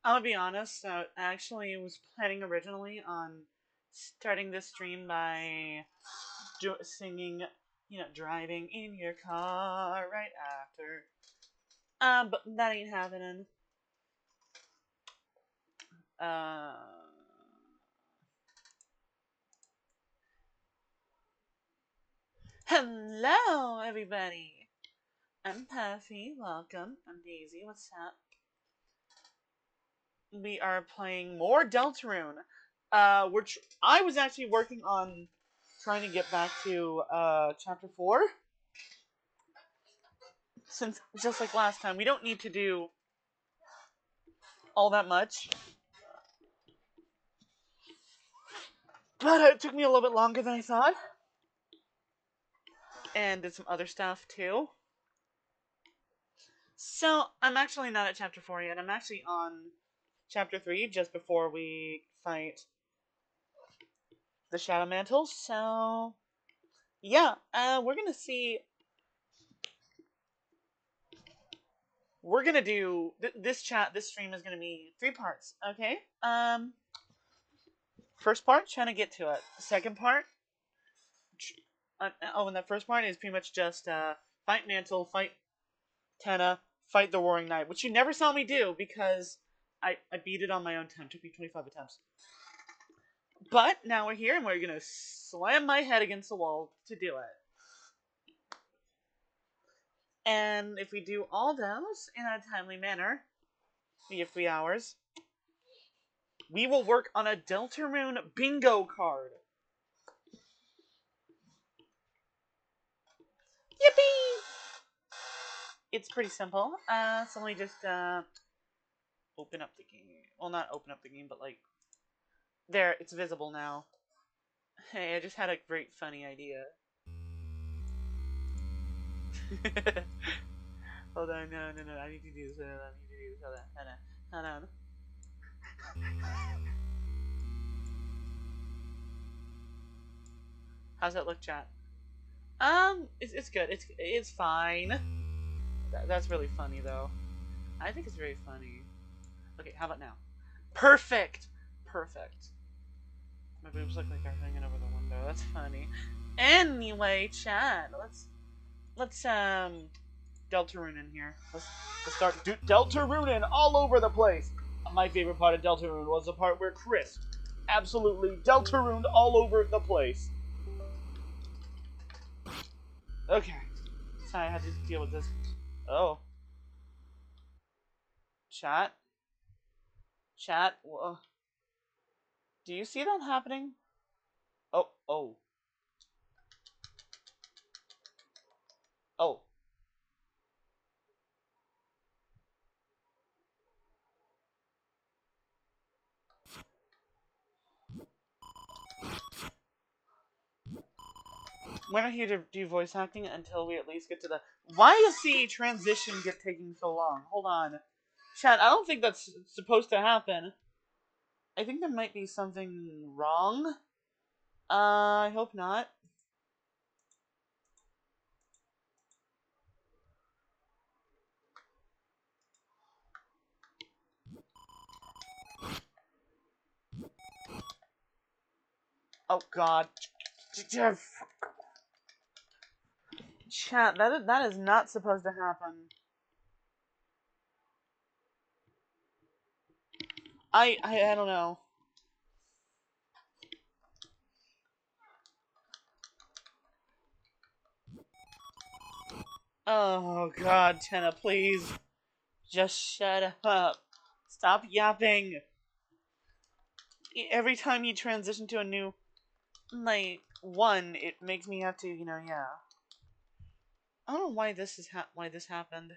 I'll be honest, I actually was planning originally on starting this stream by singing, driving in your car right after. But that ain't happening. Uh, Hello, everybody. I'm Puffy. Welcome. I'm Daisy. What's up? We are playing more Deltarune. Which I was actually working on trying to get back to chapter 4. Since just like last time, we don't need to do all that much. But it took me a little bit longer than I thought. And did some other stuff too. So I'm actually not at chapter 4 yet. I'm actually on chapter 3 just before we fight the Shadow Mantles. So yeah, we're gonna see. We're gonna do this stream is gonna be 3 parts. Okay. First part, trying to get to it. Second part, and that first part is pretty much just fight Mantle, fight Tenna, fight the Roaring Knight, which you never saw me do because I beat it on my own time. It took me 25 attempts. But now we're here and we're gonna slam my head against the wall to do it. And if we do all those in a timely manner, we have 3 hours, we will work on a Deltarune bingo card. Yippee! It's pretty simple. So let me just open up the game. Well, not open up the game, but like, there, it's visible now. Hey, I just had a great funny idea. Hold on, no, I need to do this. Hold on. How's that look, chat? It's good. It's fine. That's really funny, though. I think it's very funny. Okay, how about now? Perfect! Perfect. My boobs look like they're hanging over the window. That's funny. Anyway, chat, let's Deltarune in here. Let's start Deltarune all over the place. My favorite part of Deltarune was the part where Chris absolutely Deltarune all over the place. Okay. Sorry, I had to deal with this. Oh. Chat? Chat? Do you see that happening? Oh. Oh. We're not here to do voice acting until we at least get to the... Why does the transition get taking so long? Hold on. Chat, I don't think that's supposed to happen. I think there might be something wrong. I hope not. Oh god. Chat, that is not supposed to happen. I don't know. Oh god, Tenna, please. Just shut up. Stop yapping. Every time you transition to a new, like, one, it makes me have to, yeah. I don't know why this is why this happened.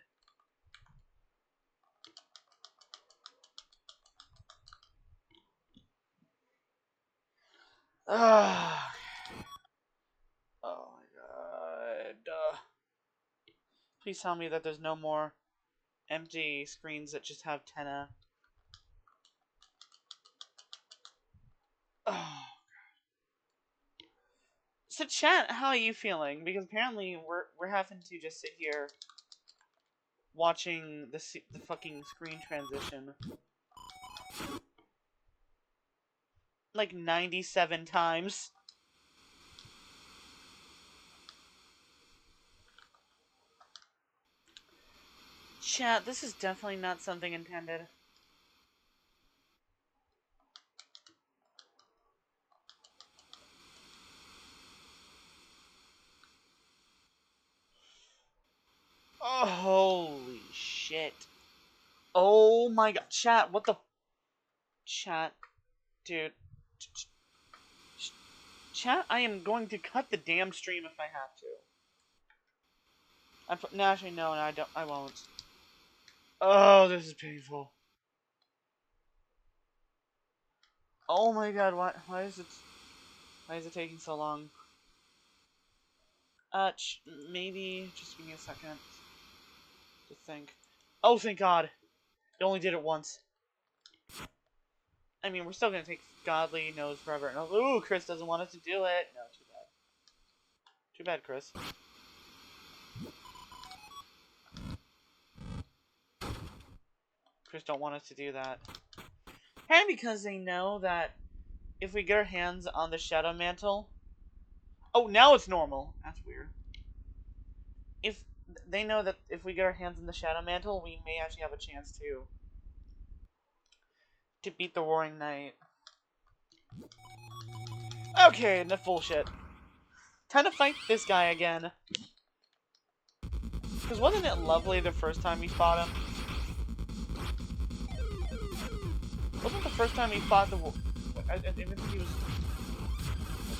Ugh. Oh my god. Please tell me that there's no more empty screens that just have Tenna. Oh. So chat, how are you feeling? Because apparently we're having to just sit here watching the fucking screen transition. Like 97 times. Chat, this is definitely not something intended. Oh, holy shit. Oh my god. Chat, what the... Chat. Dude. Chat, I am going to cut the damn stream if I have to. No, actually, no, I don't. I won't. Oh, this is painful. Oh my god, why is it taking so long? Maybe, just give me a second to think. Oh, thank god. It only did it once. I mean, we're still gonna take godly knows forever. And ooh, Chris doesn't want us to do it. No, too bad. Too bad, Chris. Chris don't want us to do that. And because they know that if we get our hands on the Shadow Mantle... Oh, now it's normal. That's weird. If they know that if we get our hands on the Shadow Mantle, we may actually have a chance to beat the Roaring Knight. Okay, enough bullshit. Time to fight this guy again. Because wasn't it lovely the first time we fought him? Wasn't the first time we fought the... I think he was...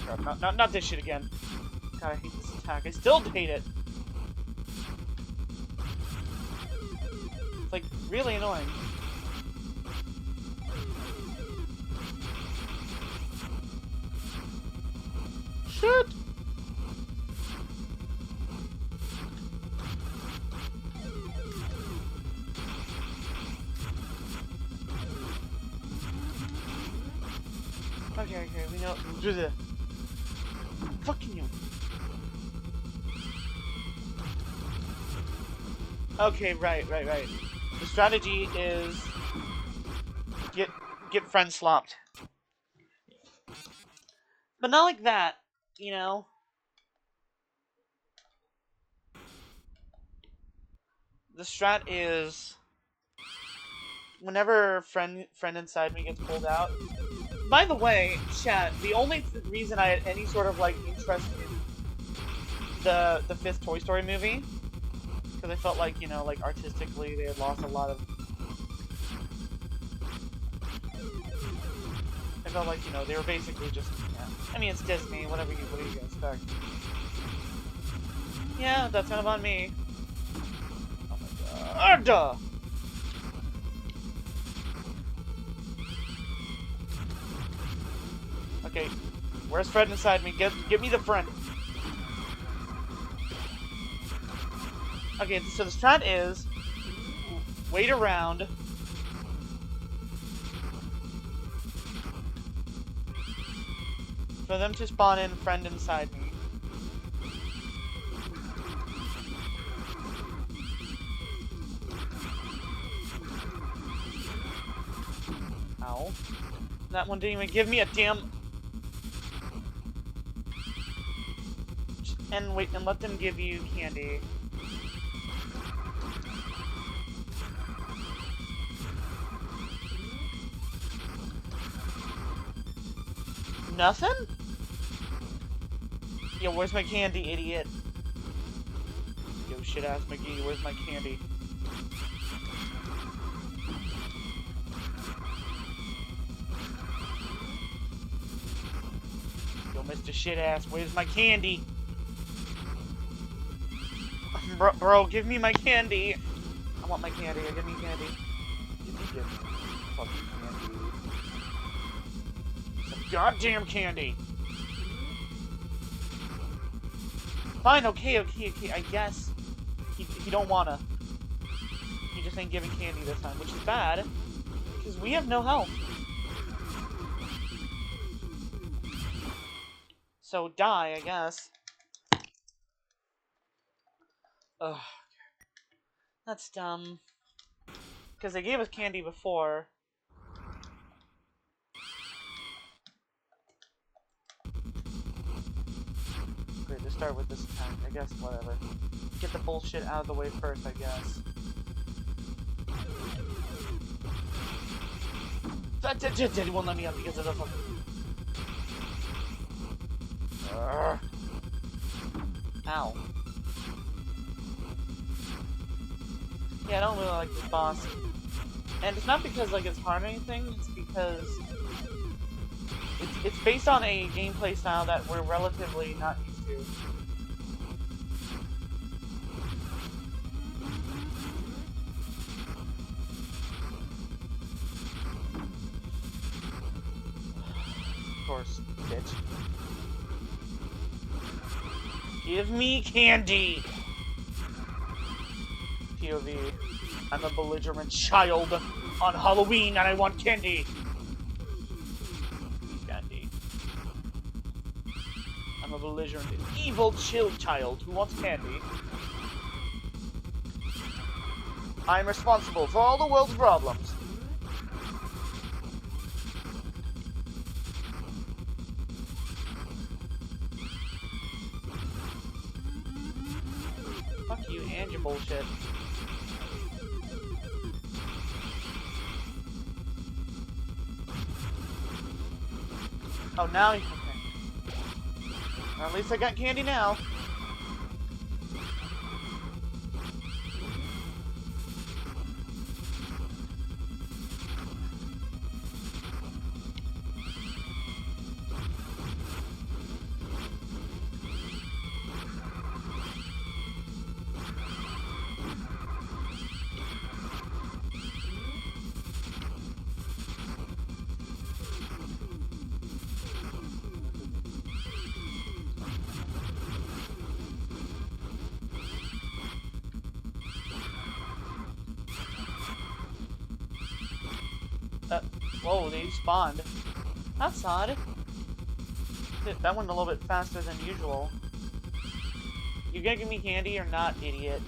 Oh crap, not this shit again. God, I hate this attack. I still hate it. It's like, really annoying. Shit! Okay, we know. Do the fucking you. Okay, right. The strategy is get friend slopped, but not like that, you know. The strat is whenever friend inside me gets pulled out. By the way, chat, the only reason I had any sort of, like, interest in the fifth Toy Story movie, because I felt like, you know, like, artistically they had lost a lot of... I felt like, you know, they were basically just, yeah. I mean, it's Disney, what do you expect? Yeah, that's kind of on me. Oh my god. Okay, where's Fred inside me? Get me the friend. Okay, so the strat is wait around. For them to spawn in friend inside me. Ow. That one didn't even give me a damn... And wait, and let them give you candy. Nothing? Yo, where's my candy, idiot? Yo, shit-ass McGee, where's my candy? Yo, Mr. Shit-ass, where's my candy? Bro, give me my candy! I want my candy, give me candy. Give me fucking candy. Some goddamn candy! Fine, okay, I guess. He don't wanna. He just ain't giving candy this time, which is bad. Because we have no health. So die, I guess. Ugh. That's dumb. Because they gave us candy before. start with this attack. I guess, whatever. Get the bullshit out of the way first, I guess. That won't let me up because of the fucking... Ow. Yeah, I don't really like this boss. And it's not because, like, it's hard or anything, it's because... It's based on a gameplay style that we're relatively not used to. Of course, bitch. Give me candy! POV. I'm a belligerent child on Halloween and I want candy! Candy. I'm a belligerent, evil child who wants candy. I'm responsible for all the world's problems. Fuck you and your bullshit. Oh, now you... Okay. Well, at least I got candy now. Whoa, they spawned. That's odd. That went a little bit faster than usual. You gonna give me candy or not, idiot?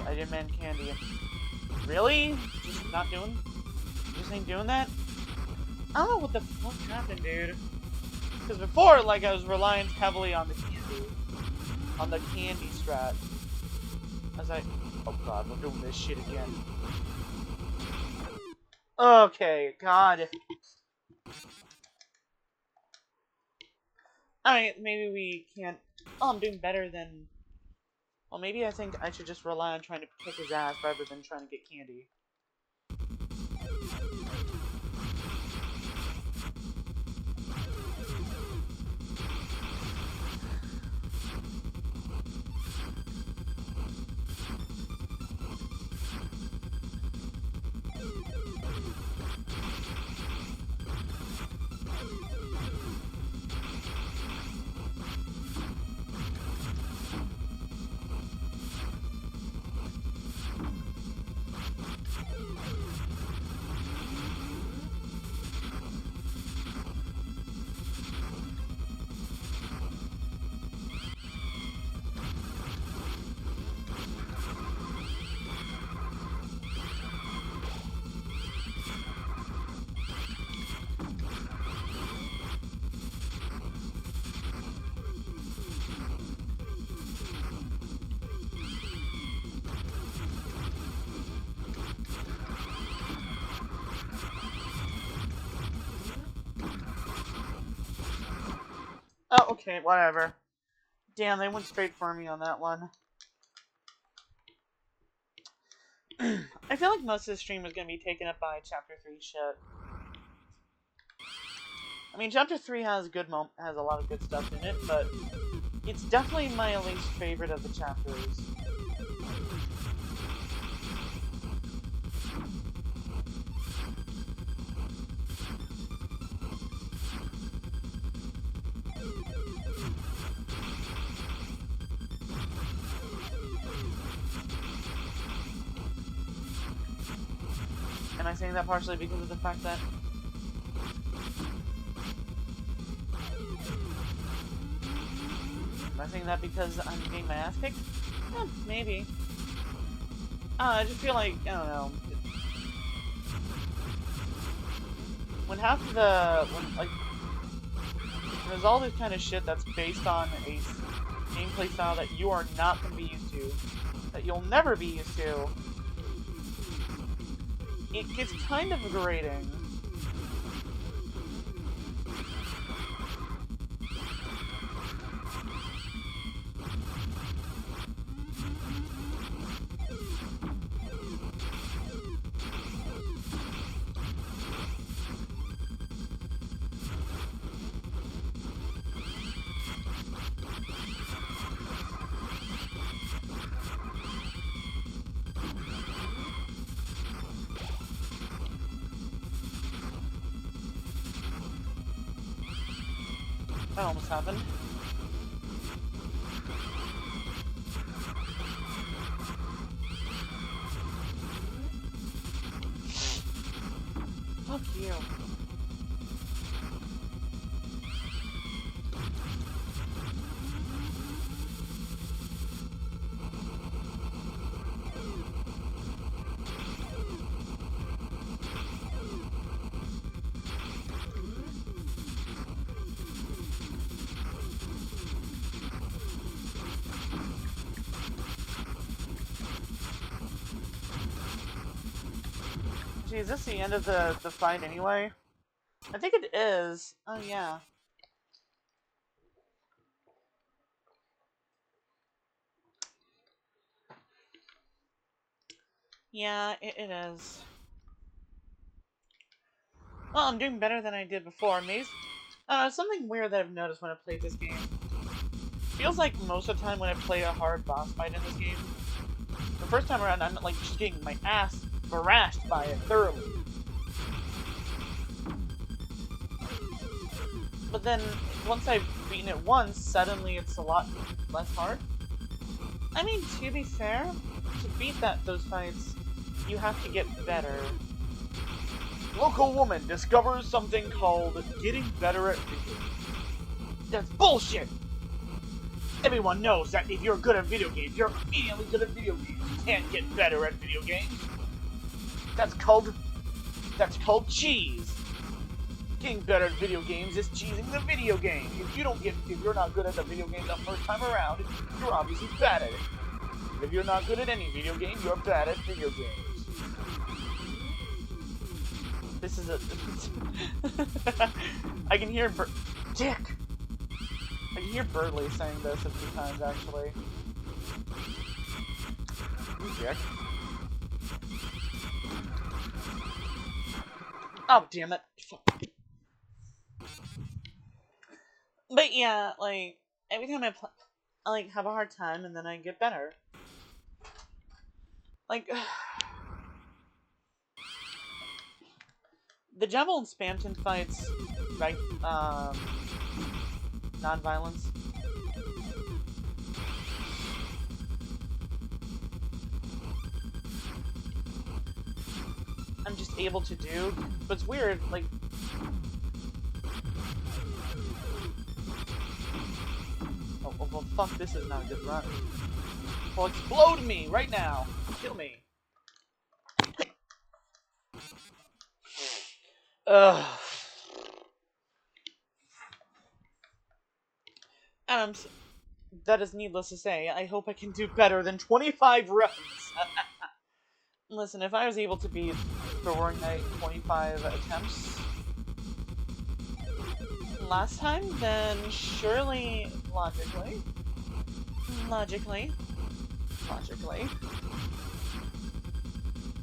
I didn't mean candy. Really? Just not doing? Just ain't doing that? I don't know what the fuck happened, dude. Because before, like, I was relying heavily on the candy. On the candy strat. I was like, oh god, we're doing this shit again. Okay, god. Alright, maybe we can't... Oh, I'm doing better than... Well, maybe I think I should just rely on trying to kick his ass rather than trying to get candy. Oh, okay, whatever. Damn, they went straight for me on that one. I feel like most of the stream is going to be taken up by Chapter 3 shit. I mean, Chapter 3 has a lot of good stuff in it, but it's definitely my least favorite of the chapters. Am I saying that partially because of the fact that... Am I saying that because I'm getting my ass kicked? Eh, maybe. I just feel like, I don't know. when half of the like there's all this kind of shit that's based on a gameplay style that you are not going to be used to, that you'll never be used to, it gets kind of grating. That almost happened. Fuck you. Gee, is this the end of the fight anyway? I think it is. Oh, yeah. Yeah, it is. Well, I'm doing better than I did before. Maybe, I don't know, something weird that I've noticed when I played this game. Feels like most of the time when I play a hard boss fight in this game, the first time around I'm like just getting my ass thrashed by it thoroughly. But then, once I've beaten it once, suddenly it's a lot less hard. I mean, to be fair, to beat those fights, you have to get better. Local woman discovers something called getting better at video games. That's bullshit! Everyone knows that if you're good at video games, you're immediately good at video games. You can't get better at video games. That's called cheese. Getting better at video games is cheesing the video game. If you're not good at the video game the first time around, you're obviously bad at it. If you're not good at any video game, you're bad at video games. This is a... I can hear Dick! I can hear Birdley saying this a few times, actually. You dick. Oh, damn it. Fuck. But yeah, like, every time I play, I, like, have a hard time, and then I get better. Like... The Jumble and Spamton fights, like, non-violence. I'm just able to do, but it's weird, like... Oh, well, fuck, this is not a good run. Well, explode me right now! Kill me! Ugh. That is needless to say. I hope I can do better than 25 runs. Listen, if I was able to beat Throwing Knight 25 attempts last time, then surely, logically,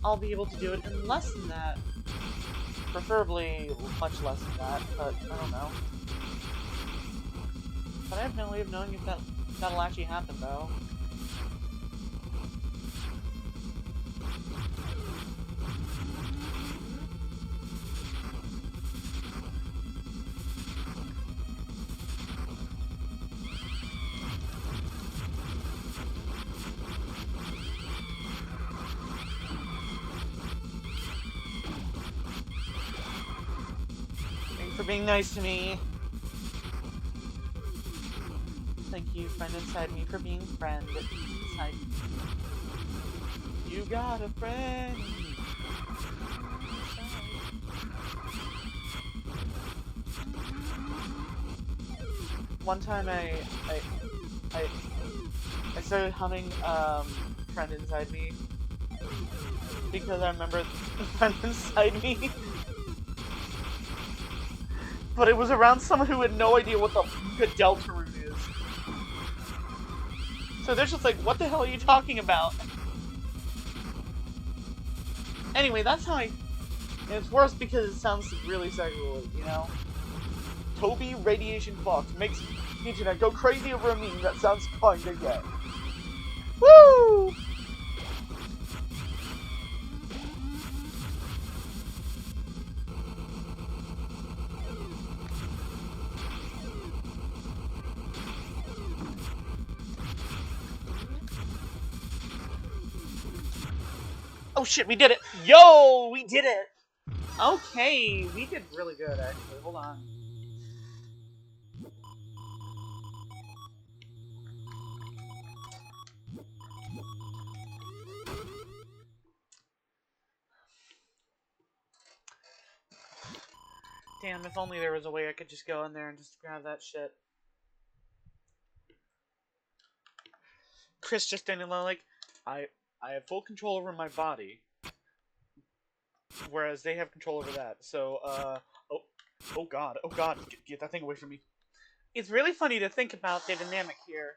I'll be able to do it in less than that. Preferably much less than that, but I don't know. But I have no way of knowing if that'll actually happen, though. For being nice to me. Thank you, friend inside me, for being friend inside me. You got a friend. one time I, I started humming Friend Inside Me because I remember the friend inside me. But it was around someone who had no idea what the fuck a Deltarune is. So they're just like, what the hell are you talking about? Anyway, that's how I... And it's worse because it sounds really sexual, you know? Toby Radiation Fox makes the internet go crazy over a meme that sounds kinda gay. Woo! Oh shit, we did it! Yo, we did it! Okay, we did really good, actually. Hold on. Damn, if only there was a way I could just go in there and just grab that shit. Chris just standing there like, I have full control over my body. Whereas they have control over that. So, oh god, get that thing away from me. It's really funny to think about the dynamic here.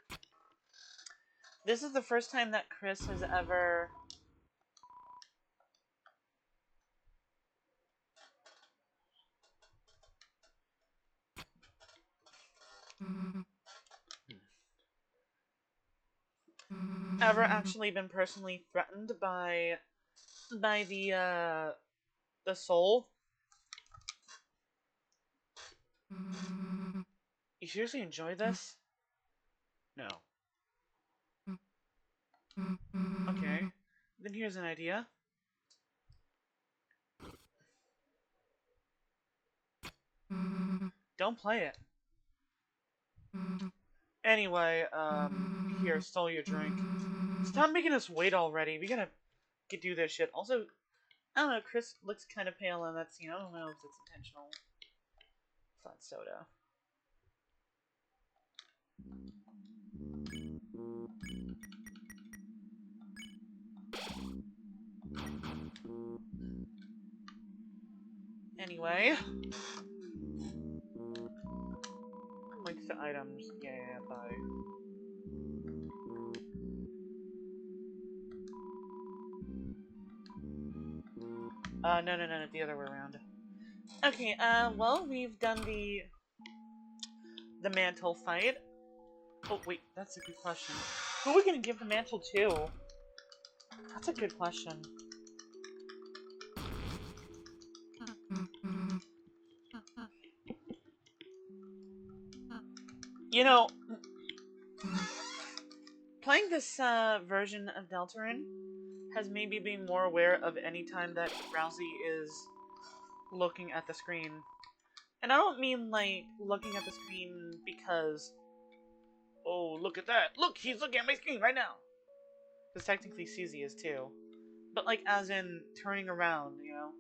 This is the first time that Chris has ever... ever actually been personally threatened by the soul. You seriously enjoy this? No. Okay. Then here's an idea. Don't play it. Anyway, here, stole your drink. Stop making us wait already. We gotta do this shit. Also, I don't know, Chris looks kind of pale, and that's, you know, I don't know if it's intentional. Flat soda. Anyway. Links to items. Yeah, bye. No, the other way around. Okay, well, we've done the mantle fight. Oh, wait, that's a good question. Who are we gonna give the mantle to? That's a good question. You know, playing this version of Deltarune has made me be more aware of any time that Rousey is looking at the screen. And I don't mean, like, looking at the screen because, oh, look at that. Look, he's looking at my screen right now. Because technically Susie is too. But, like, as in turning around, you know?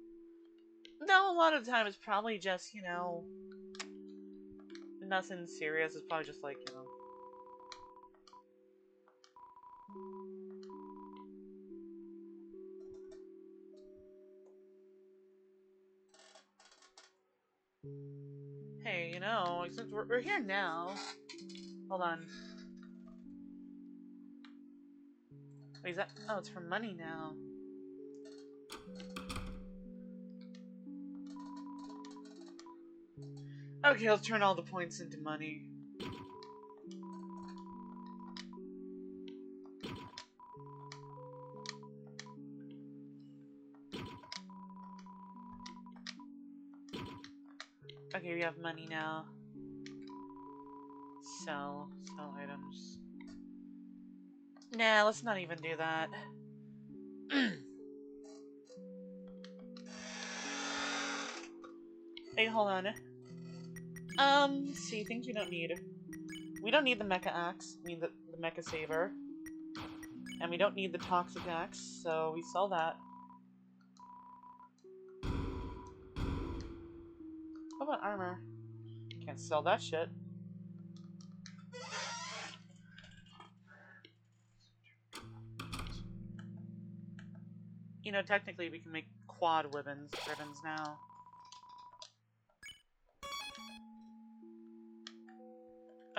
No, a lot of the time it's probably just, you know, nothing serious. It's probably just, like, you know. Hey, you know, since we're here now. Hold on. Wait, is that? Oh, it's for money now. Okay, let's turn all the points into money. Okay, we have money now. Sell items. Nah, let's not even do that. Hey, hold on. See, things we don't need. We don't need the mecha axe. We need the mecha saber. And we don't need the toxic axe, so we sell that. What about armor? Can't sell that shit. You know, technically we can make quad ribbons now.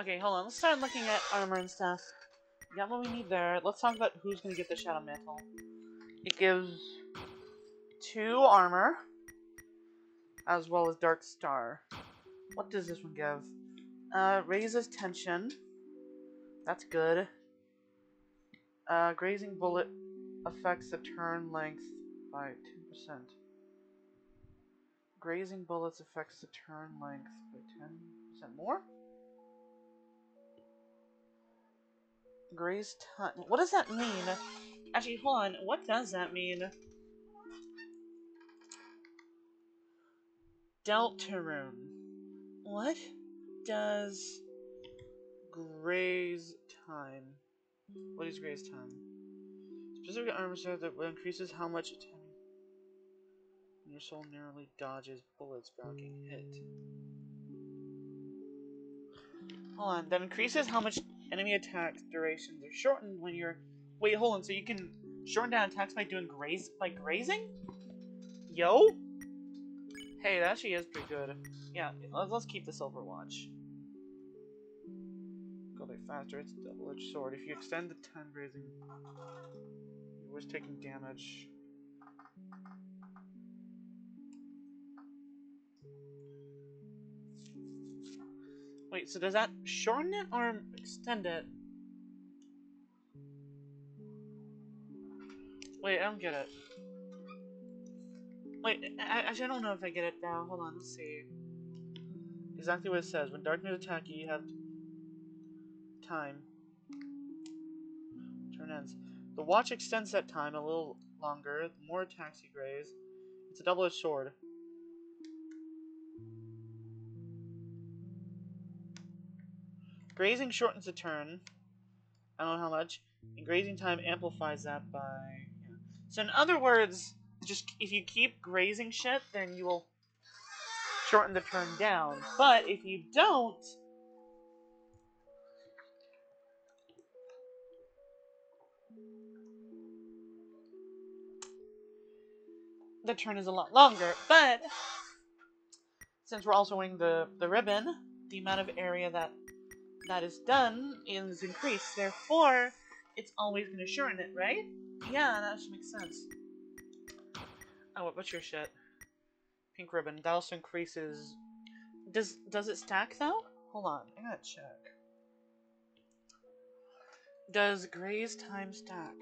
Okay, hold on. Let's start looking at armor and stuff. Got what we need there. Let's talk about who's going to get the Shadow Mantle. It gives 2 armor, as well as Dark Star. What does this one give? Raises tension. That's good. Grazing bullet affects the turn length by 2%. Grazing bullets affects the turn length by 10% more? Graze time. What does that mean? Actually, hold on. What does that mean? Deltarune. What does graze time? What is graze time? Specific armor set that increases how much attack your soul narrowly dodges bullets blocking hit. Hold on. That increases how much enemy attack durations are shortened when you're. Wait, hold on. So you can shorten down attacks by doing grazing? Yo. Hey, that actually is pretty good. Yeah, let's keep the silver watch. Go like faster. It's a double-edged sword. If you extend the time grazing, you're always taking damage. Wait, so does that shorten it or extend it? Wait, I don't get it. Wait, actually I don't know if I get it now. Hold on, let's see. Exactly what it says. When darkness attack you, you have time. Turn ends. The watch extends that time a little longer. The more attacks you graze. It's a double-edged sword. Grazing shortens the turn. I don't know how much. And grazing time amplifies that by... Yeah. So in other words, just if you keep grazing shit, then you will shorten the turn down. But if you don't... the turn is a lot longer. But since we're also wearing the ribbon, the amount of area that is done is increased. Therefore, it's always going to shorten it, right? Yeah, that should make sense. Oh, what's your shit? Pink ribbon. That also increases... Does it stack, though? Hold on, I gotta check. Does graze time stack?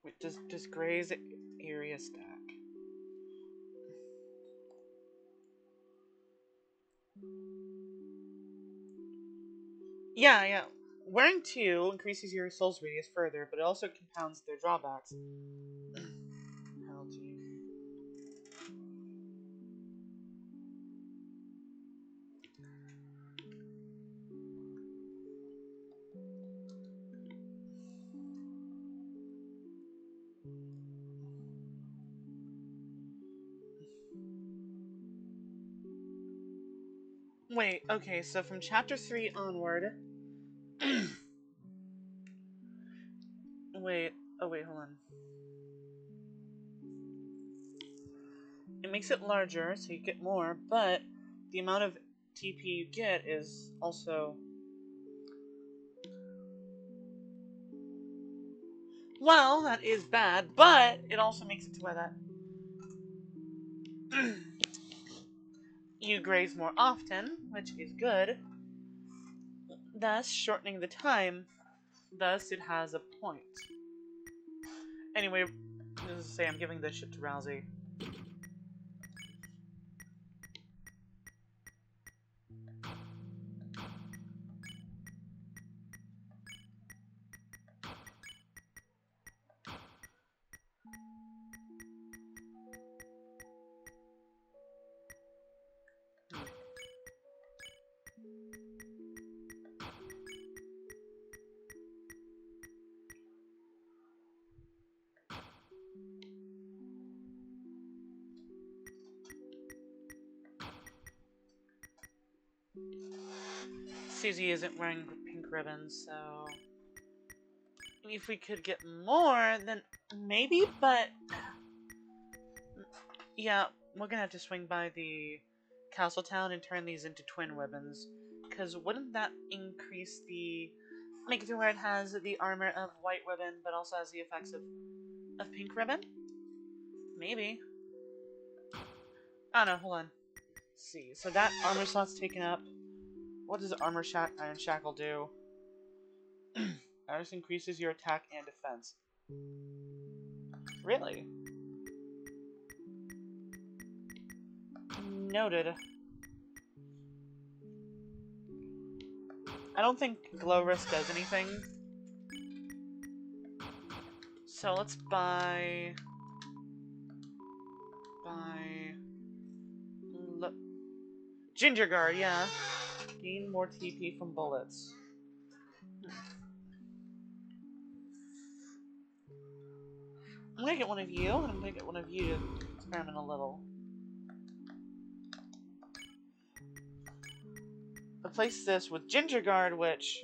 Wait, does graze area stack? Yeah. Wearing 2 increases your soul's radius further, but it also compounds their drawbacks. Penalty. Wait, okay, so from chapter 3 onward... wait, hold on. It makes it larger, so you get more, but the amount of TP you get is also... Well, that is bad, but it also makes it to where that... you graze more often, which is good, thus shortening the time. Thus, it has a point. Anyway, as I say, I'm giving this shit to Rousey. Susie isn't wearing pink ribbons, so if we could get more, then maybe, but yeah, we're gonna have to swing by the castle town and turn these into twin ribbons, because wouldn't that increase the, make it to where it has the armor of white ribbon, but also has the effects of pink ribbon? Maybe. Oh no, hold on. Let's see, so that armor slot's taken up. What does Iron Shackle do? This increases your attack and defense. Really? Noted. I don't think Glow Risk does anything. So let's buy... Ginger Guard, yeah. Gain more TP from bullets. I'm gonna get one of you, and I'm gonna get one of you to experiment a little. Replace this with Ginger Guard, which,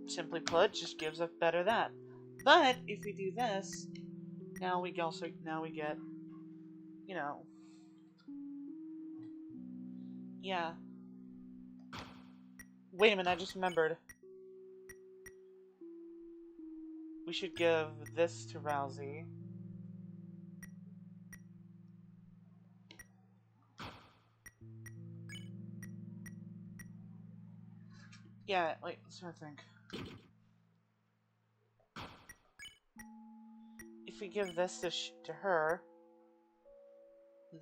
simply put, just gives us better that. But if we do this, now we get, you know, yeah. Wait a minute, I just remembered. We should give this to Rousey. Yeah, wait, let's try to think. If we give this to her,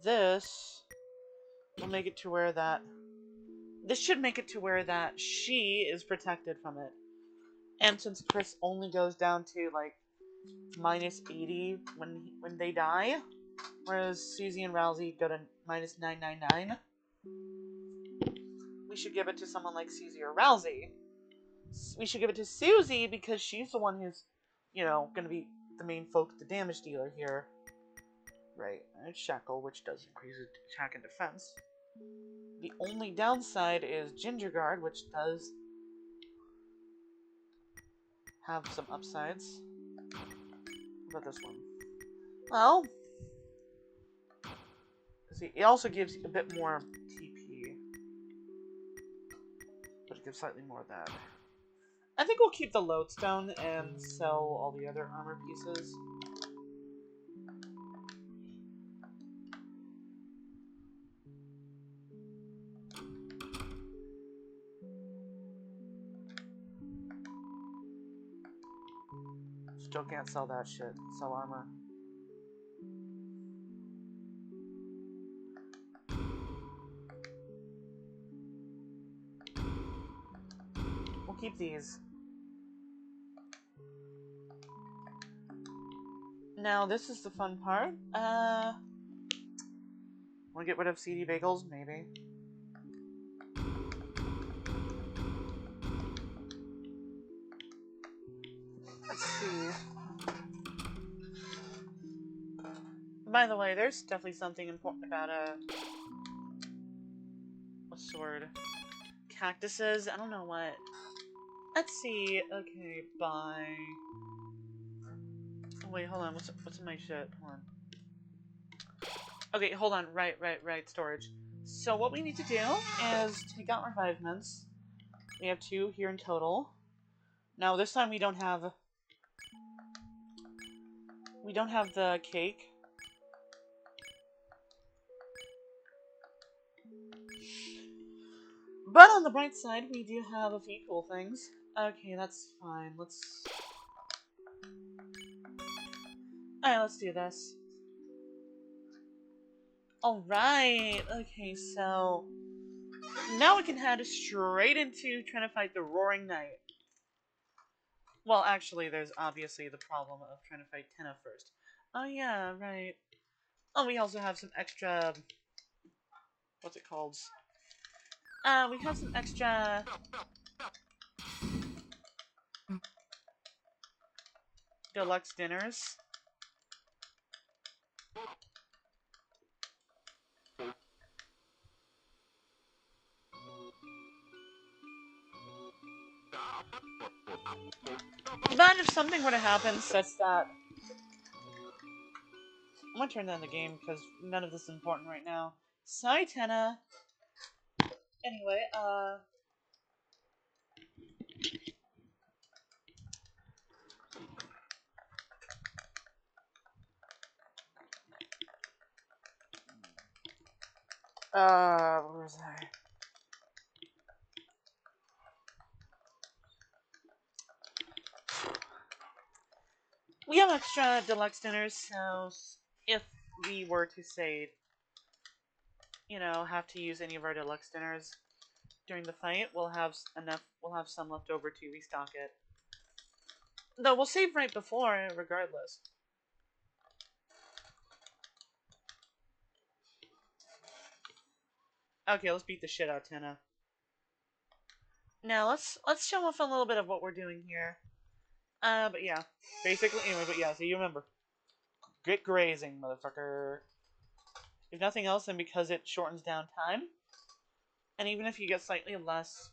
this will make it to where that... This should make it to where that she is protected from it. And since Chris only goes down to, like, minus 80 when they die, whereas Susie and Rousey go to minus 999, we should give it to someone like Susie or Rousey. We should give it to Susie because she's the one who's, you know, gonna be the main focus, the damage dealer here. Right, and Shackle, which does increase attack and defense. The only downside is Ginger Guard, which does have some upsides. What about this one? Well, see, it also gives a bit more TP, but it gives slightly more of that. I think we'll keep the lodestone and sell all the other armor pieces. Still can't sell that shit. Sell armor. We'll keep these. Now, this is the fun part. Wanna get rid of CD Bagels? Maybe. Let's see. By the way, there's definitely something important about a sword. Cactuses? I don't know what. Let's see. Okay, buy. Oh, wait, hold on. What's in my shit? Hold on. Okay, hold on. Right. Storage. So what we need to do is take out revivements. We have 2 here in total. Now this time we don't have the cake. But on the bright side, we do have a few cool things. Okay, that's fine. Alright, let's do this. Alright, okay, so... Now we can head straight into trying to fight the Roaring Knight. Well, actually, there's obviously the problem of trying to fight Tenna first. Oh yeah, right. Oh, we also have some extra... What's it called? We have some extra... deluxe dinners. But if something were to happen such that... I'm gonna turn down the game because none of this is important right now. Sorry, Tenna. Anyway, where was I? We have extra deluxe dinners, so if we were to say, have to use any of our deluxe dinners during the fight, we'll have some left over to restock it. Though we'll save right before, regardless. Okay, let's beat the shit out of Tenna. Now let's show off a little bit of what we're doing here. But yeah, basically anyway. But yeah, so you remember, get grazing, motherfucker. If nothing else, then because it shortens down time, and even if you get slightly less,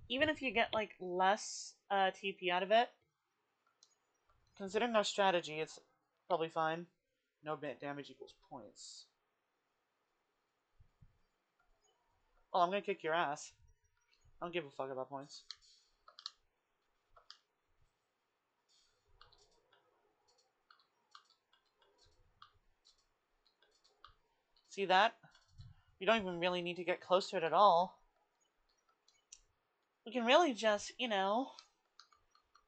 even if you get like less TP out of it, considering our strategy, it's probably fine. No damage equals points. Well, I'm gonna kick your ass. I don't give a fuck about points. See that? You don't even really need to get close to it at all. We can really just,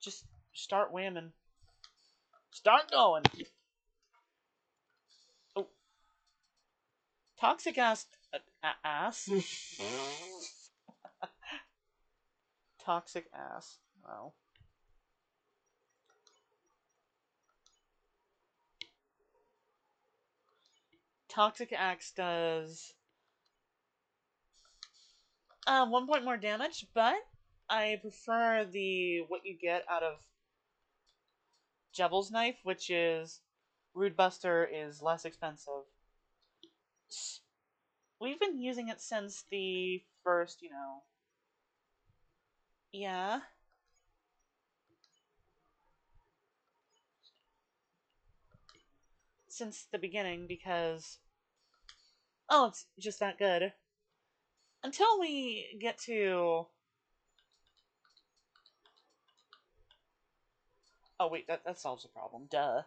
just start whamming. Start going! Oh. Toxic ass... ass? Toxic ass. Wow. Toxic Axe does 1 point more damage, but I prefer what you get out of Jebel's Knife, which is Rude Buster is less expensive. We've been using it since the first, Yeah. Since the beginning, because... Oh, it's just that good. Until we get to... Oh, wait, that solves the problem. Duh.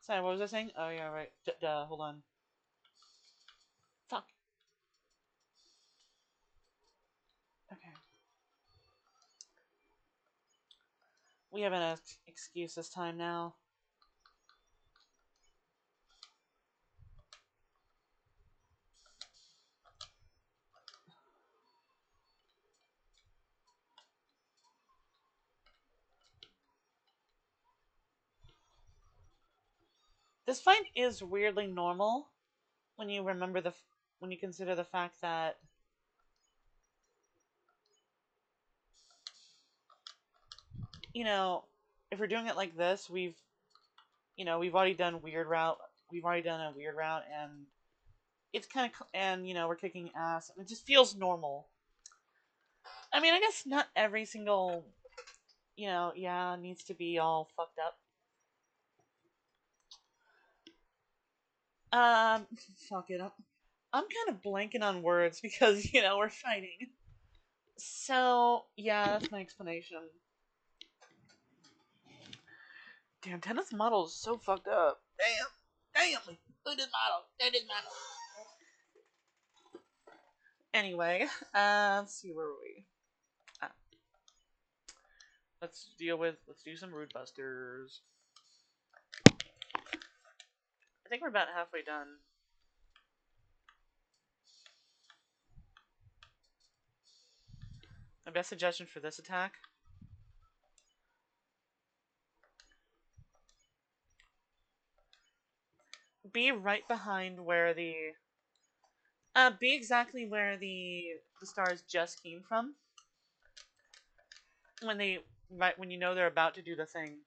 Sorry, what was I saying? Oh, yeah, right. Duh, hold on. Fuck. Okay. We have an excuse this time now. This fight is weirdly normal when you remember when you consider the fact that if we're doing it like this, we've already done weird route. We've already done a weird route, and it's kind of we're kicking ass, and it just feels normal. I mean, I guess not every single needs to be all fucked up. Fuck it up. I'm kind of blanking on words because we're fighting. So yeah, that's my explanation. Damn, Tennis model is so fucked up. Damn, look at this model. Anyway, let's see, where were we? Let's do some Rude Busters. I think we're about halfway done. My best suggestion for this attack? Be right behind where the... be exactly where the stars just came from. When you know they're about to do the thing.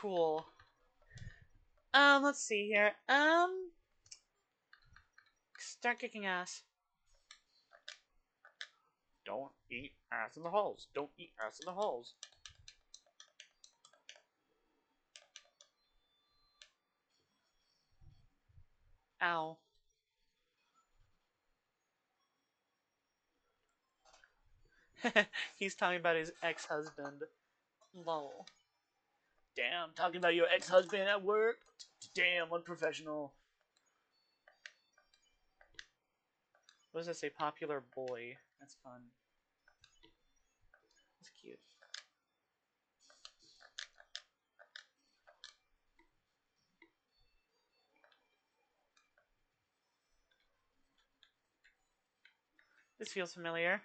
Cool. Let's see here. Start kicking ass. Don't eat ass in the halls. Don't eat ass in the halls. Ow. He's talking about his ex-husband. Lol. Damn, talking about your ex-husband at work? Damn, unprofessional. What does that say? Popular boy. That's fun. That's cute. This feels familiar.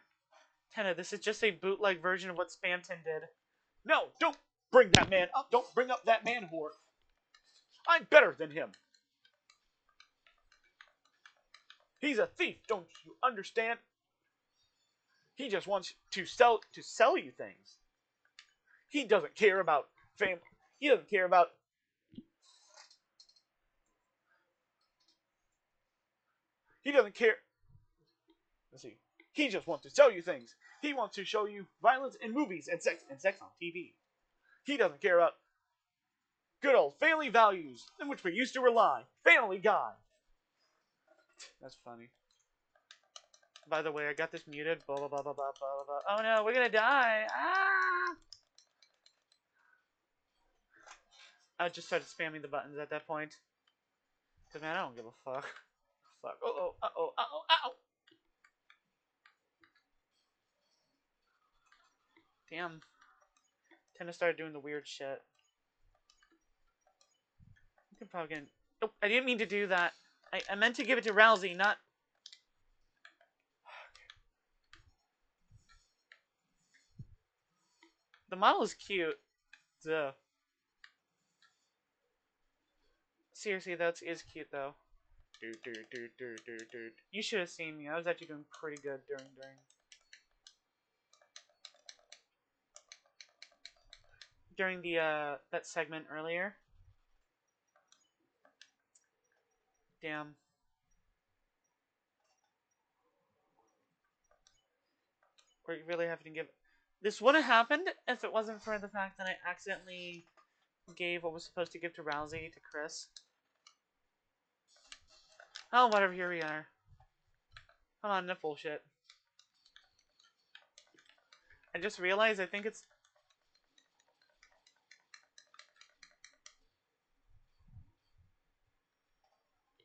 Tenna, this is just a bootleg version of what Spamton did. No, don't bring that man up. Don't bring up that man whore. I'm better than him. He's a thief, don't you understand? He just wants to sell you things. He doesn't care about fame. He doesn't care about. He doesn't care. Let's see. He just wants to sell you things. He wants to show you violence in movies and sex on TV. He doesn't care about good old family values in which we used to rely. Family Guy. That's funny. By the way, I got this muted. Blah blah blah blah blah blah blah. Oh no, we're gonna die. Ah! I just started spamming the buttons at that point. Cause man, I don't give a fuck. Fuck. Uh oh. Uh oh. Uh oh. Uh oh. Damn. Tennis started doing the weird shit. You can probably get. Nope. I didn't mean to do that. I meant to give it to Rousey, not. The model is cute. Duh. Seriously, that is cute though. You should have seen me. I was actually doing pretty good during the that segment earlier. Damn. We really have to give. This wouldn't have happened if it wasn't for the fact that I accidentally gave what was supposed to give to Rousey to Chris. Oh, whatever. Here we are. Come on, enough bullshit. I just realized I think it's.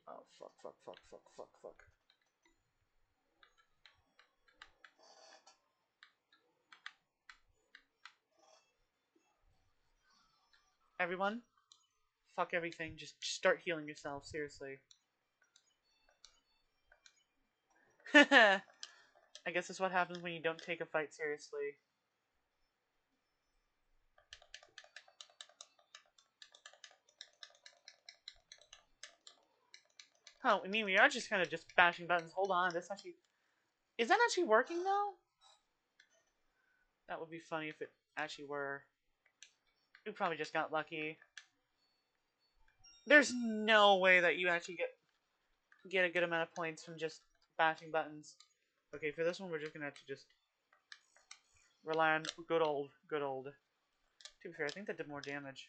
Oh, fuck. Everyone, fuck everything. Just start healing yourself, seriously. I guess that's what happens when you don't take a fight seriously. Oh, I mean, we are just kind of just bashing buttons. Hold on, that's actually... Is that actually working, though? That would be funny if it actually were. We probably just got lucky. There's no way that you actually get a good amount of points from just bashing buttons. Okay, for this one, we're just gonna have to just rely on good old. To be fair, I think that did more damage.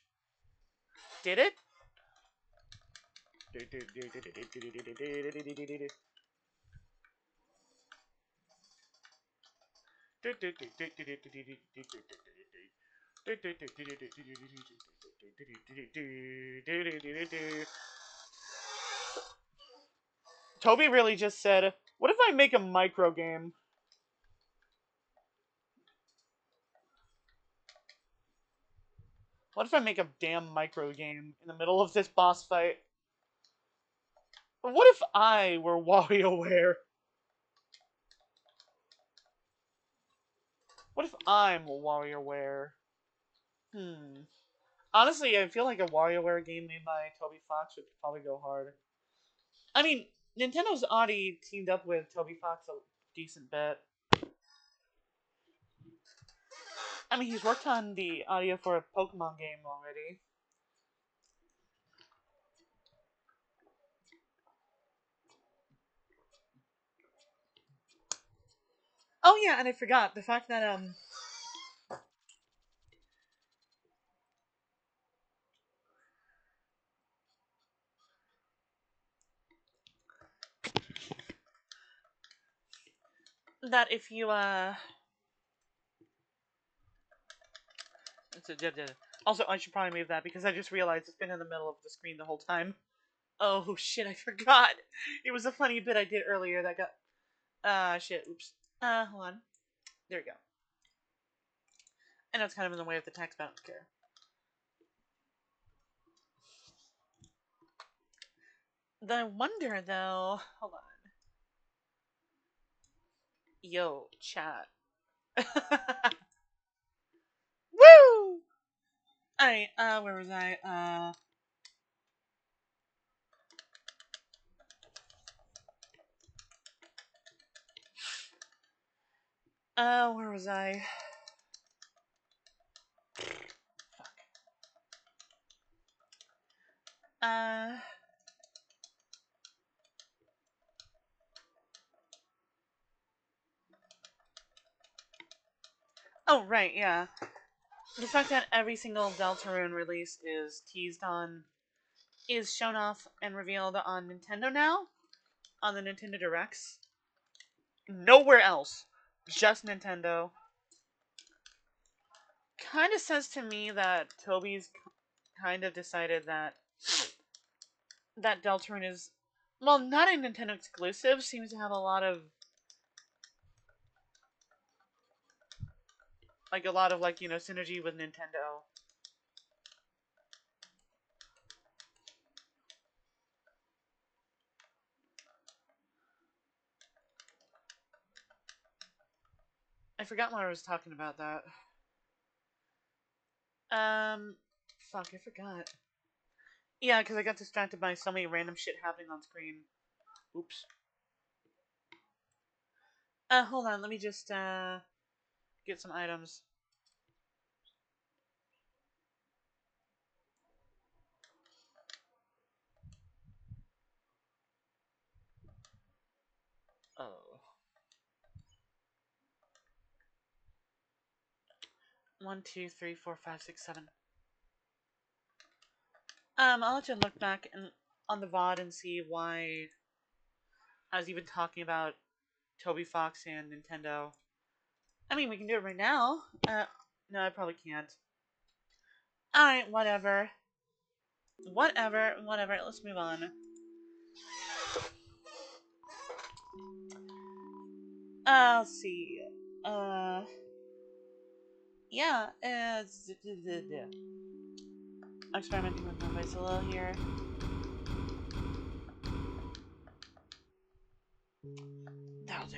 Did it? Toby really just said, what if I make a micro game? What if I make a damn micro game in the middle of this boss fight? What if I were WarioWare? What if I'm WarioWare? Honestly, I feel like a WarioWare game made by Toby Fox would probably go hard. I mean, Nintendo's already teamed up with Toby Fox a decent bit. I mean, he's worked on the audio for a Pokemon game already. Oh yeah, and I forgot the fact that that if you also I should probably move that because I just realized it's been in the middle of the screen the whole time. Oh shit, I forgot. It was a funny bit I did earlier that got shit, oops. Hold on. There we go. I know it's kind of in the way of the text, but I don't care. The wonder though, hold on. Yo, chat. Woo! Alright, where was I? Where was I? Fuck. Oh, right, yeah. The fact that every single Deltarune release is teased on, is shown off and revealed on Nintendo now, on the Nintendo Directs. Nowhere else. Just Nintendo. Kind of says to me that Toby's kind of decided that Deltarune is, well, not a Nintendo exclusive, seems to have a lot of synergy with Nintendo. I forgot why I was talking about that. Fuck, I forgot. Yeah, because I got distracted by so many random shit happening on screen. Oops. Hold on, let me just, get some items. Oh. 1, 2, 3, 4, 5, 6, 7. I'll let you look back on the VOD and see why I was even talking about Toby Fox and Nintendo. I mean, we can do it right now. No, I probably can't. Alright, whatever. Whatever. Let's move on. Let's see. Yeah, experimenting with my voice a little here. That'll do.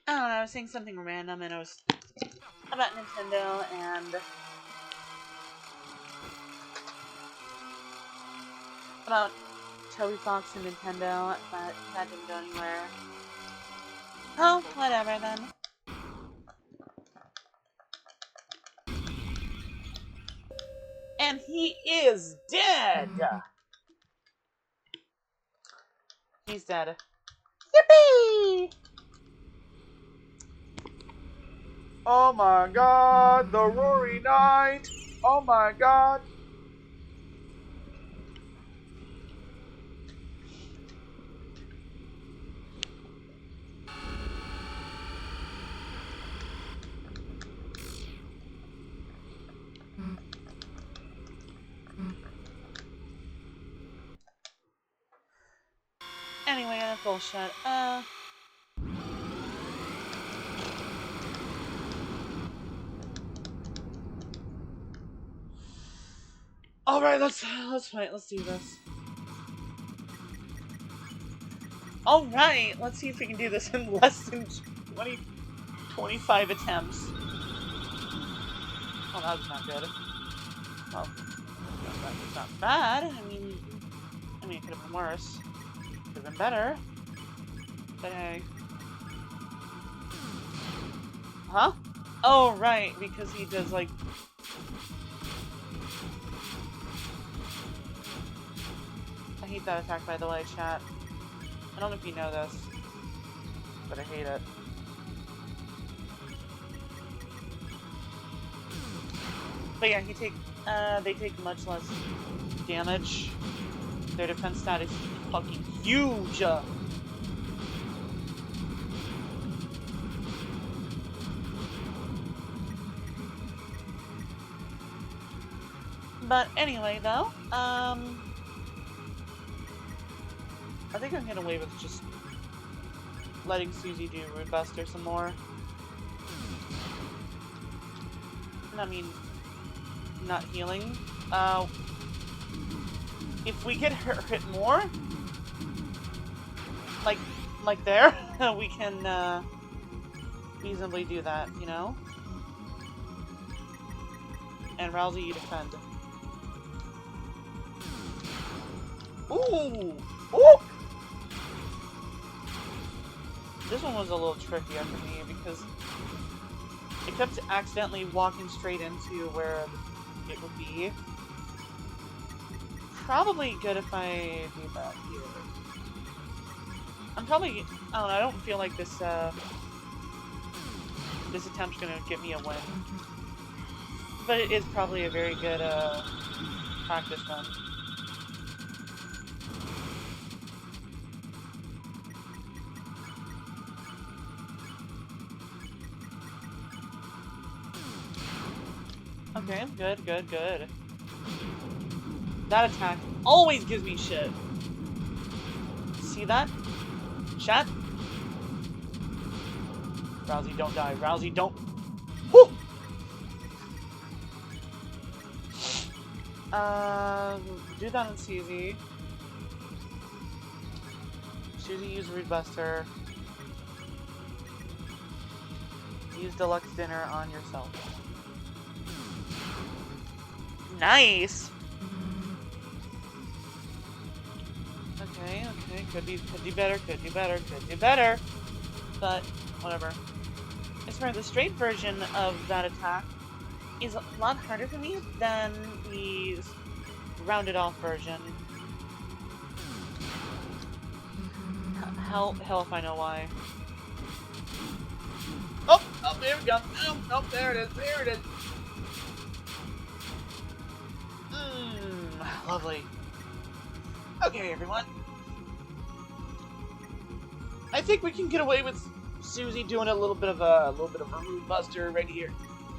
I don't know, I was saying something random and it was about Nintendo and about Toby Fox and Nintendo, but that didn't go anywhere. Oh, whatever then. And he is dead! He's dead. Yippee! Oh my god, the Rory Knight! Oh my god! Anyway, enough bullshit. Alright, let's fight. Let's do this. Alright, let's see if we can do this in less than 25 attempts. Oh, that was not good. Well, that's not bad. I mean, mean, it could have been worse. Could have been better. But hey. Huh? Oh, right, because he does, like... I hate that attack, by the way, chat. I don't know if you know this, but I hate it. But yeah, they take much less damage. Their defense stat is fucking huge! But anyway, though, I think I'm getting away with just letting Susie do Rude Buster some more. I mean, not healing. If we get hit more, like there, we can reasonably do that, you know? And Rousey, you defend. Ooh! Ooh! This one was a little trickier for me because it kept accidentally walking straight into where it would be. Probably good if I do that here. I'm probably... I don't know, I don't feel like this, this attempt's gonna get me a win. But it is probably a very good, practice run. Okay, good, good, good. That attack always gives me shit. See that? Chat? Rousey, don't die. Rousey, don't... Woo! Do that on Susie. Susie, use Rude Buster. Use Deluxe Dinner on yourself. Nice! Okay, okay, could do better, could do better, could do better. But, whatever. I swear, the straight version of that attack is a lot harder for me than the rounded off version. Hell if I know why. Oh, there we go. Oh, there it is, there it is. Lovely. Okay, everyone. I think we can get away with Susie doing a little bit of a Rude Buster right here.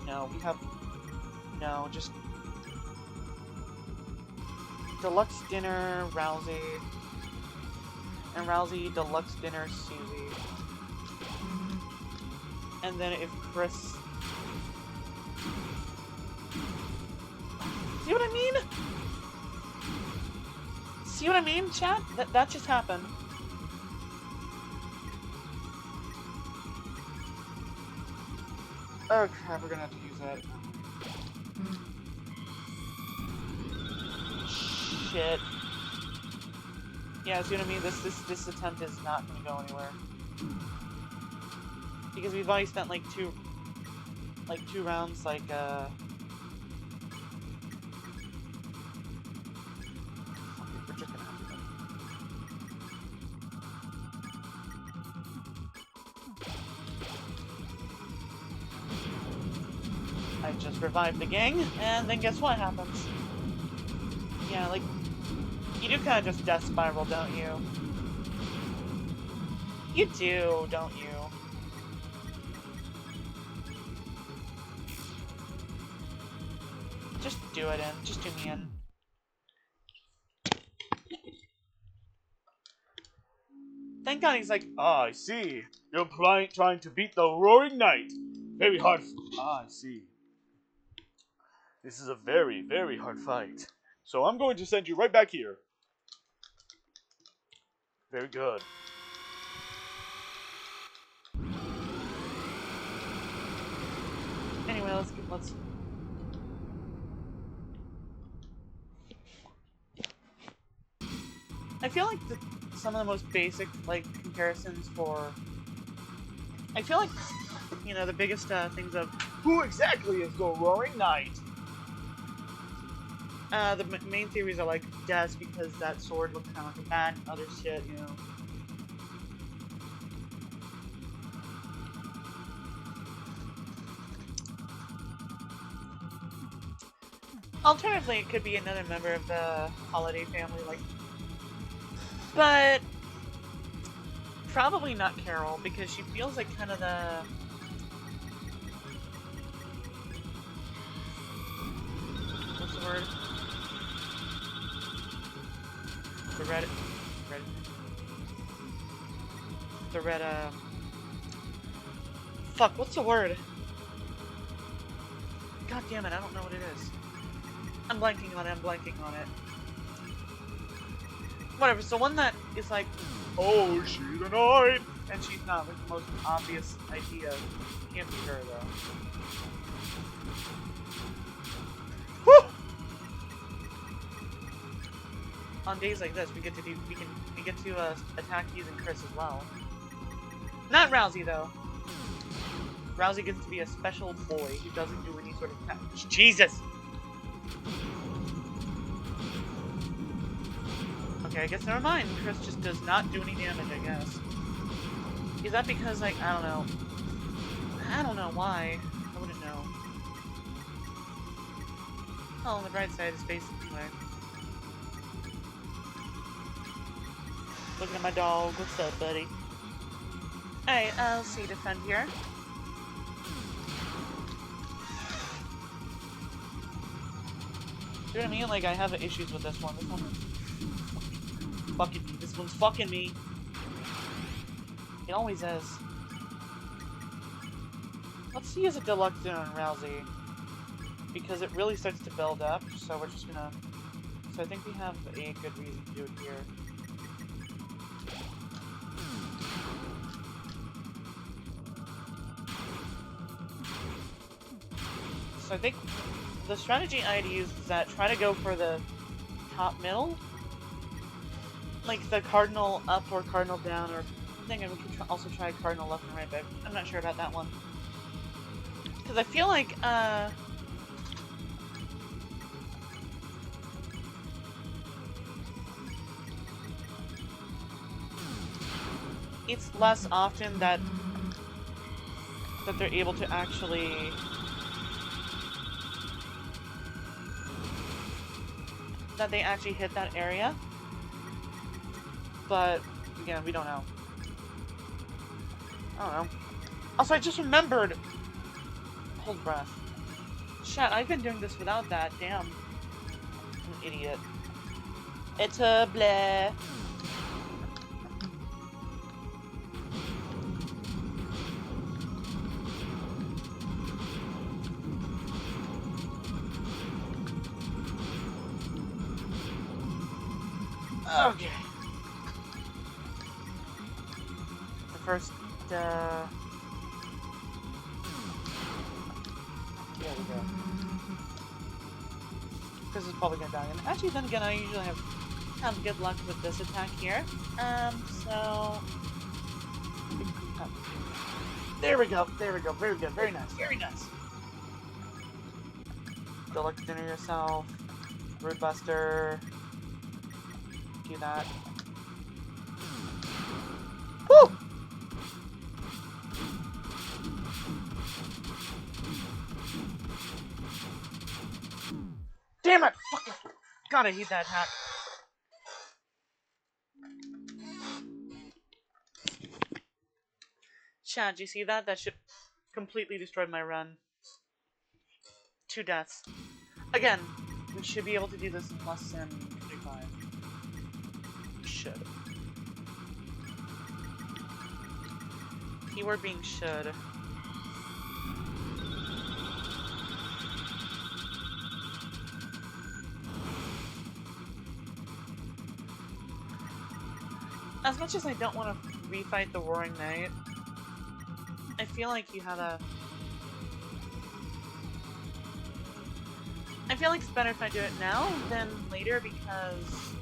No, we have just Deluxe Dinner Rousey and Rousey Deluxe Dinner Susie. And then if Chris... See what I mean? See what I mean, chat? That just happened. Oh crap, we're gonna have to use that. Shit. Yeah, see what I mean? This attempt is not gonna go anywhere. Because we've already spent like two rounds we're just gonna have to go. I just revived the gang, and then guess what happens? Yeah, like, you do kind of just death spiral, don't you? You do, don't you? Just do it in. Just do me in. Thank God he's like, Ah, I see. You're trying to beat the Roaring Knight. Very hard. Ah, I see. This is a very, very hard fight. So I'm going to send you right back here. Very good. anyway, let's... feel like some of the most basic, like, comparisons for... I feel like, you know, the biggest things of... Who exactly is the Roaring Knight? The main theories are, like, deaths because that sword looks kind of like a bat and other shit, you know. Alternatively, it could be another member of the Holiday family, like... But... Probably not Carol, because she feels like kind of the... What's the word? The red... The red, Fuck, what's the word? God damn it, I don't know what it is. I'm blanking on it. Whatever, so one that is like, oh, she's a knight! And she's not, like, the most obvious idea. Can't be her, though. Whew! On days like this, we get to attack using Chris as well. Not Rousey, though. Rousey gets to be a special boy who doesn't do any sort of attack. Jesus! Okay, I guess never mind. Chris just does not do any damage, I guess. Is that because, like, I don't know. I don't know why. I wouldn't know. Oh, on the bright side, his face anyway. Looking at my dog. What's up, buddy? Alright, let's see. Defend here. You know what I mean? Like, I have issues with this one. This one... Fucking me. This one's fucking me. It always is. Let's see as a Deltarune on Rousey. Because it really starts to build up, so we're just gonna... So I think we have a good reason to do it here. So I think the strategy I'd use is that try to go for the top middle. Like the cardinal up or cardinal down, or I think we could also try cardinal left and right, but I'm not sure about that one. Because I feel like, it's less often that they're able to actually hit that area. But again, we don't know. I don't know. Also, I just remembered. Hold breath. Shit, I've been doing this without that. Damn. I'm an idiot. It's a bleh. Okay. The first, there we go. This is probably gonna die. And actually, then again, I usually have good luck with this attack here. So... There we go, very good, very nice. Good luck to dinner yourself. Root Buster. Do that. Woo! Damn it! Fuck it! God, I hate that hack. Chad, do you see that? That shit completely destroyed my run. 2 deaths. Again, we should be able to do this in less than 25. Should. Keyword being should. As much as I don't want to refight the Roaring Knight, I feel like you have a... I feel like it's better if I do it now than later, because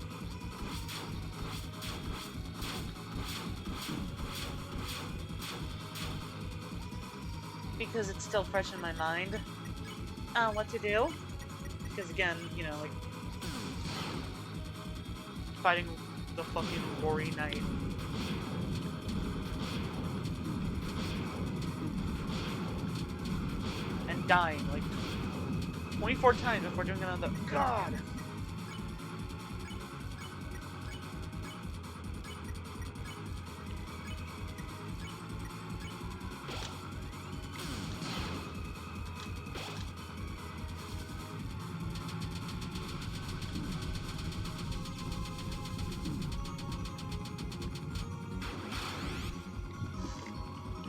because it's still fresh in my mind. What to do? Because again, you know, like fighting the fucking Rory Knight. And dying like 24 times before doing another. God!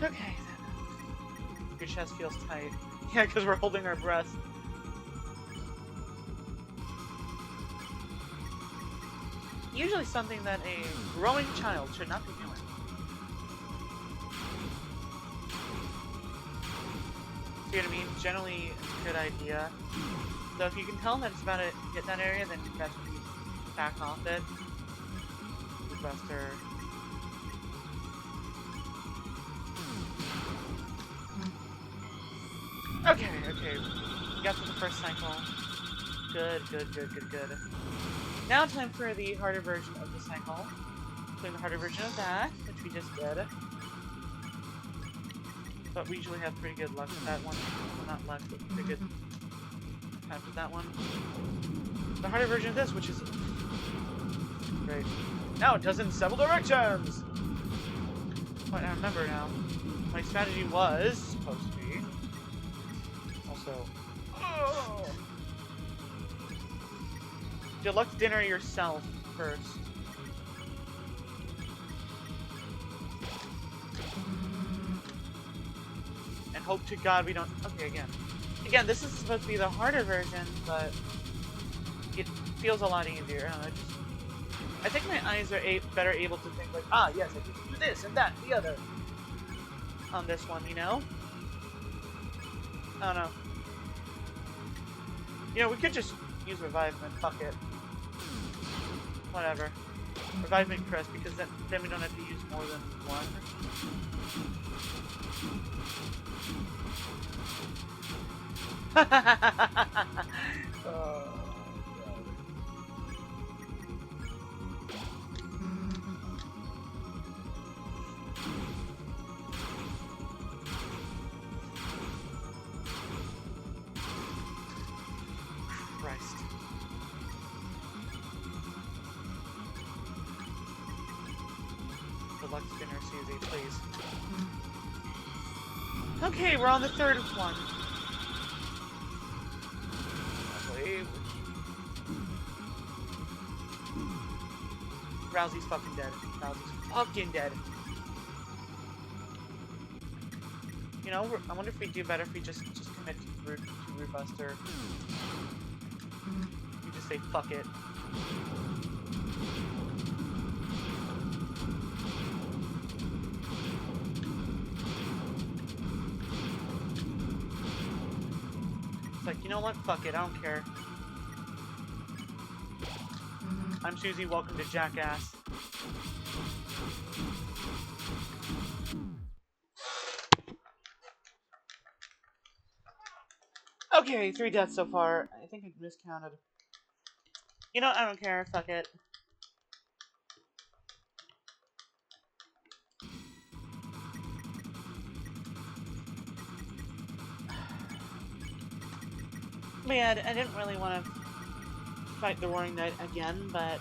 Okay, your chest feels tight. Yeah, because we're holding our breath. Usually something that a growing child should not be doing. See what I mean? Generally, a good idea. So if you can tell that it's about to hit that area, then you guys should be back off it. Buster. Okay, okay. We got through the first cycle. Good, good, good, good, good. Now time for the harder version of the cycle. Doing the harder version of that, which we just did. But we usually have pretty good luck with that one. Well, not luck, but pretty good times with that one. The harder version of this, which is great. Now it does in several directions! But I remember now. My strategy was supposed to be also deluxe dinner yourself first. And hope to God we don't. Okay, again, this is supposed to be the harder version, but it feels a lot easier. I think my eyes are better able to think like, ah, yes, I can do this and that and the other on this one, you know? I don't know. You know, we could just use Revivement, fuck it. Whatever. Revivement Crest, because then we don't have to use more than one. Christ. Deluxe dinner, Susie, please. Okay, we're on the third one. Wait. Rousey's fucking dead. Rousey's fucking dead. You know, I wonder if we do better if we just commit to Root Buster. We just say fuck it. It's like, you know what? Fuck it, I don't care. I'm Susie, welcome to Jackass. Okay, 3 deaths so far. I think I miscounted. You know, I don't care, fuck it. But yeah, I didn't really want to fight the Roaring Knight again, but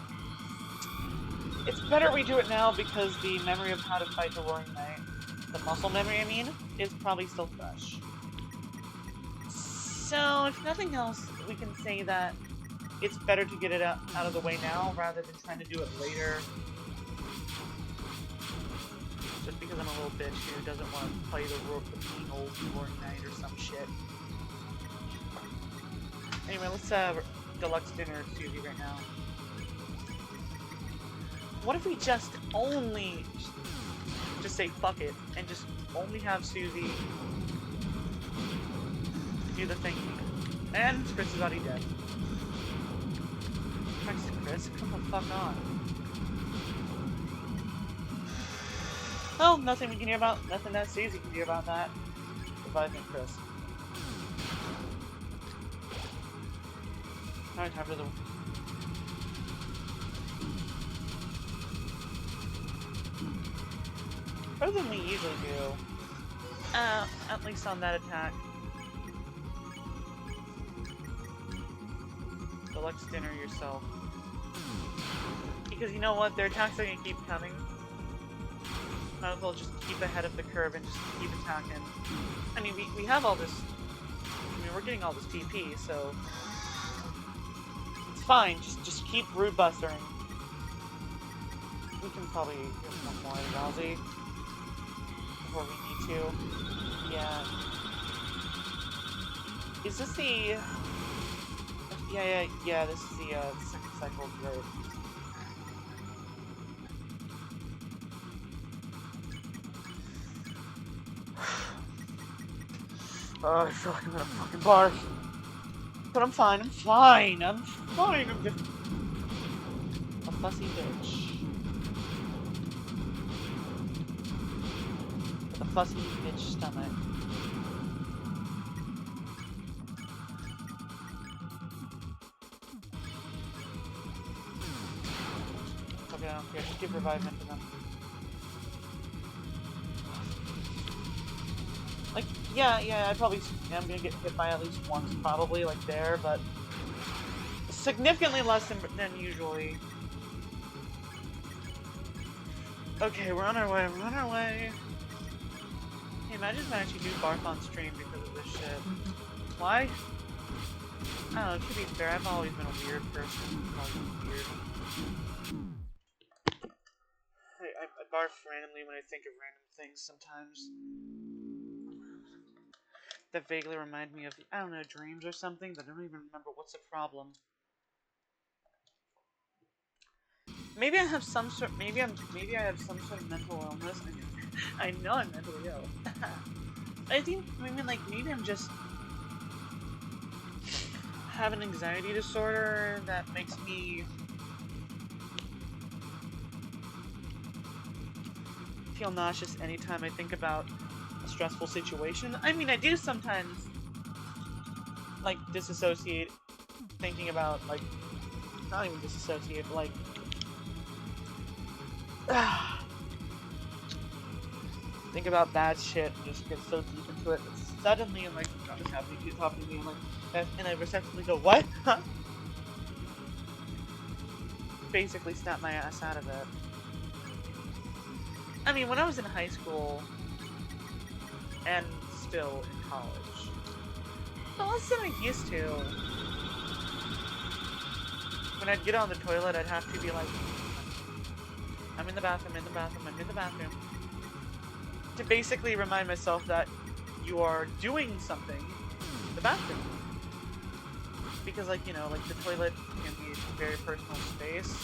it's better we do it now because the memory of how to fight the Roaring Knight, the muscle memory I mean, is probably still fresh. So, if nothing else, we can say that it's better to get it out of the way now rather than trying to do it later. Just because I'm a little bitch who doesn't want to play the mean old Roaring Knight or some shit. Anyway, let's deluxe dinner Susie right now. What if we just say fuck it and just only have Susie do the thing? And Chris is already dead. Christ, Chris, come the fuck on. Oh, nothing we can do about, nothing that Susie can do about that. reviving Chris. Alright, time for the... Better than we usually do. At least on that attack. Deluxe dinner yourself. Because you know what? Their attacks are gonna keep coming. Might as well just keep ahead of the curve and just keep attacking. I mean, we have all this... I mean, we're getting all this TP, so... It's fine, just keep Rude Bustering. We can probably get one more Rousey before we need to. Yeah. Is this the... Yeah, this is the second cycle of growth. Oh, I feel like I'm gonna fucking barf. But I'm fine, I'm fine, I'm just a fussy bitch. With a fussy bitch stomach. Okay, I don't care, just give revivement to them. Like, yeah, I probably am gonna get hit by at least once, probably, like there, but significantly less than usually. Okay, we're on our way, Hey, imagine if I actually do barf on stream because of this shit. Why? I don't know, to be fair, I've always been a weird person. Weird. I barf randomly when I think of random things sometimes. That vaguely remind me of, I don't know, dreams or something, but I don't even remember what's the problem. Maybe I have some sort, maybe I have some sort of mental illness. I know I'm mentally ill. I think, maybe I'm just have an anxiety disorder that makes me feel nauseous anytime I think about a stressful situation. I mean, I do sometimes, like, disassociate, thinking about, like, not even disassociate, but, like, think about bad shit and just get so deep into it that suddenly, I'm like, God, what's happening? She's talking to me, I'm like, and I receptively go, what? Basically snap my ass out of it. I mean, when I was in high school, and still in college, but less than I used to. When I'd get on the toilet, I'd have to be like, I'm in the bathroom, I'm in the bathroom. To basically remind myself that you are doing something in the bathroom. Because, like, you know, like, the toilet can be a very personal space.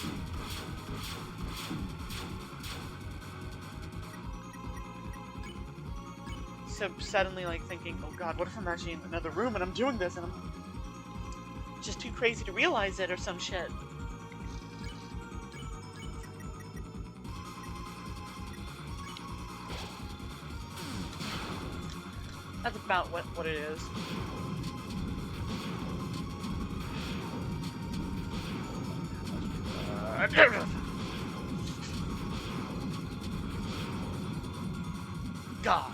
So suddenly, like, thinking, oh god, what if I'm actually in another room and I'm doing this and I'm just too crazy to realize it or some shit. That's about what it is. God.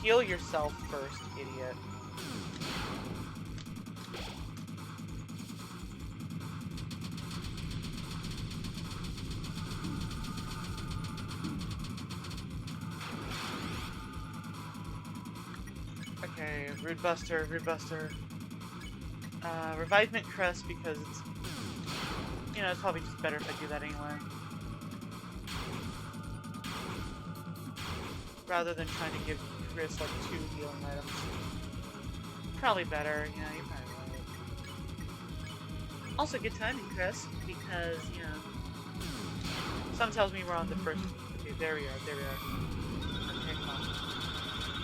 Heal yourself first, idiot. Okay, Rude Buster. Revivement Crest because it's, you know, it's probably just better if I do that anyway. Rather than trying to give Chris like 2 healing items. Probably better, yeah, you're probably right. Also, good timing, Chris, because, you know, something tells me we're on the first. Okay, there we are. Okay, come on.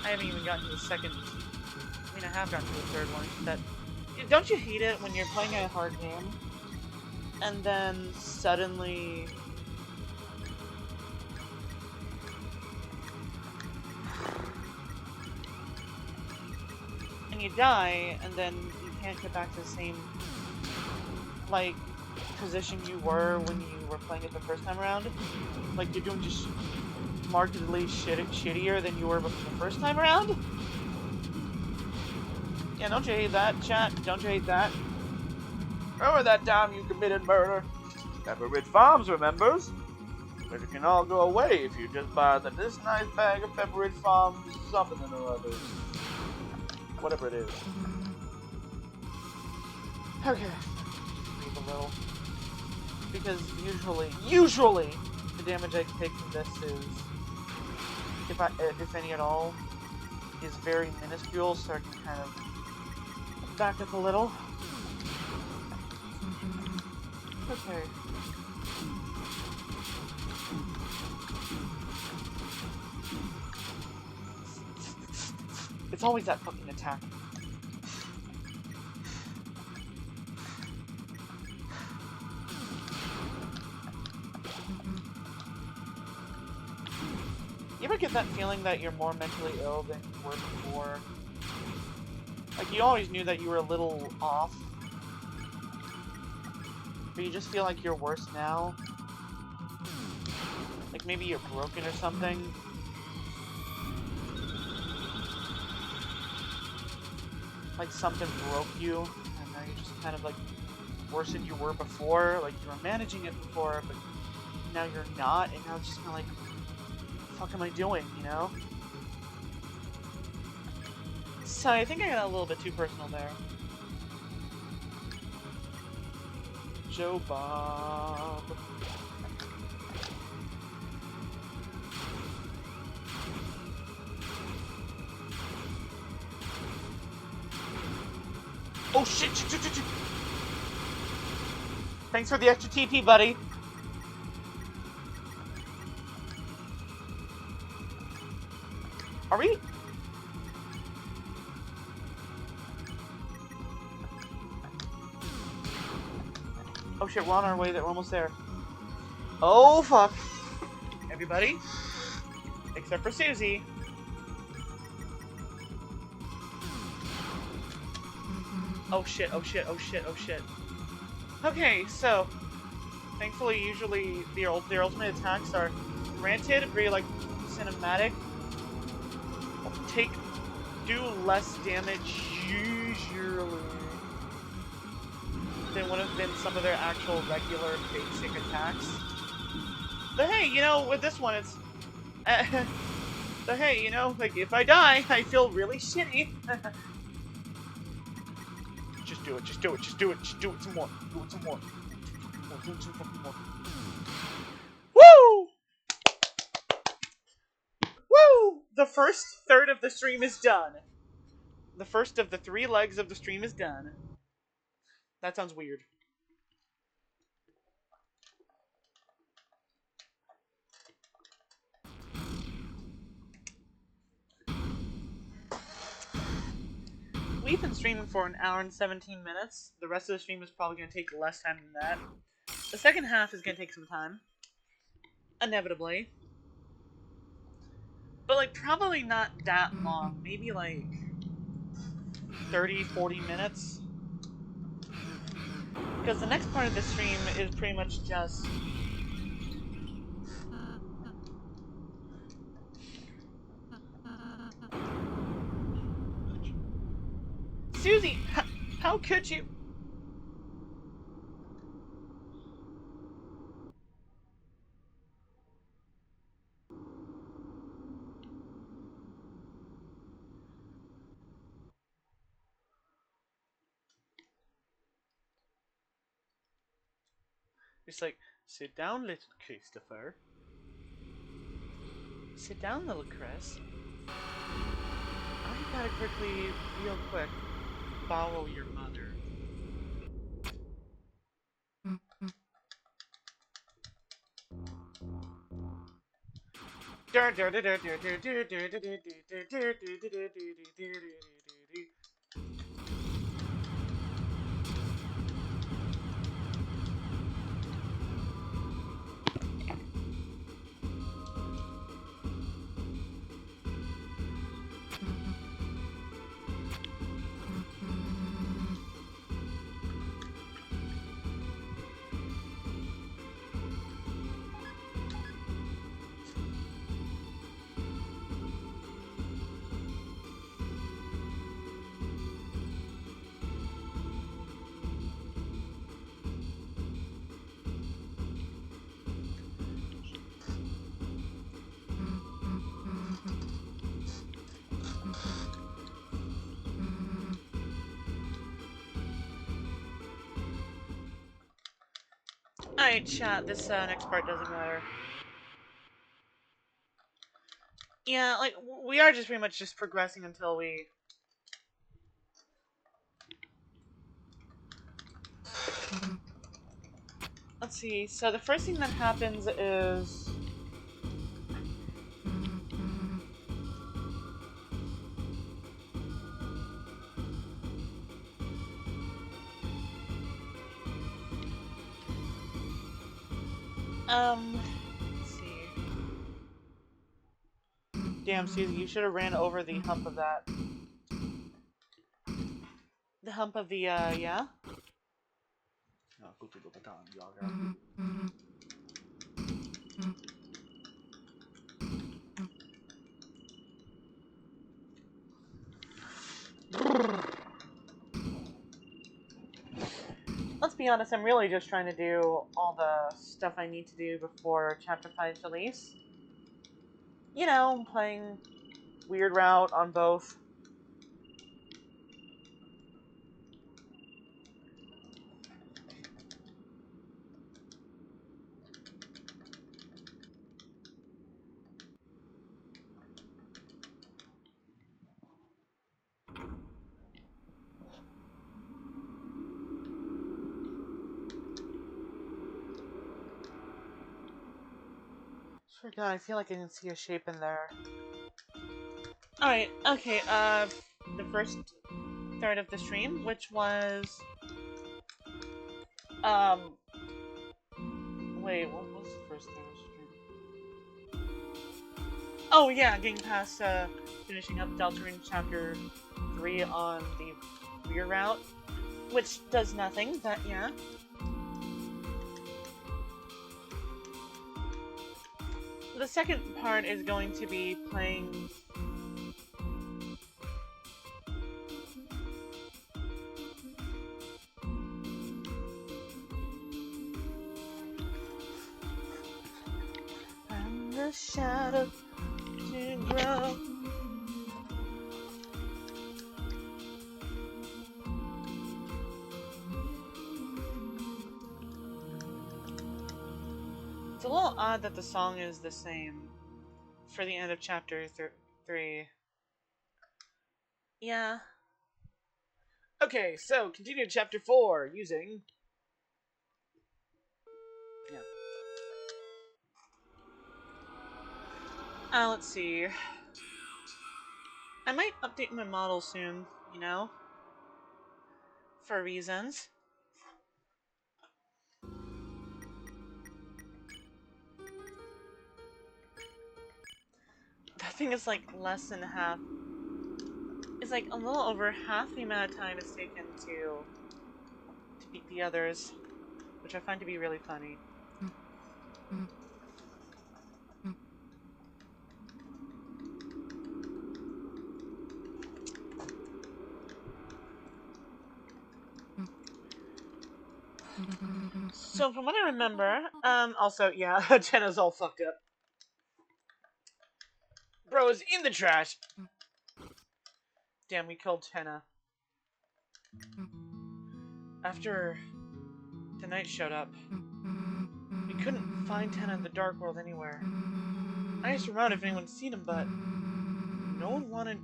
I haven't even gotten to the second. I mean, I have gotten to the third one. That, don't you hate it when you're playing a hard game and then suddenly and you die, and then you can't get back to the same, like, position you were when you were playing it the first time around. Like, you're doing just markedly shittier than you were the first time around. Yeah, don't you hate that, chat? Don't you hate that? Remember that time you committed murder? Pepperidge Farms remembers. But it can all go away if you just buy this nice bag of Pepperidge Farms something or other. Whatever it is. Okay. Move a little. Because usually, the damage I take from this is, if any at all, is very minuscule, so I can kind of back up a little. Okay. It's always that fucking attack. You ever get that feeling that you're more mentally ill than you were before? Like, you always knew that you were a little off, but you just feel like you're worse now? Like, maybe you're broken or something? Like, something broke you, and now you're just kind of, like, worse than you were before? Like, you were managing it before, but now you're not, and now it's just kind of like, what the fuck am I doing, you know? So, I think I got a little bit too personal there. Joe Bob. Oh shit! Thanks for the extra TP, buddy. Are we? Oh shit, we're on our way there. We're almost there. Oh fuck. Everybody, except for Susie. Oh shit, oh shit, oh shit, oh shit. Okay, so, thankfully, usually their ultimate attacks are granted, very, like, cinematic. Do less damage, usually, than would have been some of their actual regular basic attacks. But hey, you know, with this one, it's... but hey, you know, like, if I die, I feel really shitty. Just do it, just do it, just do it, just do it some more. Do it some more. Do it some fucking more. Woo! Woo! The first third of the stream is done. The first of the 3 legs of the stream is done. That sounds weird. We've been streaming for 1 hour and 17 minutes. The rest of the stream is probably going to take less time than that. The second half is going to take some time. Inevitably. But, like, probably not that long. Maybe, like, 30, 40 minutes. Because the next part of the stream is pretty much just... Susie, how could you? It's like, sit down, little Christopher. Sit down, little Chris. I gotta quickly, real quick, follow your mother. Alright, chat, this next part doesn't matter. Yeah, like, we are just pretty much just progressing until we... Let's see, so the first thing that happens is... let's see. Damn, Susie, you should have ran over the hump of that. The hump of the, yeah? Let's be honest, I'm really just trying to do all the stuff I need to do before Chapter 5's release. You know, playing Weird Route on both. Sure, God, I feel like I can see a shape in there. Alright, okay, the first third of the stream, which was... Wait, what was the first third of the stream? Oh, yeah, getting past, finishing up Deltarune Chapter 3 on the Weird Route, which does nothing, but yeah. The second part is going to be playing... From the shadow to grow. It's a little odd that the song is the same for the end of chapter 3. Yeah. Okay, so continue to chapter 4 using... Yeah. Let's see. I might update my model soon, you know? For reasons. That thing is like less than half. It's like a little over half the amount of time it's taken to beat the others, which I find to be really funny. So from what I remember, also, yeah, Jenna's all fucked up. Bro is in the trash. Damn, we killed Tenna. After the knight showed up, we couldn't find Tenna in the Dark World anywhere. I asked around if anyone's seen him, but no one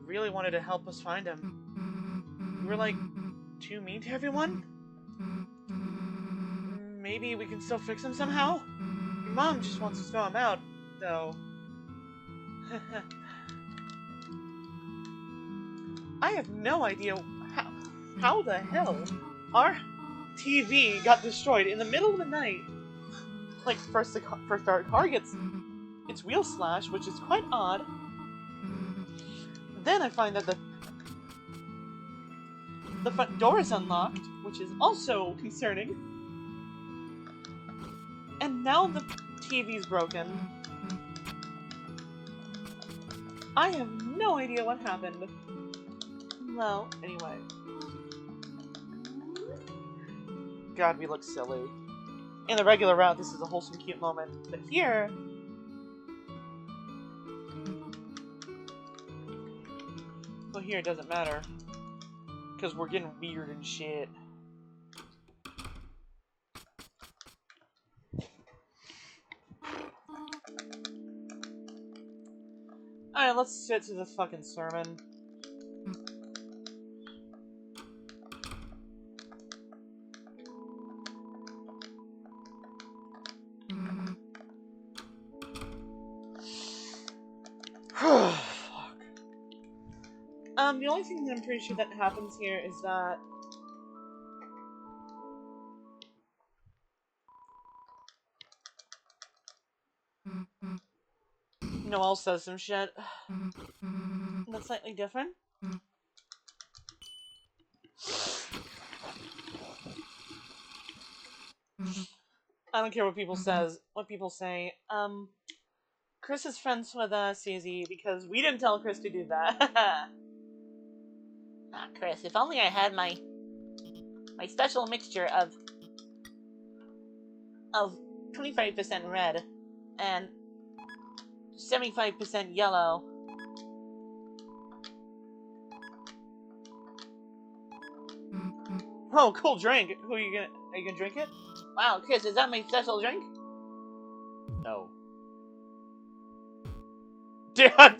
really wanted to help us find him. We were like too mean to everyone? Maybe we can still fix him somehow? Your mom just wants to throw him out, though. I have no idea how the hell our TV got destroyed in the middle of the night. Like, first our car gets its wheel slashed, which is quite odd. Then I find that the front door is unlocked, which is also concerning. And now the TV's broken. I have no idea what happened. Well, anyway. God, we look silly. In the regular route, this is a wholesome, cute moment. But here... Well, here it doesn't matter. Because we're getting weird and shit. Alright, let's get to the fucking sermon. Fuck. The only thing that I'm pretty sure that happens here is that Noel says some shit that's slightly different. I don't care what people say. Chris is friends with Susie because we didn't tell Chris to do that. Ah, Chris, if only I had my special mixture of 25% red and 75% yellow. Oh, cool drink. Are you gonna drink it? Wow, Chris, is that my special drink? No. Damn.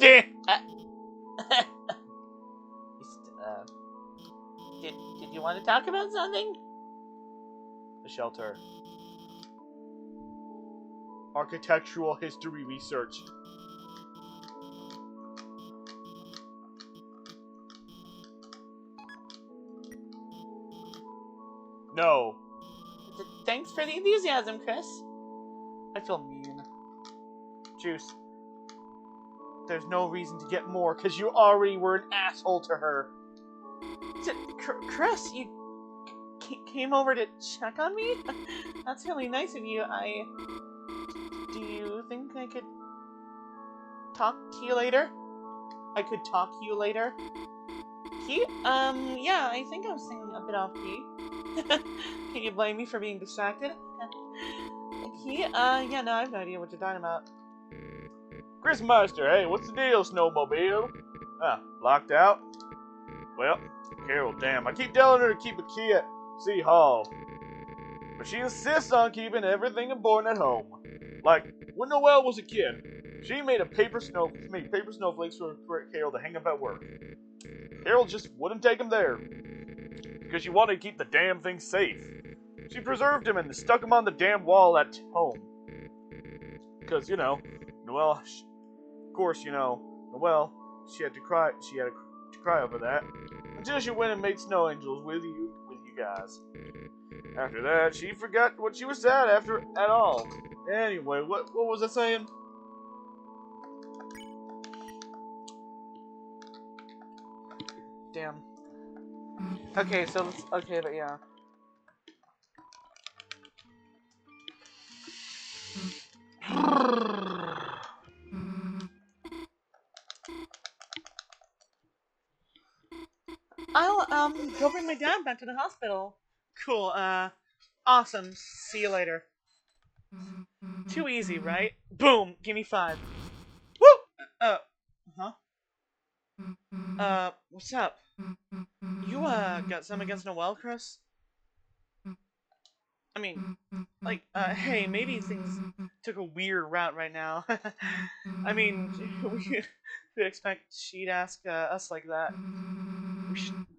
Did you want to talk about something? The shelter. Architectural history research. No. Thanks for the enthusiasm, Chris. I feel mean. Juice. There's no reason to get more, because you already were an asshole to her. Chris, you came over to check on me? That's really nice of you. Do you think I could talk to you later? I could talk to you later? Key? Yeah, I think I was singing a bit off key. Can you blame me for being distracted? Key? Yeah, no, I have no idea what you're talking about. Chris Meister, hey, what's the deal, Snowmobile? Ah, locked out? Well, Carol, damn, I keep telling her to keep a key at City Hall. But she insists on keeping everything important at home. Like, when Noelle was a kid, she made paper snowflakes for Carol to hang up at work. Carol just wouldn't take them there, because she wanted to keep the damn thing safe. She preserved them and stuck them on the damn wall at home. Because, Noelle, of course, Noelle, she had to cry over that, until she went and made snow angels with you guys. After that, she forgot what she was sad after at all. Anyway, what was I saying? Damn. Okay, but yeah. I'll go bring my dad back to the hospital. Cool, awesome. See you later. Too easy, right? Boom, give me 5. Woo! What's up? You, got something against Noelle, Chris? I mean, like, hey, maybe things took a weird route right now. I mean, we could expect she'd ask, us like that.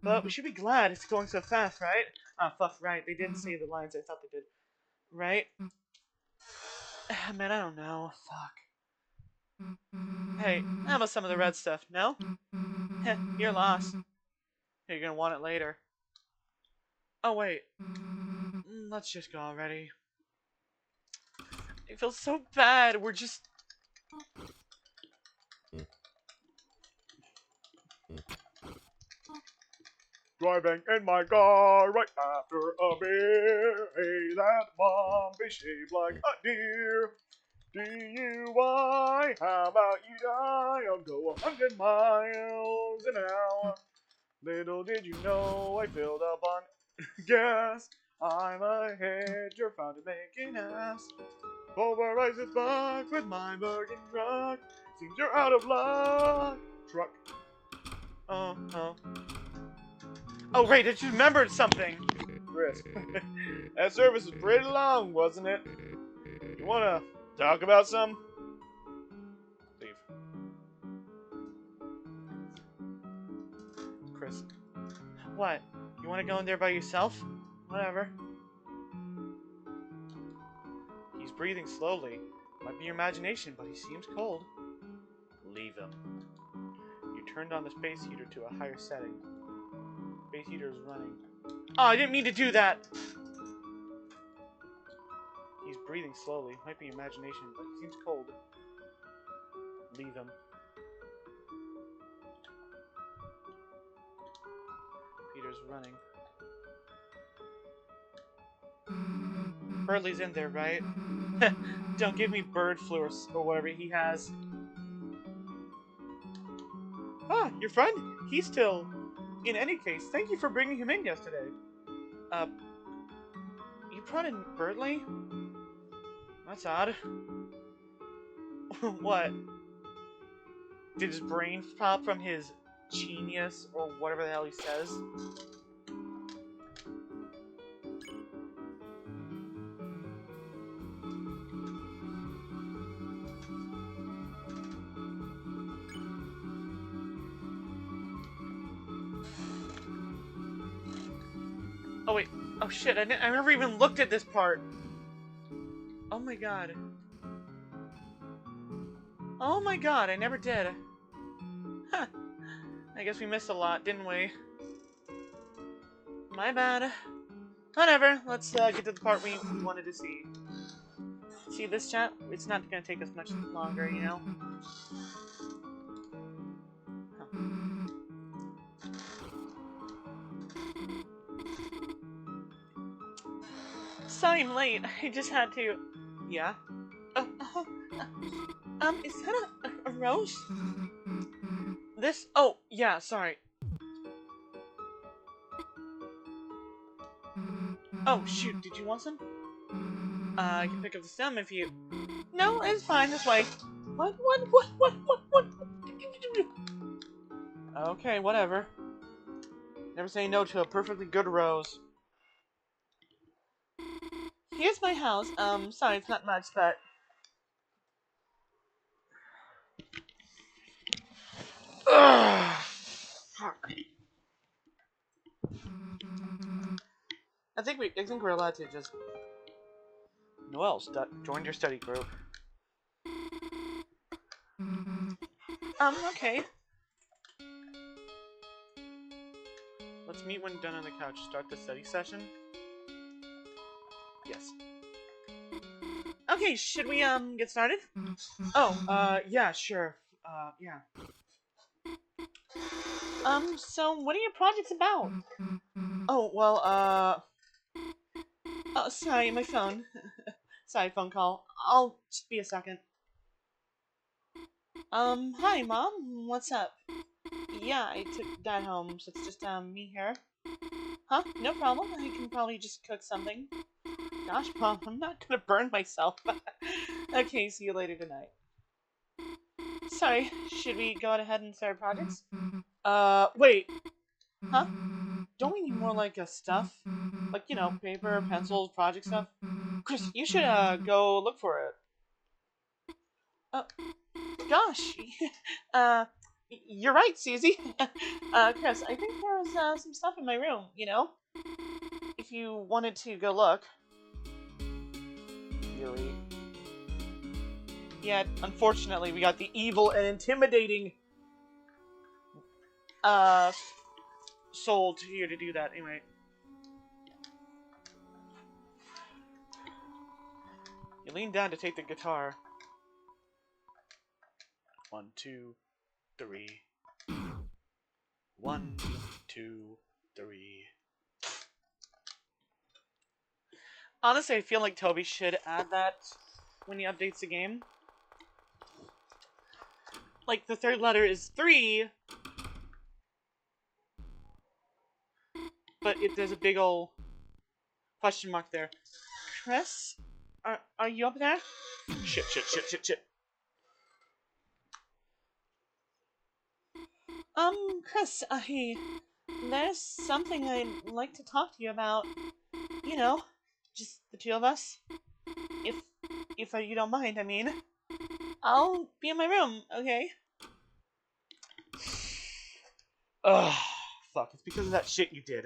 But we should be glad it's going so fast, right? Ah, fuck, right. They didn't say the lines I thought they did. Right? Man, I don't know. Fuck. Hey, how about some of the red stuff? No? Heh, you're lost. You're gonna want it later. Oh, wait. Let's just go already. I feel so bad. We're just... Driving in my car right after a beer. Hey, that bomb is shaped like a deer. DUI, how about you die? I'll go 100 miles an hour. Little did you know I filled up on gas. I'm ahead, you're found to make an ass. Pulverize this bug with my burning truck. Seems you're out of luck. Truck. Oh. Oh, right, I just remembered something. Chris, that service was pretty long, wasn't it? You wanna talk about some? Leave. Chris. What? You want to go in there by yourself? Whatever. He's breathing slowly. Might be your imagination, but he seems cold. Leave him. You turned on the space heater to a higher setting. Space heater is running. Oh, I didn't mean to do that! He's breathing slowly. Might be imagination, but he seems cold. Leave him. Peter's running. Burley's in there, right? Don't give me bird flu or whatever he has. Ah, your friend? He's still... In any case, thank you for bringing him in yesterday. You brought in Burley? That's odd. What? Did his brain pop from his genius or whatever the hell he says? Oh wait, oh shit, I never even looked at this part. Oh my god. Oh my god, I never did. Huh. I guess we missed a lot, didn't we? My bad. Whatever, let's get to the part we wanted to see. See this chat? It's not gonna take us much longer, you know? Huh. Sorry I'm late, I just had to... Yeah? Is that a rose? This? Oh, yeah, sorry. Oh, shoot, did you want some? I can pick up the stem if you... No, it's fine, this way. What? Okay, whatever. Never say no to a perfectly good rose. Here's my house. Sorry, it's not much, but... Ugh. Fuck. I think we're allowed to just... Noelle, join your study group. Okay. Let's meet when done on the couch. Start the study session? Yes. Okay, should we, get started? Oh, yeah, sure. Yeah. So what are your projects about? Oh, well, oh, sorry, my phone. Sorry, phone call. I'll just be a second. Hi, Mom. What's up? Yeah, I took Dad home, so it's just, me here. Huh? No problem. I can probably just cook something. Gosh, Mom, I'm not gonna burn myself. Okay, see you later tonight. Sorry, should we go ahead and start projects? Wait. Huh? Don't we need more, like, stuff? Like, you know, paper, pencils, project stuff? Chris, you should, go look for it. Gosh. You're right, Susie. Chris, I think there's, some stuff in my room, you know? If you wanted to go look. Really? Yeah, unfortunately, we got the evil and intimidating, soul here to do that. Anyway. You lean down to take the guitar. 1, 2, 3. 1, 2, 3. Honestly, I feel like Toby should add that when he updates the game. Like, the third letter is 3, but there's a big ol' question mark there. Chris? Are you up there? Shit. Chris, there's something I'd like to talk to you about. You know, just the two of us. If you don't mind, I mean. I'll be in my room, okay? Ugh, fuck. It's because of that shit you did.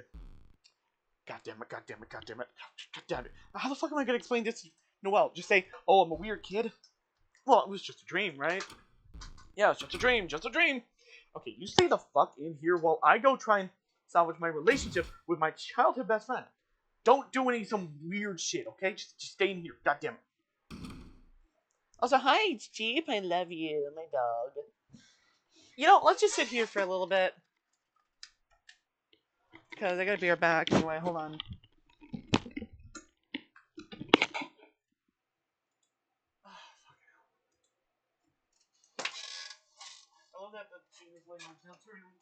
God damn it, god damn it, god damn it. God damn it. How the fuck am I gonna explain this to Noelle? Just say, oh, I'm a weird kid? Well, it was just a dream, right? Yeah, it's just a dream, just a dream. Okay, you stay the fuck in here while I go try and salvage my relationship with my childhood best friend. Don't do some weird shit, okay? Just stay in here. God damn it. Also, hi, it's Jeep. I love you, my dog. Let's just sit here for a little bit. Because I gotta be right back anyway. Hold on. I love that she was laying on Deltarune.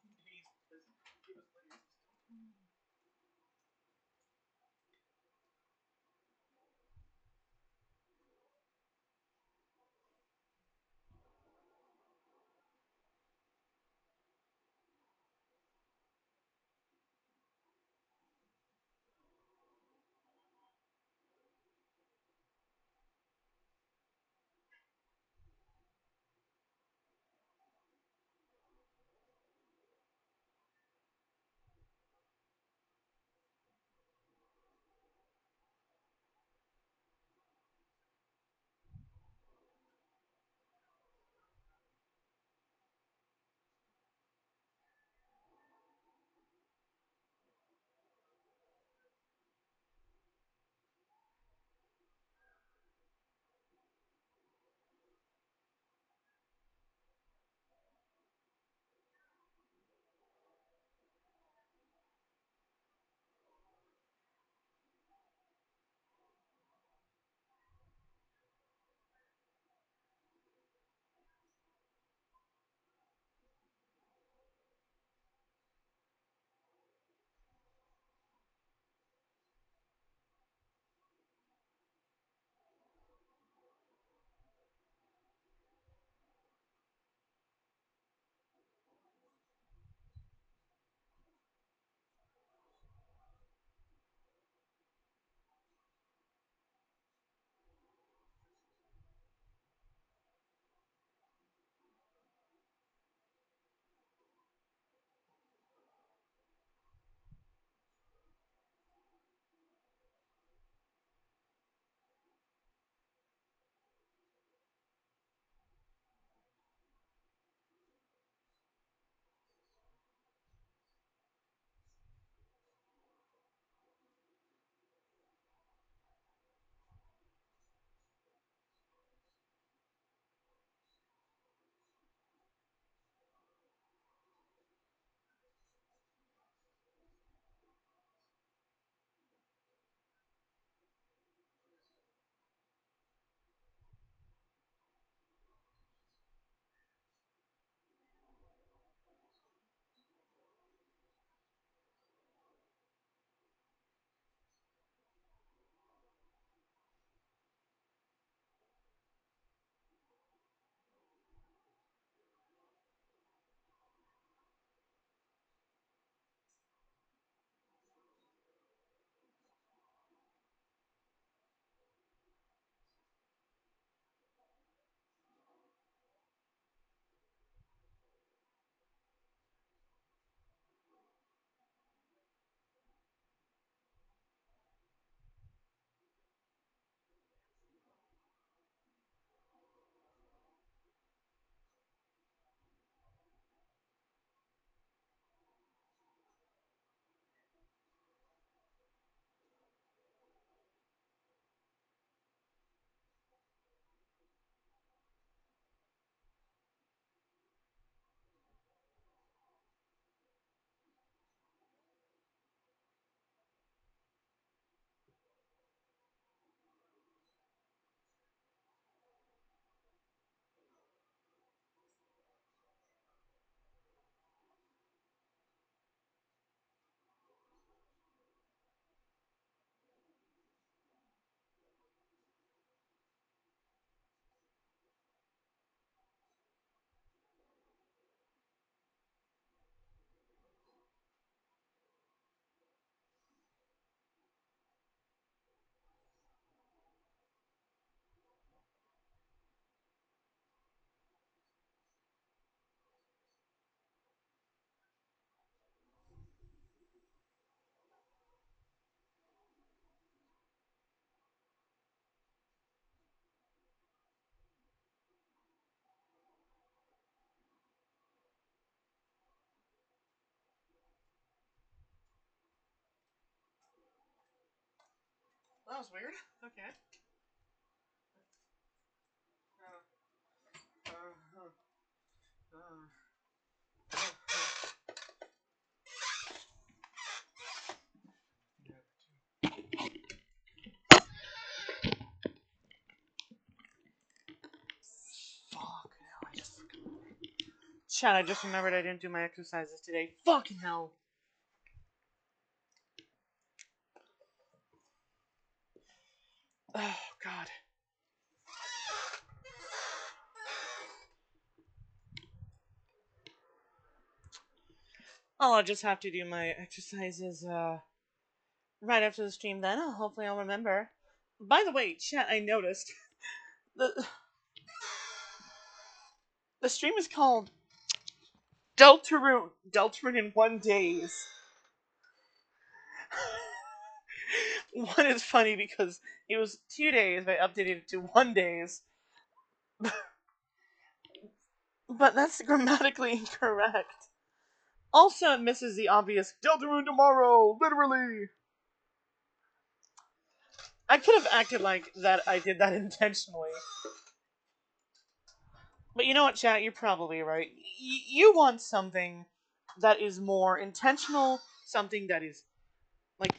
that was weird. Okay. Fuck. Chat, I just remembered I didn't do my exercises today. Fucking hell. Oh, God. I'll just have to do my exercises, right after the stream then. Hopefully I'll remember. By the way, chat, I noticed the stream is called Deltarune in 1 days. One is funny because it was 2 days, but I updated it to 1 days. But that's grammatically incorrect. Also, it misses the obvious Deltarune tomorrow, literally. I could have acted like that I did that intentionally. But you know what, chat? You're probably right. You want something that is more intentional, something that is, like,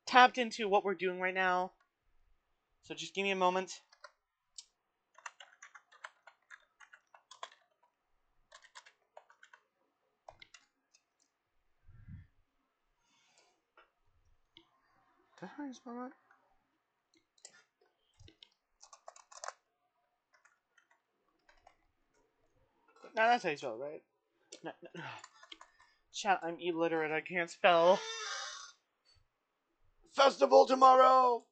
tapped into what we're doing right now. So just give me a moment. Did I spell right? No, that's how you spell it, right? No. Chat, I'm illiterate. I can't spell. Festival tomorrow!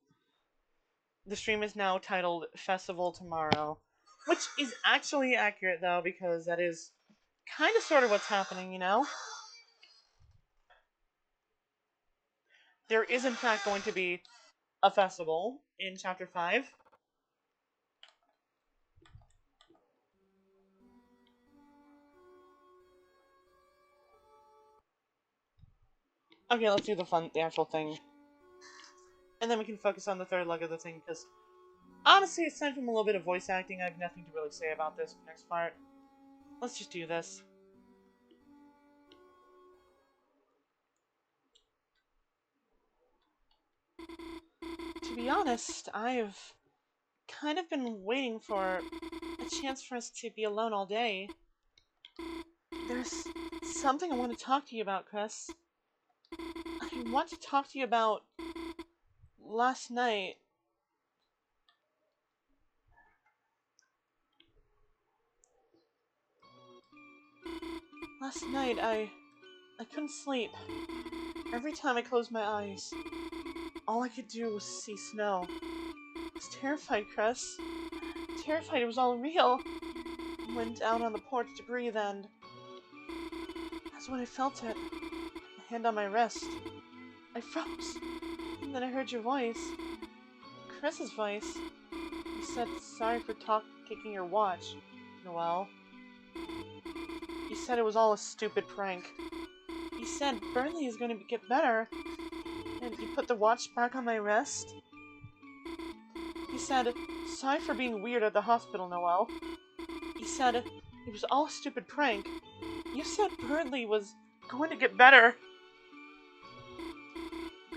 The stream is now titled Festival Tomorrow. Which is actually accurate, though, because that is kind of sort of what's happening, you know? There is, in fact, going to be a festival in Chapter 5. Okay, let's do the actual thing. And then we can focus on the third leg of the thing, because honestly, aside from a little bit of voice acting, I have nothing to really say about this next part. Let's just do this. To be honest, I've kind of been waiting for a chance for us to be alone all day. There's something I want to talk to you about, Chris. I want to talk to you about last night. Last night, I couldn't sleep. Every time I closed my eyes, all I could do was see snow. I was terrified, Chris. Terrified it was all real. I went out on the porch to breathe, and that's when I felt it. A hand on my wrist. I froze. And then I heard your voice. Chris's voice. You said, sorry for taking your watch, Noelle. You said it was all a stupid prank. You said Burnley is going to get better. And you put the watch back on my wrist. You said, sorry for being weird at the hospital, Noelle. You said it was all a stupid prank. You said Burnley was going to get better.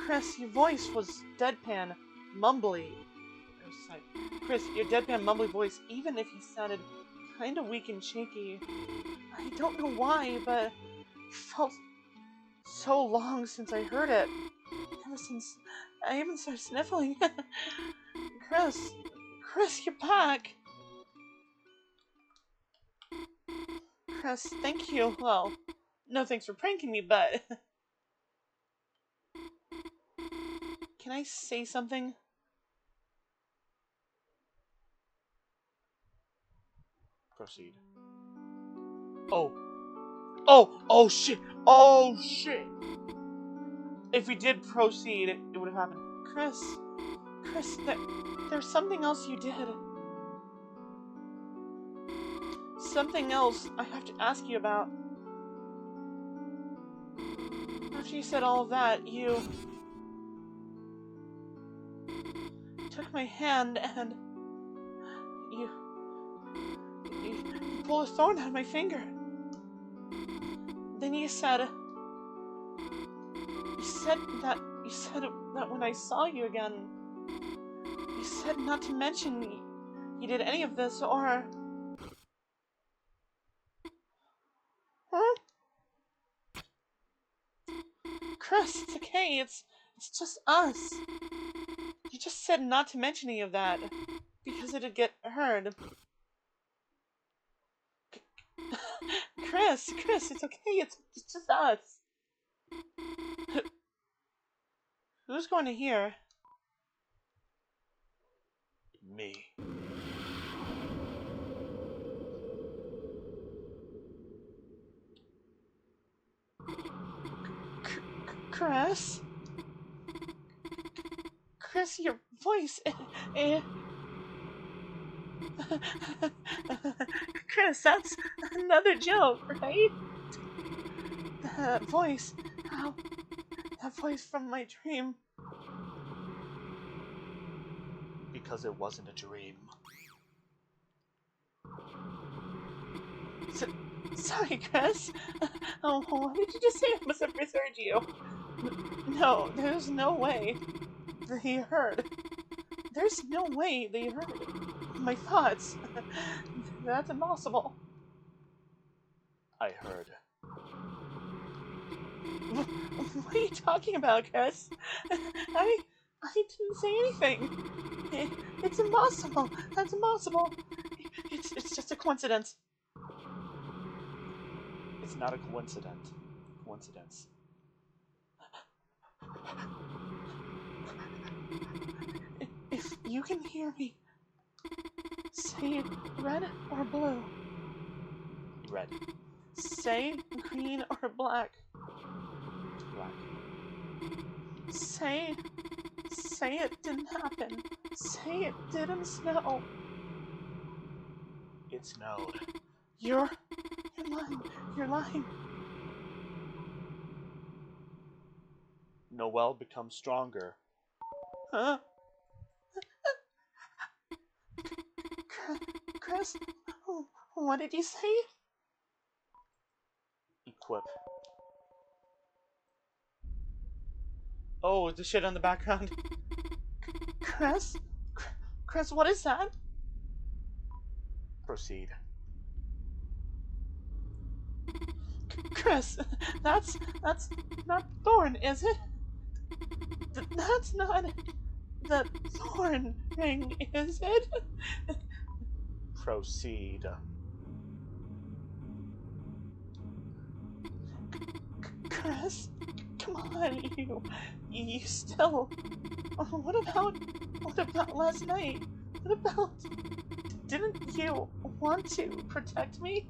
Chris, your voice was deadpan, mumbly. Chris, your deadpan, mumbly voice, even if you sounded kind of weak and shaky. I don't know why, but it felt so long since I heard it. Ever since I even started sniffling. Chris, you're back. Chris, thank you. Well, no thanks for pranking me, but... Can I say something? Proceed. Oh, shit! Oh, shit! If we did proceed, it would have happened. Chris, there's something else you did. Something else I have to ask you about. After you said all of that, you took my hand and you, you pulled a thorn out of my finger. Then you said that when I saw you again, you said not to mention you did any of this or... Huh? Chris, it's okay. It's just us. You just said not to mention any of that because it'd get heard. Chris, it's okay. It's just us. Who's going to hear? Me. Chris? Chris, your voice. Chris, that's another joke, right? That voice. How? That voice from my dream. Because it wasn't a dream. Sorry, Chris. Oh, what did you just say? I must have misheard you. No, there's no way that he heard. There's no way that he heard my thoughts. That's impossible. I heard. What are you talking about, Chris? I didn't say anything. It's impossible. That's impossible. It's just a coincidence. It's not a coincidence. If you can hear me, say red or blue. Red. Say green or black. Black. Say it didn't happen. Say it didn't snow. It snowed. You're lying. You're lying. Noelle becomes stronger. Huh? Chris, what did you say? Equip. Oh, the shit on the background. Chris, what is that? Proceed. Chris, that's not Thorn, is it? That's not the Thorn ring, is it? Proceed. Chris, come on, you still. What about last night? What about? Didn't you want to protect me?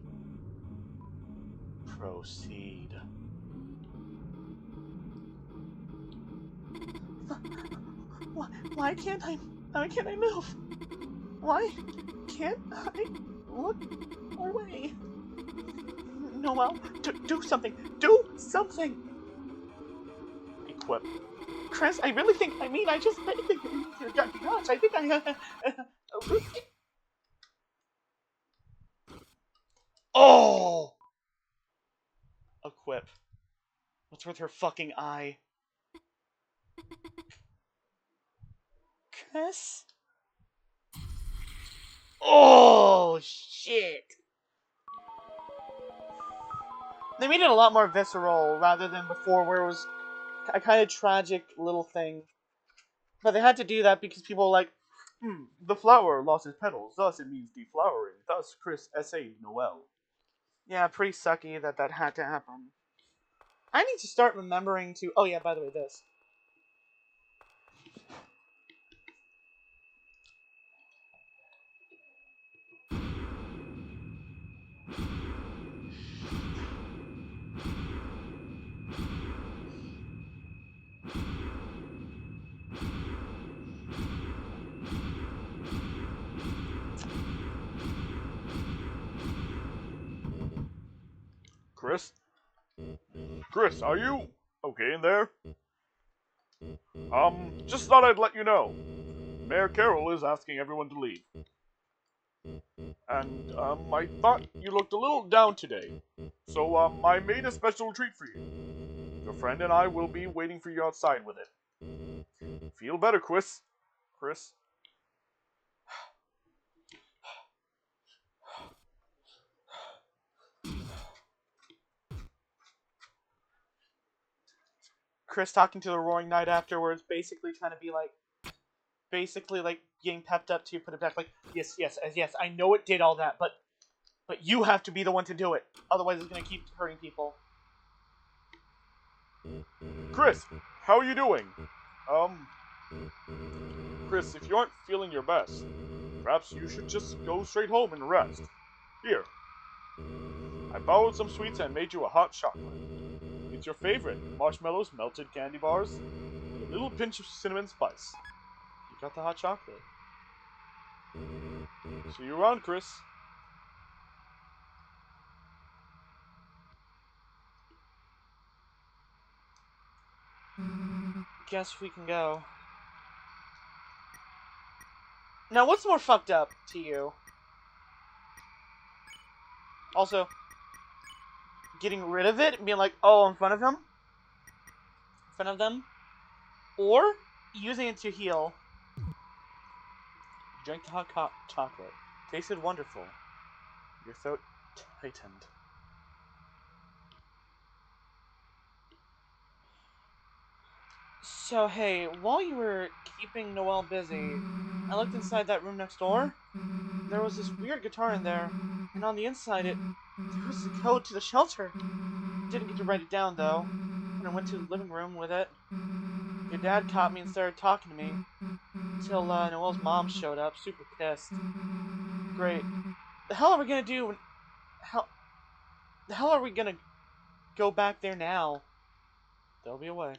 Proceed. Why can't I move? Why can't I look away? Noelle, do something. Do something. Equip. Chris, I really think. I think. Gosh, I think I. Oh! Equip. What's with her fucking eye? Chris? Oh, shit! They made it a lot more visceral rather than before, where it was a kind of tragic little thing. But they had to do that because people were like, the flower lost its petals, thus it means deflowering. Thus, Chris S.A. Noelle. yeah, pretty sucky that had to happen. I need to start remembering to. Oh, yeah, by the way, this. Chris? Chris, are you okay in there? Just thought I'd let you know. Mayor Carroll is asking everyone to leave. And, I thought you looked a little down today. So, I made a special treat for you. Your friend and I will be waiting for you outside with it. Feel better, Chris. Chris. Chris talking to the Roaring Knight afterwards, basically trying to be like, getting pepped up to put it back. Like, yes, I know it did all that, but you have to be the one to do it. Otherwise, it's gonna keep hurting people. Chris, how are you doing? Chris, if you aren't feeling your best, perhaps you should just go straight home and rest. Here. I borrowed some sweets and made you a hot chocolate. It's your favorite: marshmallows, melted candy bars, and a little pinch of cinnamon spice. You got the hot chocolate. See you around, Chris. Guess we can go. Now, what's more fucked up to you? Also, getting rid of it and being like, oh, in front of him? In front of them? Or using it to heal. Drank the hot chocolate. Tasted wonderful. Your throat tightened. So, hey, while you were keeping Noelle busy, I looked inside that room next door. There was this weird guitar in there, and on the inside there was the code to the shelter. Didn't get to write it down, though, when I went to the living room with it. Your dad caught me and started talking to me, until Noelle's mom showed up, super pissed. Great. The hell are we gonna do when... The hell are we gonna go back there now? There'll be a way.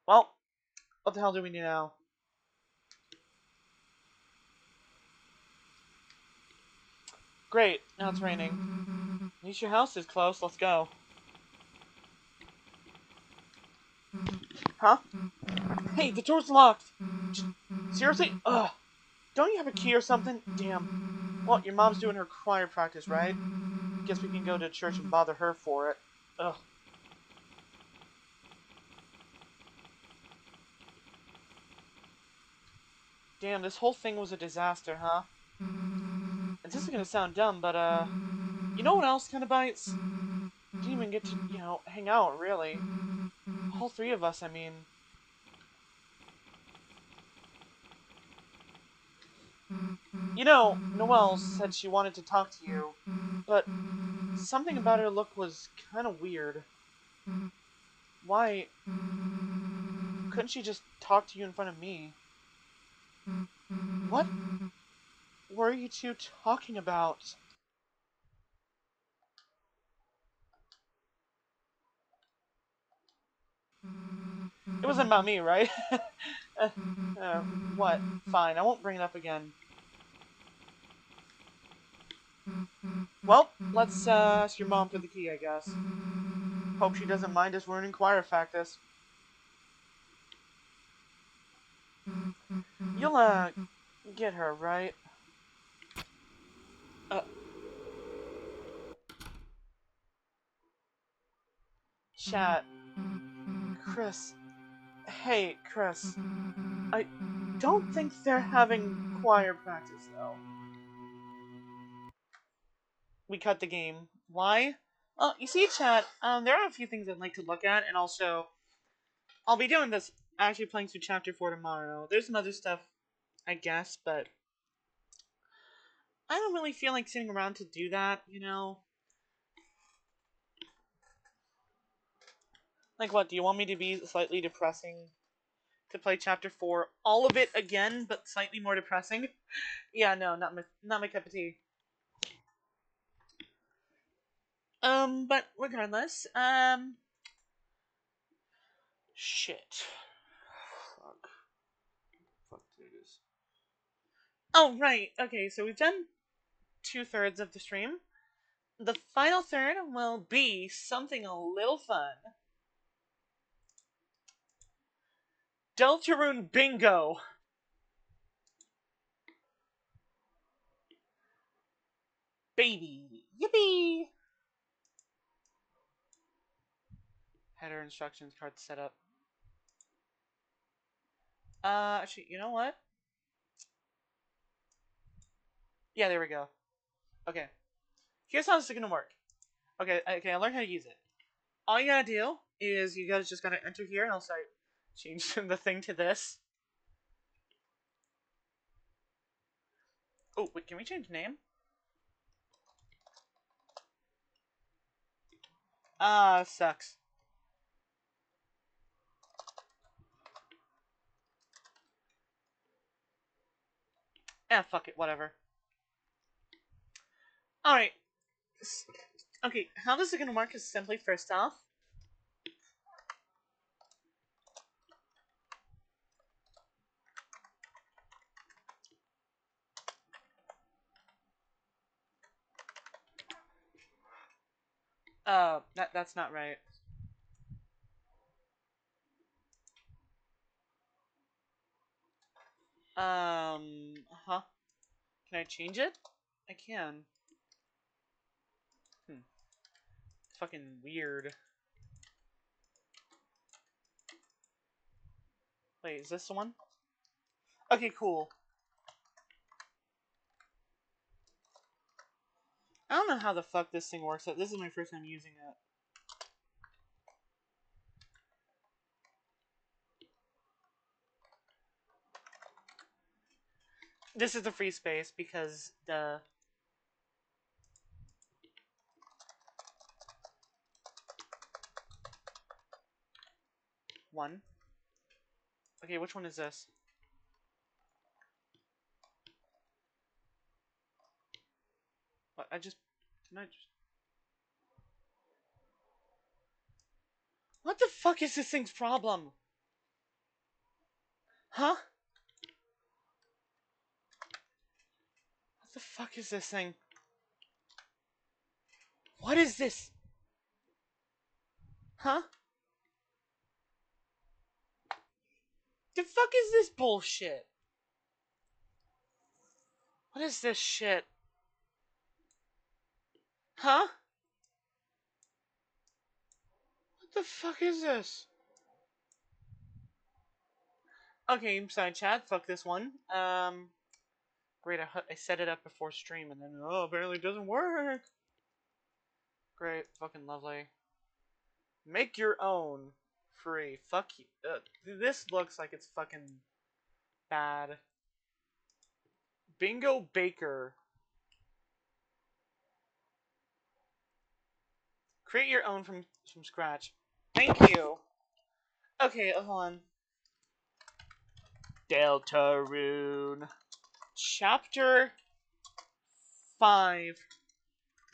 Well, what the hell do we do now? Great, now it's raining. At least your house is close, let's go. Huh? Hey, the door's locked! Seriously? Ugh. Don't you have a key or something? Damn. Well, your mom's doing her choir practice, right? Guess we can go to church and bother her for it. Ugh. Damn, this whole thing was a disaster, huh? And this is gonna sound dumb, but, you know what else kinda bites? Didn't even get to, hang out, really. All three of us, I mean. Noelle said she wanted to talk to you, but something about her look was kinda weird. Why couldn't she just talk to you in front of me? What were you two talking about? It wasn't about me, right? What? Fine, I won't bring it up again. Well, let's ask your mom for the key, I guess. Hope she doesn't mind us ruining choir practice. You'll, get her, right? Chat. Chris. Hey, Chris. I don't think they're having choir practice, though. We cut the game. Why? Well, you see, chat, there are a few things I'd like to look at, and also, I'll be doing this, actually playing through Chapter 4 tomorrow. There's some other stuff, I guess, but I don't really feel like sitting around to do that, Like, what, do you want me to be slightly depressing to play Chapter 4, all of it again, but slightly more depressing? Yeah, no, not my cup of tea. But regardless, shit. Fuck this. Oh, right, okay, so we've done 2/3 of the stream. The final third will be something a little fun. Deltarune bingo! Baby! Yippee! Header instructions, card setup. Actually, you know what? Yeah, there we go. Okay. Here's how this is gonna work. Okay, I learned how to use it. All you gotta do is you guys just gotta enter here, and I'll start changing the thing to this. Oh, wait, can we change name? Sucks. Fuck it, whatever. Alright. Okay, how this is gonna work is simply, first off, that's not right. Huh? Can I change it? I can. Fucking weird. Wait, is this the one? Okay, cool. I don't know how the fuck this thing works. This is my first time using it. This is the free space because the... One. Okay, which one is this? What, Can I just... What the fuck is this thing's problem? Huh? What the fuck is this thing? What is this? Huh? The fuck is this bullshit? What is this shit? Huh? What the fuck is this? Okay, side chat, fuck this one. Great, I set it up before stream and then, oh, apparently it doesn't work. Great, fucking lovely. Make your own. Free. Fuck you. This looks like it's fucking bad. Bingo Baker. Create your own from scratch. Thank you. Okay, hold on. Deltarune. Chapter 5.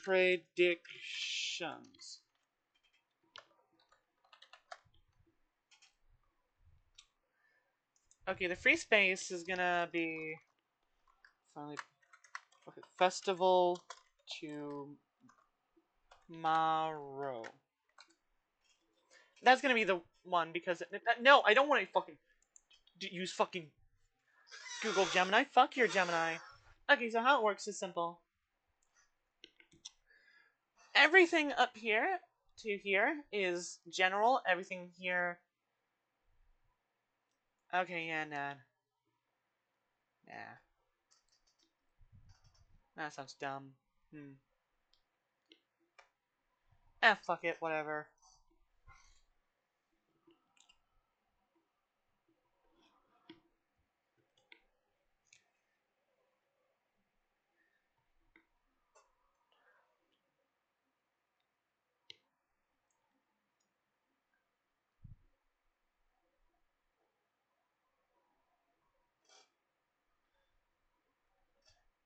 Predictions. Okay, the free space is gonna be finally festival tomorrow. That's gonna be the one because no, I don't want to fucking use fucking Google Gemini. Fuck your Gemini. Okay, so how it works is simple. Everything up here to here is general. Everything here. Okay, yeah, nah. Nah. That sounds dumb. Fuck it, whatever.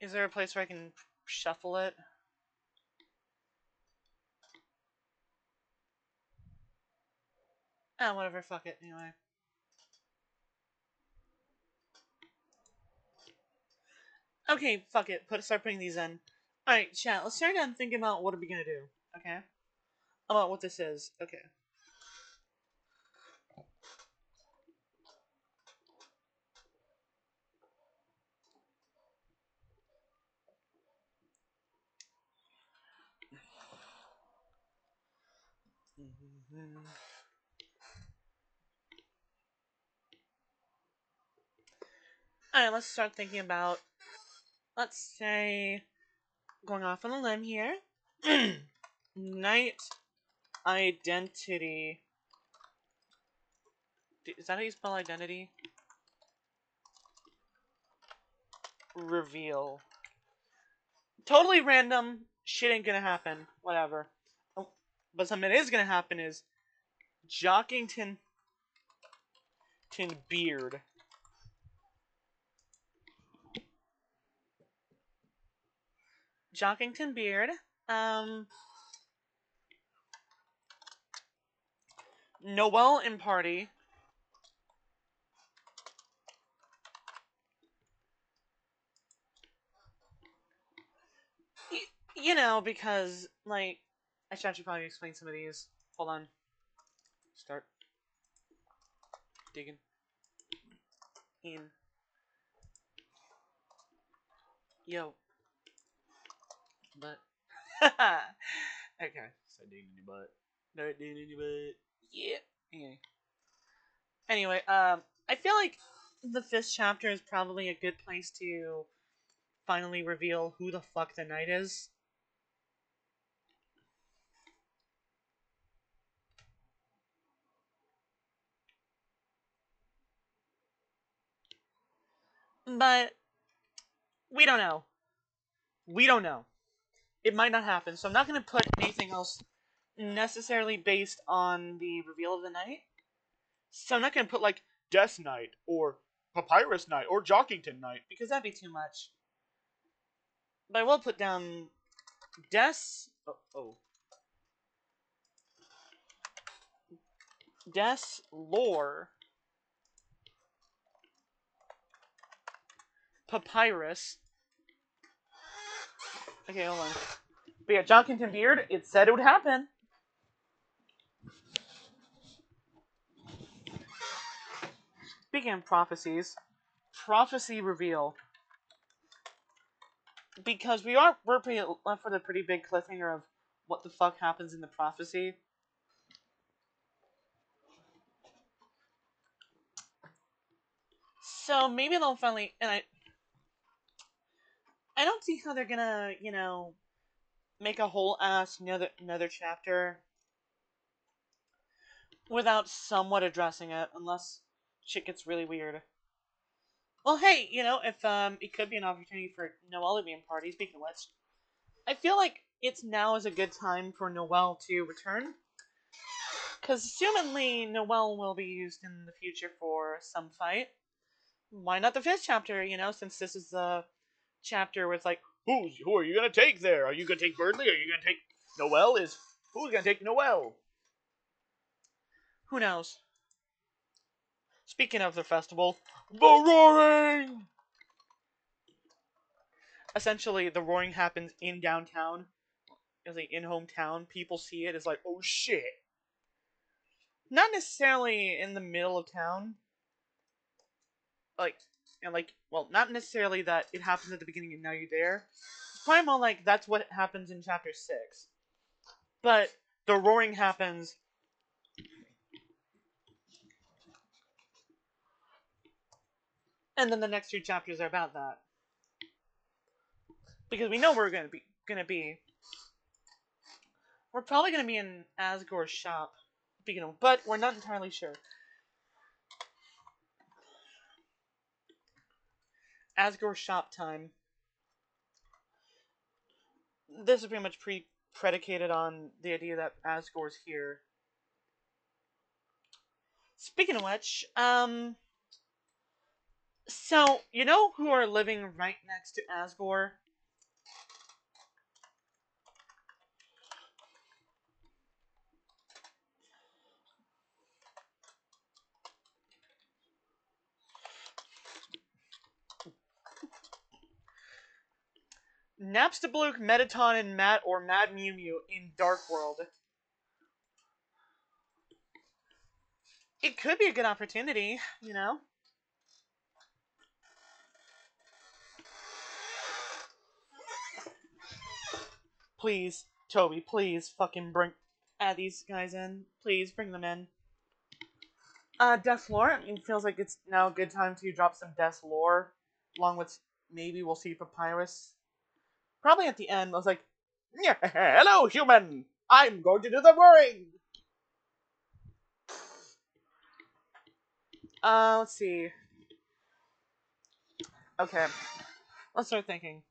Is there a place where I can shuffle it? Whatever, fuck it, anyway. Okay, fuck it. Start putting these in. Alright, chat, let's start down thinking about what are we gonna do, okay? About what this is, okay. Alright, let's start thinking about, let's say, going off on a limb here. Knight identity. Is that how you spell identity? Reveal. Totally random. Shit ain't gonna happen. Whatever. Oh, but something that is gonna happen is Jockington Beard. Jockington Beard. Noel and Party. You know, because, like, I should actually probably explain some of these. Hold on. Start digging in. Yo. But. Okay. Start digging in your butt. Start digging in your butt. Yeah. Anyway, I feel like the 5th chapter is probably a good place to finally reveal who the fuck the knight is. But we don't know. We don't know. It might not happen, so I'm not going to put anything else necessarily based on the reveal of the knight. So I'm not going to put, like, Death Knight, or Papyrus Knight, or Jockington Knight, because that'd be too much. But I will put down Death... Death Lore, Papyrus. Okay, hold on. But yeah, Jockington Beard, it said it would happen. Speaking of prophecies, prophecy reveal. Because we're left with a pretty big cliffhanger of what the fuck happens in the prophecy. So maybe they'll finally, and I don't see how they're gonna, make a whole ass another chapter without somewhat addressing it, unless shit gets really weird. Well, hey, if it could be an opportunity for Noelle to be in party. Speaking of which, I feel like it's now is a good time for Noelle to return, because assumedly Noelle will be used in the future for some fight. Why not the 5th chapter? Since this is the chapter with, like, who are you gonna take there? Are you gonna take Birdley? Are you gonna take Noelle? Who's gonna take Noelle? Who knows? Speaking of the festival, the roaring. Essentially, the roaring happens in downtown. It's like in hometown. People see it. It's like, oh shit. Not necessarily in the middle of town. Not necessarily that it happens at the beginning and now you're there. It's probably more like that's what happens in chapter 6. But the roaring happens. And then the next 2 chapters are about that. Because we know we're gonna be. We're probably gonna be in Asgore's shop. But we're not entirely sure. Asgore shop time. This is pretty much predicated on the idea that Asgore's here. Speaking of which, so you know who are living right next to Asgore? Napstablook, Metaton, and Mad Mew Mew in Dark World. It could be a good opportunity, Please, Toby, please fucking bring. add these guys in. Please bring them in. Death lore. I mean, it feels like it's now a good time to drop some Death lore, along with maybe we'll see Papyrus. Probably at the end, I was like, "Yeah, hello, human. I'm going to do the worrying." Let's see. Okay, let's start thinking.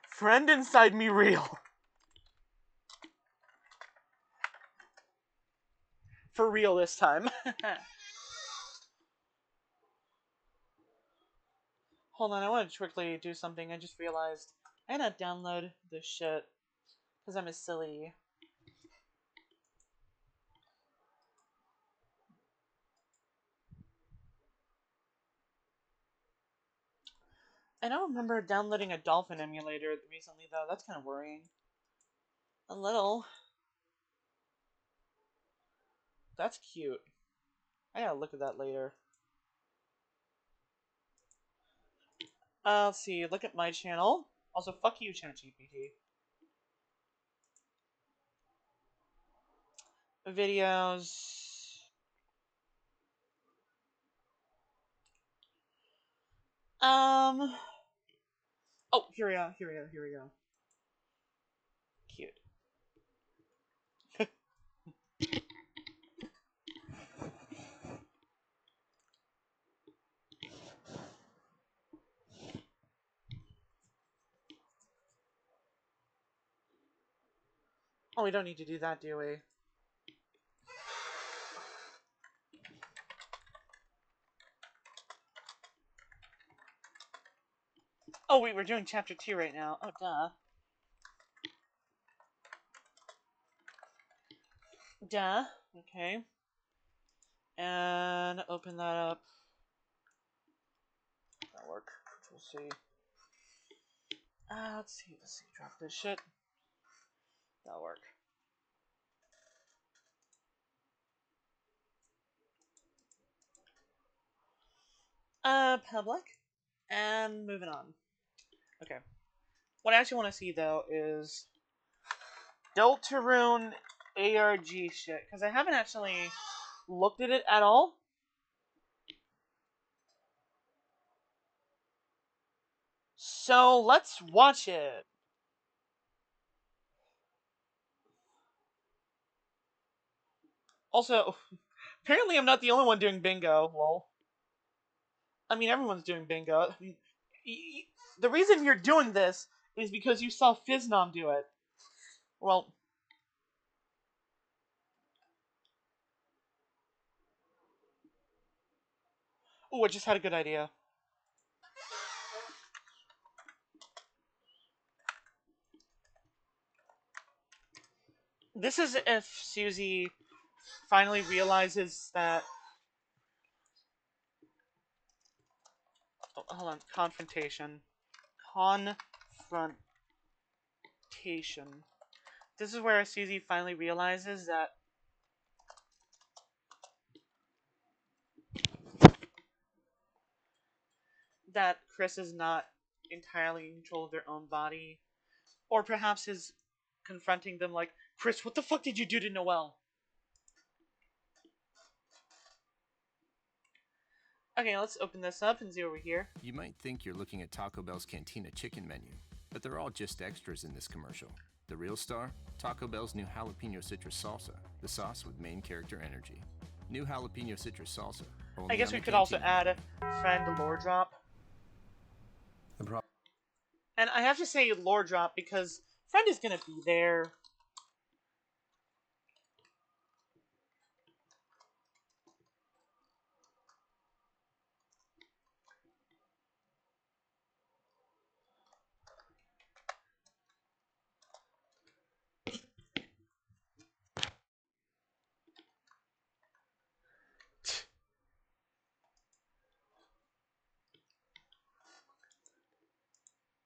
Friend inside me real. For real this time. Hold on, I want to quickly do something. I just realized I gotta download this shit because I'm a silly. I don't remember downloading a dolphin emulator recently, though. That's kind of worrying. A little. That's cute. I gotta look at that later. Let's see. Look at my channel. Also, fuck you, ChatGPT. Videos. Oh, here we go. Here we go. Here we go. Cute. Oh, we don't need to do that, do we? Oh, wait, we're doing chapter 2 right now. Oh, duh. Duh. Okay. And open that up. That'll work. We'll see. Let's see. Drop this shit. That'll work. Public. And moving on. Okay. What I actually want to see, though, is Deltarune ARG shit. Because I haven't actually looked at it at all. So, let's watch it. Also, apparently I'm not the only one doing bingo. Lol. I mean, everyone's doing bingo. I mean, the reason you're doing this is because you saw Fiznom do it. Well, oh, I just had a good idea. This is if Susie finally realizes that... Oh, hold on. Confrontation. Confrontation. This is where Susie finally realizes that Chris is not entirely in control of their own body. Or perhaps is confronting them like, Chris, what the fuck did you do to Noelle? Okay, let's open this up and see over here. You might think you're looking at Taco Bell's Cantina chicken menu, but they're all just extras in this commercial. The real star? Taco Bell's new jalapeno citrus salsa, the sauce with main character energy. New jalapeno citrus salsa. I guess we could also add a friend lore drop. And I have to say lore drop because friend is gonna be there.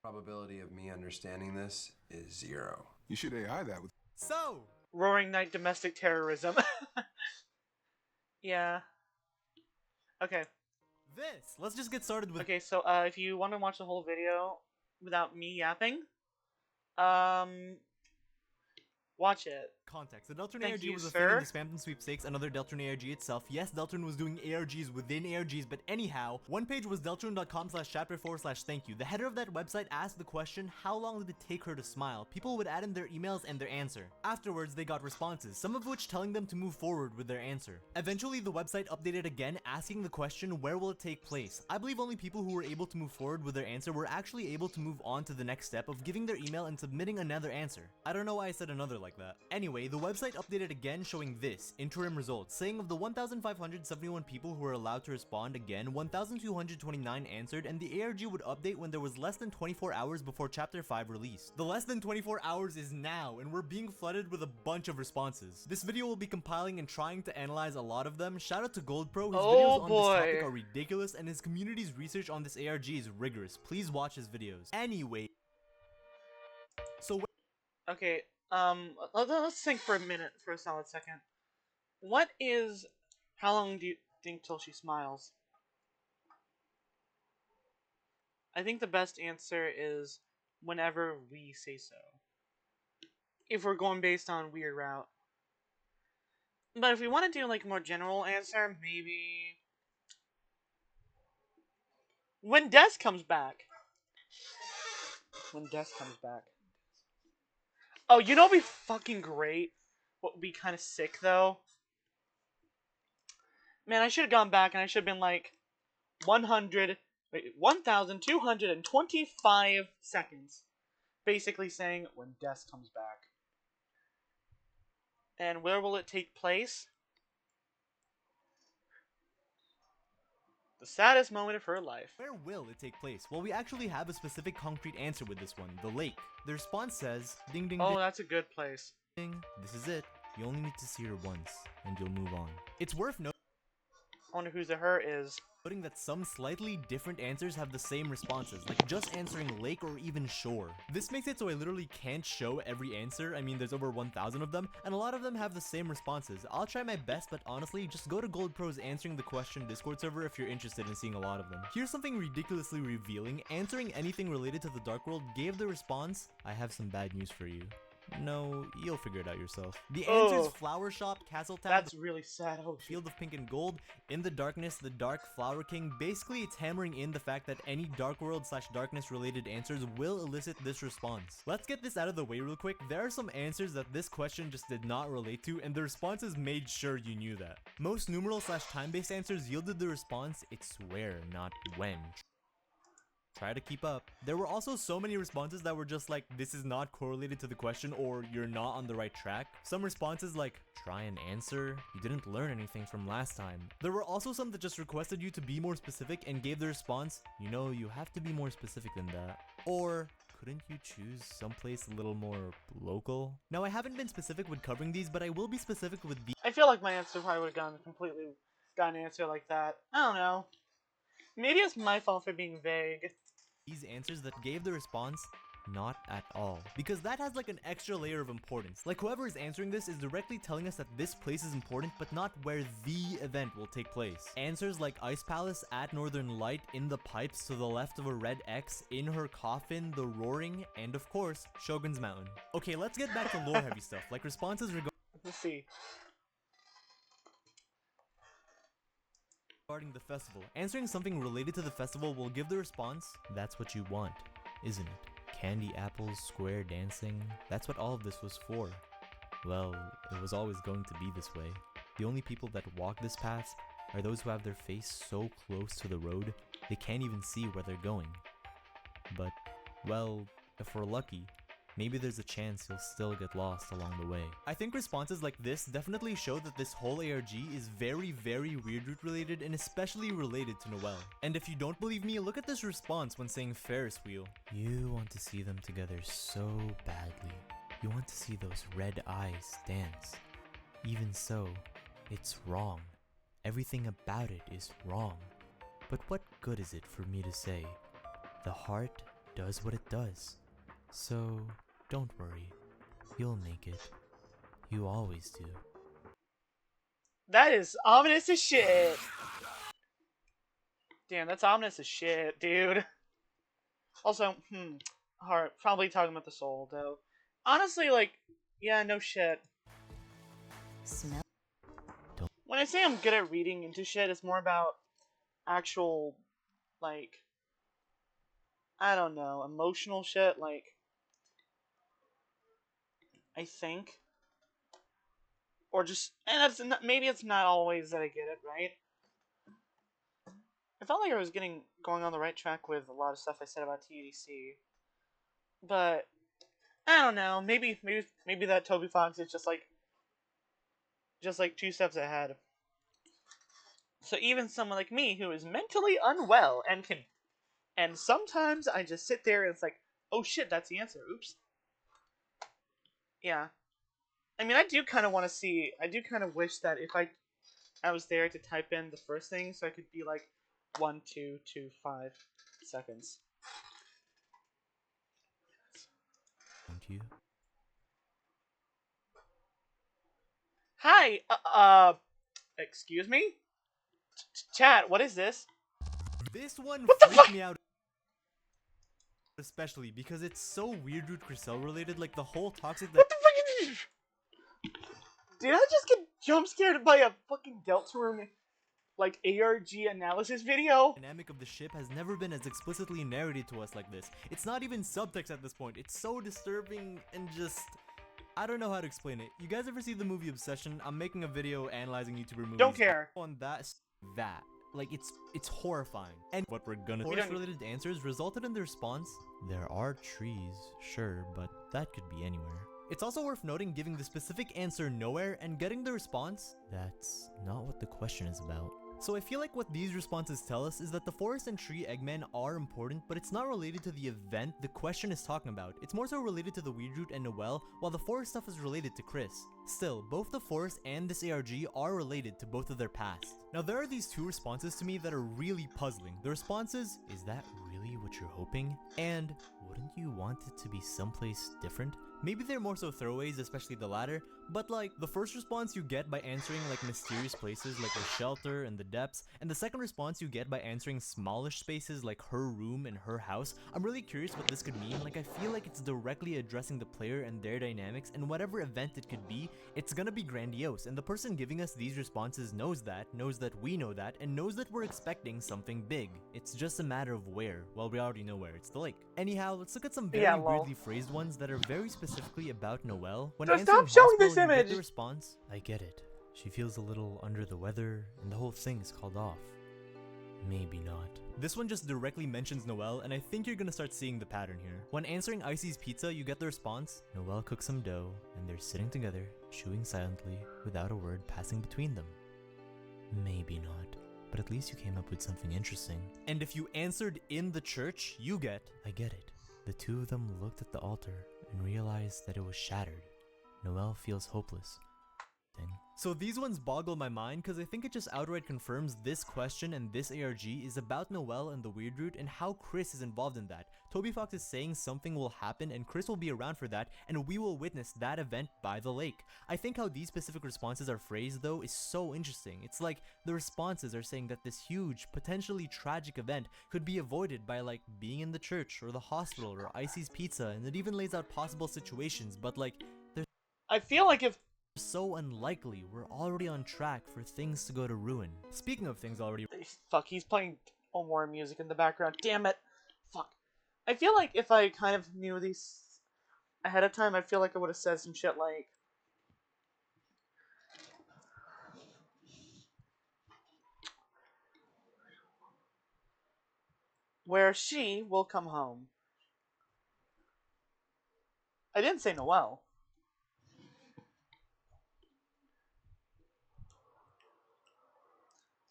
Probability of me understanding this is 0. You should AI that with. So, Roaring Night domestic terrorism. Yeah. Okay. let's just get started with. Okay, so if you want to watch the whole video, without me yapping. Um, watch it. Context. The Deltarune Thank ARG you, was a thing in sir. the Spamton Sweepstakes, another Deltarune ARG itself. Yes, Deltarune was doing ARGs within ARGs, but anyhow, one page was deltarune.com/chapter4/thank you. The header of that website asked the question, how long did it take her to smile? People would add in their emails and their answer. Afterwards, they got responses, some of which telling them to move forward with their answer. Eventually, the website updated again, asking the question, where will it take place? I believe only people who were able to move forward with their answer were actually able to move on to the next step of giving their email and submitting another answer. I don't know why I said another like that. Anyway, the website updated again showing this, interim results, saying of the 1,571 people who were allowed to respond again, 1,229 answered, and the ARG would update when there was less than 24 hours before Chapter 5 release. The less than 24 hours is now, and we're being flooded with a bunch of responses. This video will be compiling and trying to analyze a lot of them. Shout out to GoldPro, his videos on this topic are ridiculous, and his community's research on this ARG is rigorous. Please watch his videos. Anyway, so Okay, let's think for a minute, for a solid second. What is... How long do you think till she smiles? I think the best answer is whenever we say so. If we're going based on weird route. But if we want to do, like, a more general answer, maybe... When Des comes back. When Des comes back. Oh, you know what'd be fucking great? What would be kind of sick, though? Man, I should have gone back and I should have been like 1,225 seconds. Basically saying when Des comes back. And where will it take place? The saddest moment of her life. where will it take place? Well, we actually have a specific concrete answer with this one, the lake. The response says, ding ding Oh, ding. that's a good place. This is it. You only need to see her once, and you'll move on. It's worth noting I wonder who the her is. that some slightly different answers have the same responses, like just answering lake or even shore. This makes it so I literally can't show every answer. I mean, there's over 1,000 of them, and a lot of them have the same responses. I'll try my best, but honestly, just go to GoldPro's Answering the Question Discord server if you're interested in seeing a lot of them. Here's something ridiculously revealing. Answering anything related to the Dark World gave the response, I have some bad news for you. No, you'll figure it out yourself. The answers Flower Shop, Castle Town, That's really sad. Oh, Field of Pink and Gold, In the Darkness, The Dark, Flower King. Basically, it's hammering in the fact that any Dark World / Darkness related answers will elicit this response. Let's get this out of the way real quick. There are some answers that this question just did not relate to, and the responses made sure you knew that. Most numeral / time-based answers yielded the response, it's where, not when. Try to keep up. There were also so many responses that were just like, this is not correlated to the question, or you're not on the right track. Some responses like, try and answer, you didn't learn anything from last time. There were also some that just requested you to be more specific and gave the response, you know, you have to be more specific than that. Or, couldn't you choose someplace a little more local? Now, I haven't been specific with covering these, but I will be specific with these. I feel like my answer probably would have got an answer like that. I don't know. Maybe it's my fault for being vague. These answers that gave the response, not at all. Because that has like an extra layer of importance. Like whoever is answering this is directly telling us that this place is important, but not where the event will take place. Answers like Ice Palace, at Northern Light, in the pipes, to the left of a red X, in her coffin, the roaring, and of course, Shogun's Mountain. Okay, let's get back to lore heavy stuff, like responses Let's see. regarding the festival. Answering something related to the festival will give the response, that's what you want, isn't it? Candy apples, square dancing, that's what all of this was for. Well, it was always going to be this way. The only people that walk this path are those who have their face so close to the road, they can't even see where they're going. But, well, if we're lucky, maybe there's a chance you'll still get lost along the way. I think responses like this definitely show that this whole ARG is very, very Weirdroot related and especially related to Noelle. And if you don't believe me, look at this response when saying Ferris wheel. You want to see them together so badly. You want to see those red eyes dance. Even so, it's wrong. Everything about it is wrong. But what good is it for me to say? The heart does what it does. So, don't worry. You'll make it. You always do. That is ominous as shit. Damn, that's ominous as shit, dude. Also, hard. Probably talking about the soul, though. Honestly, like, yeah, no shit. Smell. When I say I'm good at reading into shit, it's more about actual, like, I don't know, emotional shit. Like, I think, or just, and that's not, maybe it's not always that I get it right. I felt like I was going on the right track with a lot of stuff I said about TDC, but I don't know. Maybe that Toby Fox is just like 2 steps ahead. So even someone like me who is mentally unwell and sometimes I just sit there and it's like, oh shit, that's the answer. Oops. Yeah. I mean, I do kind of want to see. I do kind of wish that if I was there to type in the first thing, so I could be like 1, 2, 2, 5 seconds. Thank you. Hi. Excuse me. Chat. What is this? This one What the freaked fuck? me out, especially because it's so weird Root Crisel related. Like the whole toxic What the fuck? Did I just get jump scared by a fucking Deltarune like ARG analysis video? dynamic of the ship has never been as explicitly narrated to us like this. It's not even subtext at this point. It's so disturbing and just... I don't know how to explain it. You guys ever see the movie Obsession? I'm making a video analyzing YouTuber movies. Don't care. On that. Like, it's horrifying. And what we're gonna... We don't- Forest-related answers resulted in the response, there are trees, sure, but that could be anywhere. It's also worth noting giving the specific answer nowhere and getting the response, that's not what the question is about. So I feel like what these responses tell us is that the forest and tree Eggman are important, but it's not related to the event the question is talking about. It's more so related to the Weird Root and Noelle, while the forest stuff is related to Chris. Still, both the forest and this ARG are related to both of their past. Now there are these two responses to me that are really puzzling. The response is that really what you're hoping? And wouldn't you want it to be someplace different? Maybe they're more so throwaways, especially the latter, but like, the first response you get by answering like mysterious places like the shelter and the depths, and the second response you get by answering smallish spaces like her room and her house, I'm really curious what this could mean. Like, I feel like it's directly addressing the player and their dynamics, and whatever event it could be, it's gonna be grandiose, and the person giving us these responses knows that we know that, and knows that we're expecting something big. It's just a matter of where. Well, we already know where, it's the lake. Anyhow, let's look at some very Yeah, lol. weirdly phrased ones that are very specifically about Noelle. When Just answering stop showing hospital, this you get image! the response, I get it. She feels a little under the weather, and the whole thing is called off. Maybe not. This one just directly mentions Noelle, and I think you're gonna start seeing the pattern here. When answering Icy's pizza, you get the response, Noelle cooks some dough, and they're sitting together, chewing silently, without a word passing between them. Maybe not. But at least you came up with something interesting. And if you answered in the church, you get, I get it. The two of them looked at the altar and realized that it was shattered. Noelle feels hopeless. So these ones boggle my mind because I think it just outright confirms this question and this ARG is about Noelle and the Weird Root and how Chris is involved in that. Toby Fox is saying something will happen and Chris will be around for that and we will witness that event by the lake. I think how these specific responses are phrased though is so interesting. It's like the responses are saying that this huge, potentially tragic event could be avoided by like being in the church or the hospital or Icy's pizza, and it even lays out possible situations, but like I feel like if so unlikely, we're already on track for things to go to ruin. Speaking of things already... Fuck, he's playing more music in the background. Damn it. Fuck. I feel like if I kind of knew these ahead of time, I feel like I would have said some shit like... where she will come home. I didn't say Noelle.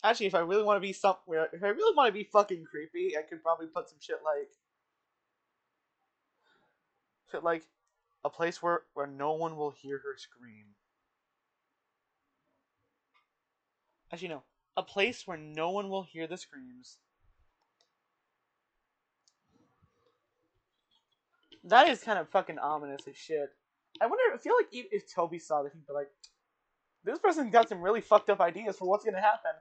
Actually, if I really want to be if I really want to be fucking creepy, I could probably put some shit like a place where no one will hear her scream. Actually, no, a place where no one will hear the screams. That is kind of fucking ominous as shit. I feel like if Toby saw that, he'd be like, this person got some really fucked up ideas for what's gonna happen.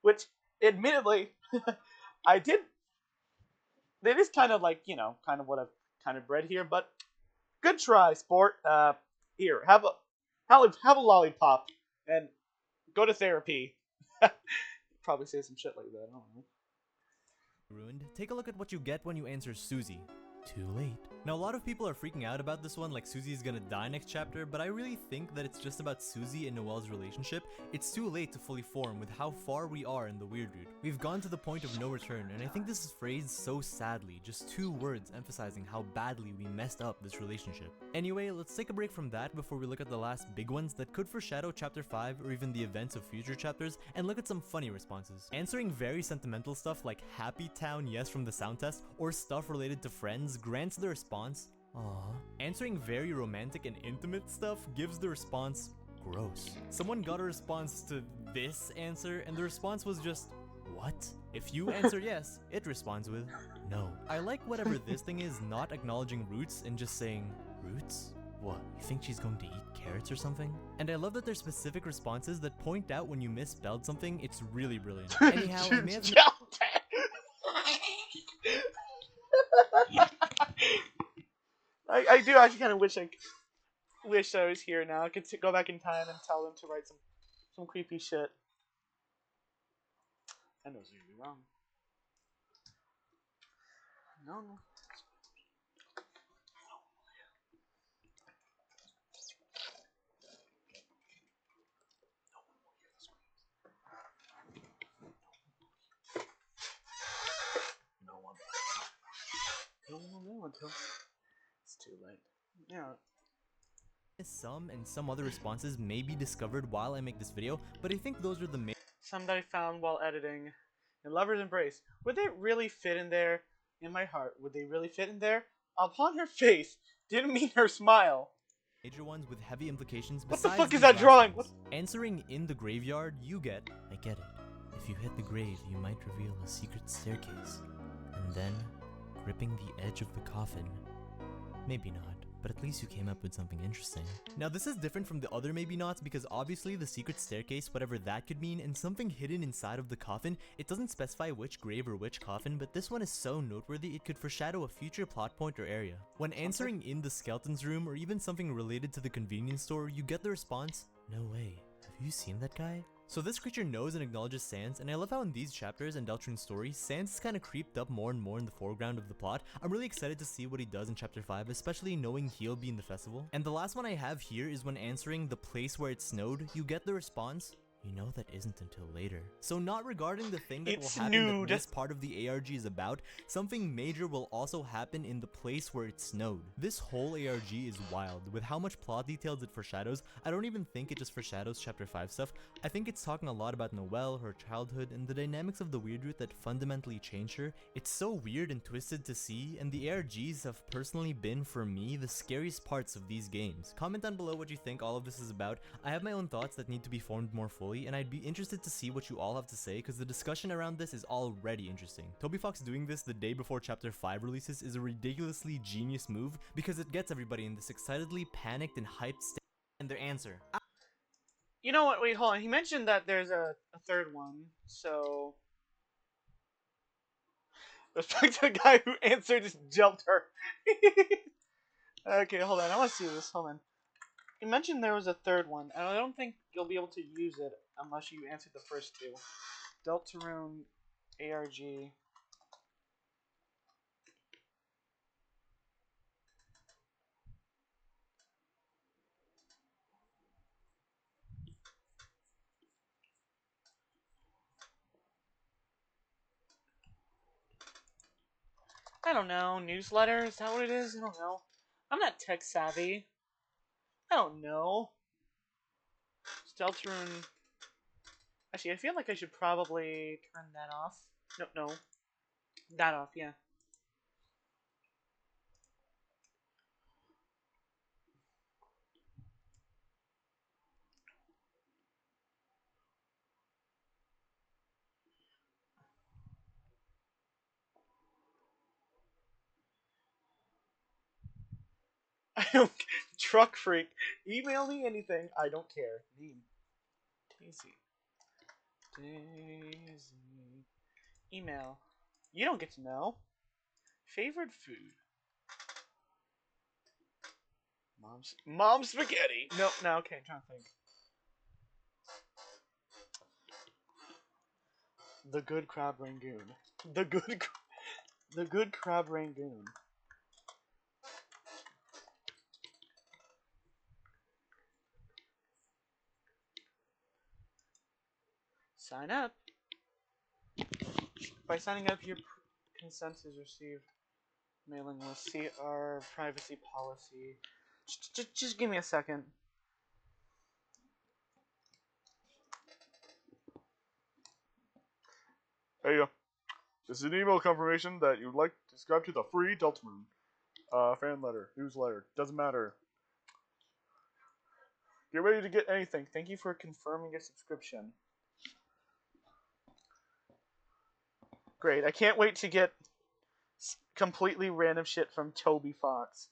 Which, admittedly, I did It is kind of like, kind of what I've kind of read here, but good try, sport. Here, have a lollipop and go to therapy. Probably say some shit like that. I don't know. Ruined, take a look at what you get when you answer Susie. Too late. Now, a lot of people are freaking out about this one, like Susie's gonna die next chapter, but I really think that it's just about Susie and Noelle's relationship. It's too late to fully form with how far we are in the weird route. We've gone to the point of no return, and I think this is phrased so sadly, just 2 words emphasizing how badly we messed up this relationship. Anyway, let's take a break from that before we look at the last big ones that could foreshadow chapter 5 or even the events of future chapters, and look at some funny responses. Answering very sentimental stuff like Happy Town yes from the sound test, or stuff related to friends grants the response, aww. Answering very romantic and intimate stuff gives the response, gross. Someone got a response to this answer, and the response was just, what? If you answer yes, it responds with, no. I like whatever this thing is not acknowledging roots and just saying, roots? What, you think she's going to eat carrots or something? And I love that there's specific responses that point out when you misspelled something. It's really brilliant. Anyhow, I may have... I do actually kind of wish I was here now. I could go back in time and tell them to write some creepy shit. I know it's gonna be wrong. No. No one will know until it's too late. Yeah. Some and some other responses may be discovered while I make this video, but I think those are the main... Some that I found while editing. In Lover's Embrace. Would they really fit in there? In my heart, would they really fit in there? Upon her face. Didn't mean her smile. Major ones with heavy implications. What the besides fuck is these that last drawing? ones. Answering in the graveyard, you get, I get it. If you hit the grave, you might reveal a secret staircase. And then, gripping the edge of the coffin. Maybe not, but at least you came up with something interesting. Now this is different from the other maybe nots because obviously the secret staircase, whatever that could mean, and something hidden inside of the coffin, it doesn't specify which grave or which coffin, but this one is so noteworthy it could foreshadow a future plot point or area. When answering in the skeleton's room or even something related to the convenience store, you get the response, no way, have you seen that guy? So this creature knows and acknowledges Sans, and I love how in these chapters and Deltarune's story, Sans is kind of creeped up more and more in the foreground of the plot. I'm really excited to see what he does in chapter 5, especially knowing he'll be in the festival. And the last one I have here is when answering the place where it snowed, you get the response, you know that isn't until later. So not regarding the thing that will happen that this part of the ARG is about, something major will also happen in the place where it snowed. This whole ARG is wild, with how much plot details it foreshadows. I don't even think it just foreshadows chapter 5 stuff. I think it's talking a lot about Noelle, her childhood, and the dynamics of the weird root that fundamentally changed her. It's so weird and twisted to see, and the ARGs have personally been, for me, the scariest parts of these games. Comment down below what you think all of this is about. I have my own thoughts that need to be formed more fully, and I'd be interested to see what you all have to say because the discussion around this is already interesting. Toby Fox doing this the day before chapter 5 releases is a ridiculously genius move because it gets everybody in this excitedly panicked and hyped state and their answer. You know what? Wait, hold on. He mentioned that there's a third one, so... Respect to the guy who answered just jumped her. Okay, hold on. I want to see this. Hold on. You mentioned there was a third one, and I don't think you'll be able to use it unless you answer the first 2. Deltarune, ARG. I don't know. Newsletter? Is that what it is? I don't know. I'm not tech savvy. I don't know. Deltarune. Actually, I feel like I should probably turn that off. No. That off, yeah. I don't. Truck freak. Email me anything. I don't care. Name. Daisy. Email. You don't get to know. Favorite food? Mom's spaghetti. No, okay, I'm trying to think. The good crab rangoon. The good the good crab rangoon. Sign up. By signing up, your consent is received. Mailing list. See our privacy policy. Just give me a second. Hey, this is an email confirmation that you'd like to subscribe to the free Deltarune fan letter, newsletter. Doesn't matter. Get ready to get anything. Thank you for confirming your subscription. Great. I can't wait to get completely random shit from Toby Fox.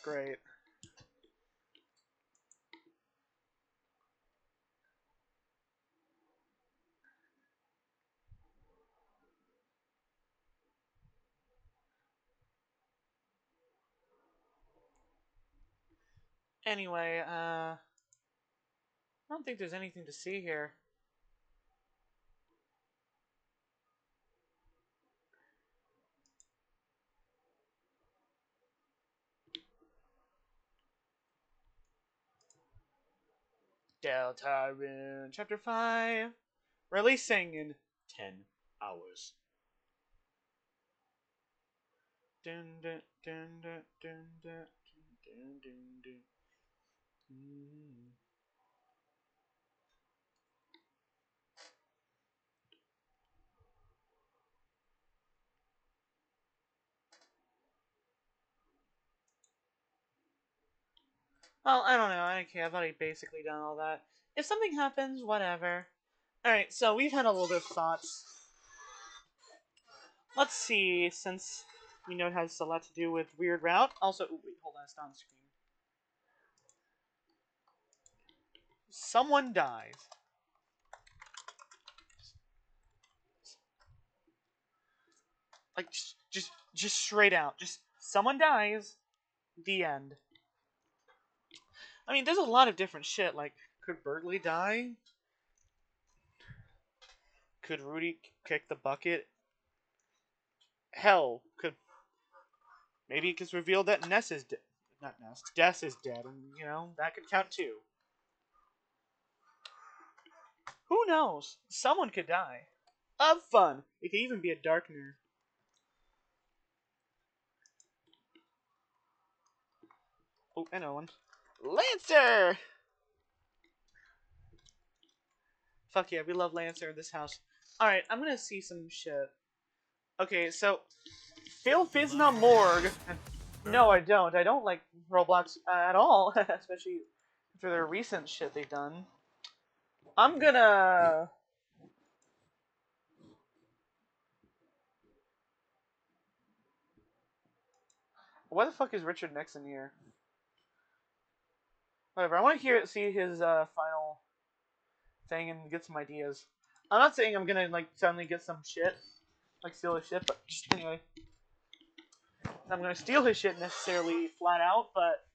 Great. Anyway, I don't think there's anything to see here. Deltarune, Chapter 5. Releasing in 10 hours. Dun, dun, dun, dun, dun, dun, dun, dun, dun. Well, I don't know. I don't care. I've already basically done all that. If something happens, whatever. Alright, so we've had a little bit of thoughts. Let's see, since we know it has a lot to do with Weird Route. Also, ooh, wait, hold on, it's not on screen. Someone dies. Like, just straight out. Just, someone dies. The end. I mean, there's a lot of different shit. Like, could Burgley die? Could Rudy kick the bucket? Hell, could... Maybe it gets revealed that Ness is dead. Not Ness. Des is dead, and, you know, that could count too. Who knows? Someone could die. Of fun. It could even be a Darkner. Oh, I know one. Lancer! Fuck yeah, we love Lancer in this house. Alright, I'm gonna see some shit. Okay, so... Phil Fizna Morgue. No, I don't. I don't like Roblox at all. Especially for their recent shit they've done. I'm gonna... Why the fuck is Richard Nixon here? Whatever, I want to see his final thing and get some ideas. I'm not saying I'm gonna, like, suddenly get some shit. Like, steal his shit, but just anyway. I'm gonna steal his shit necessarily flat out, but...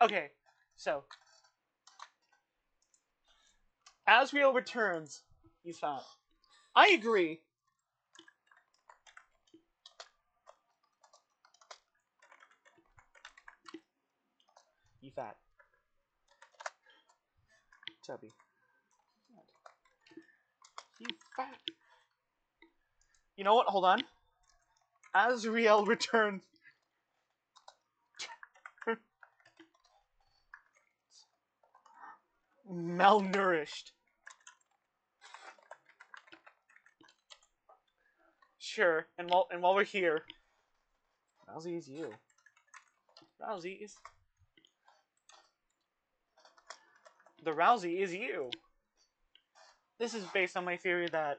Okay, so... Asriel returns. He's fat. I agree. He fat. Chubby. He fat. You know what? Hold on. Asriel returns. Malnourished. Sure. And while we're here, Rousey is you. Rousey is... The Rousey is you. This is based on my theory that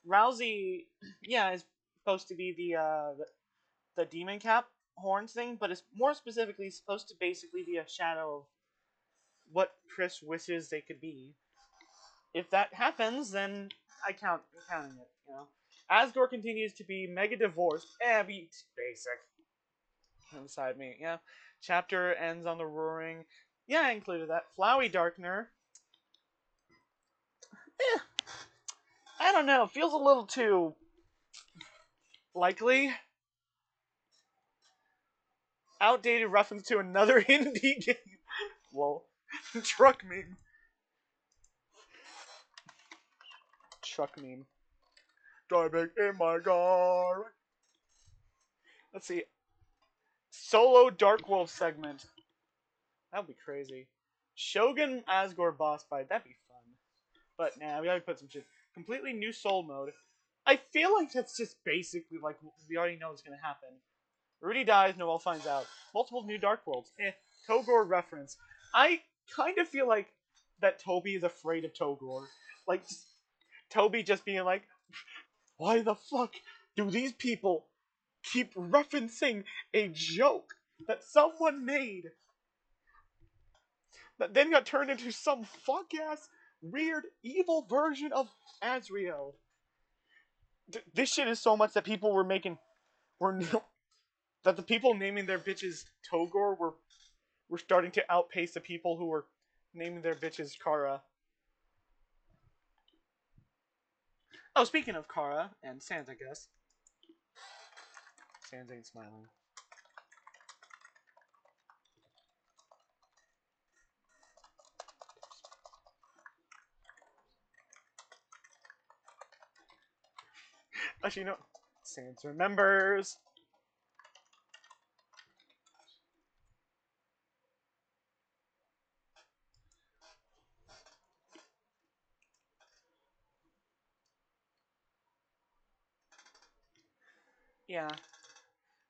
Rousey, yeah, is supposed to be the demon cap horns thing, but it's more specifically supposed to basically be a shadow of what Chris wishes they could be. If that happens, then I'm counting it, you know. Asgore continues to be mega divorced. Basic. Inside me, yeah. Chapter ends on the roaring. Yeah, I included that. Flowey Darkener. I don't know. Feels a little too likely. Outdated reference to another indie game. Whoa. Truck meme. Truck meme. Driving in my car. Let's see. Solo Dark Wolf segment. That would be crazy. Shogun Asgore boss fight. That'd be fun. But nah, we gotta put some shit. Completely new soul mode. I feel like that's just basically like we already know what's gonna happen. Rudy dies, Noel finds out. Multiple new Dark Worlds. Togor reference. I kind of feel like that Toby is afraid of Togor. Like, Toby just being like, why the fuck do these people keep referencing a joke that someone made that then got turned into some fuck-ass, weird, evil version of Azrael? This shit is so much that people were making... that the people naming their bitches Togor were starting to outpace the people who were naming their bitches Kara. Oh, speaking of Kara and Sans, I guess. Sans ain't smiling. Actually, no. Sans remembers. Yeah.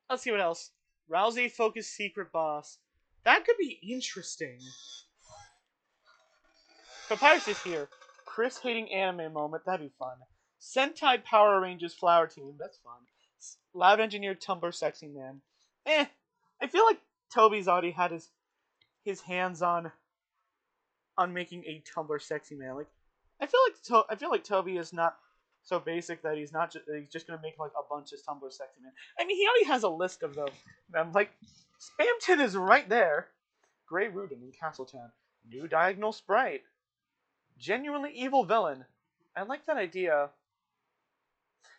Let's see what else. Rousey focused secret boss. That could be interesting. Papyrus is here. Chris hating anime moment. That'd be fun. Sentai Power Rangers Flower Team. That's fun. Loud Engineer Tumblr Sexy Man. I feel like Toby's already had his hands on making a Tumblr Sexy Man. Like, I feel like Toby is not so basic that he's just gonna make like a bunch of Tumblr Sexy Man. I mean, he already has a list of them. Like, Spamton is right there. Grey Rudin in Castletown. New Diagonal Sprite. Genuinely evil villain. I like that idea.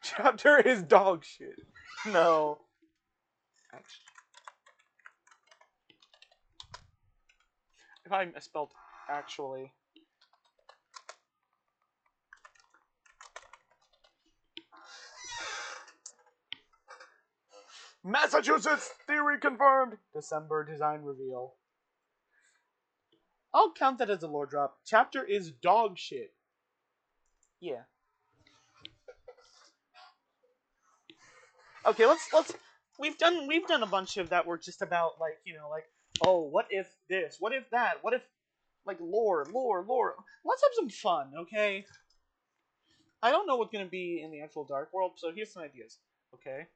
Chapter is dog shit. No. If I misspelled actually. Massachusetts theory confirmed. December design reveal. I'll count that as a lore drop. Chapter is dog shit. Yeah. Okay, let's we've done a bunch of that were just about like, you know, like, oh, what if this? What if that? What if like lore. Let's have some fun, okay? I don't know what's gonna be in the actual Dark World, so here's some ideas. Okay.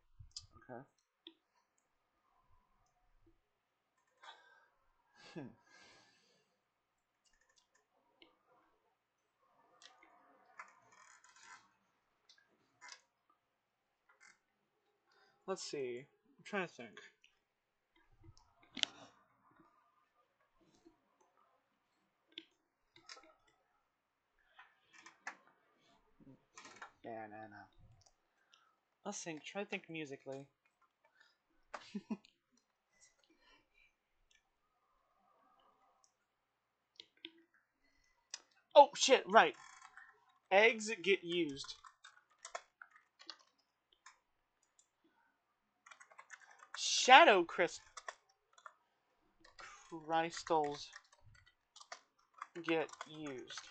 Let's see. I'm trying to think. No. Let's think. Try to think musically. Oh shit! Right. Eggs get used. Shadow crystals get used.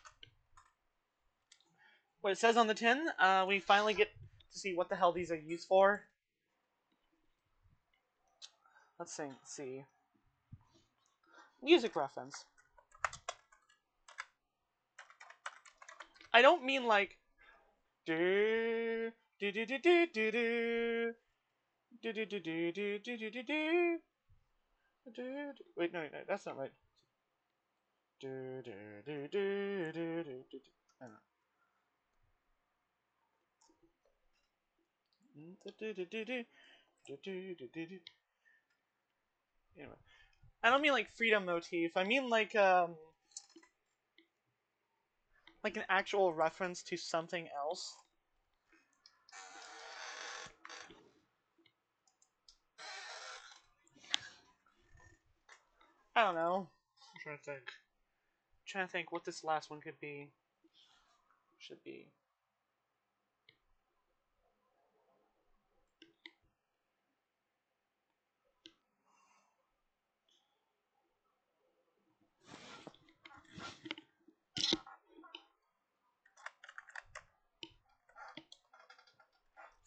What it says on the tin, we finally get to see what the hell these are used for. Let's see. Music reference. I don't mean like do do do do do do do Do do do do do do do do do. Wait, no, that's not right. Do do do do do do do. I don't know. Do do do do do do do do do. Anyway, I don't mean like freedom motif. I mean like an actual reference to something else. I don't know. I'm trying to think. Trying to think what this last one could be. Should be.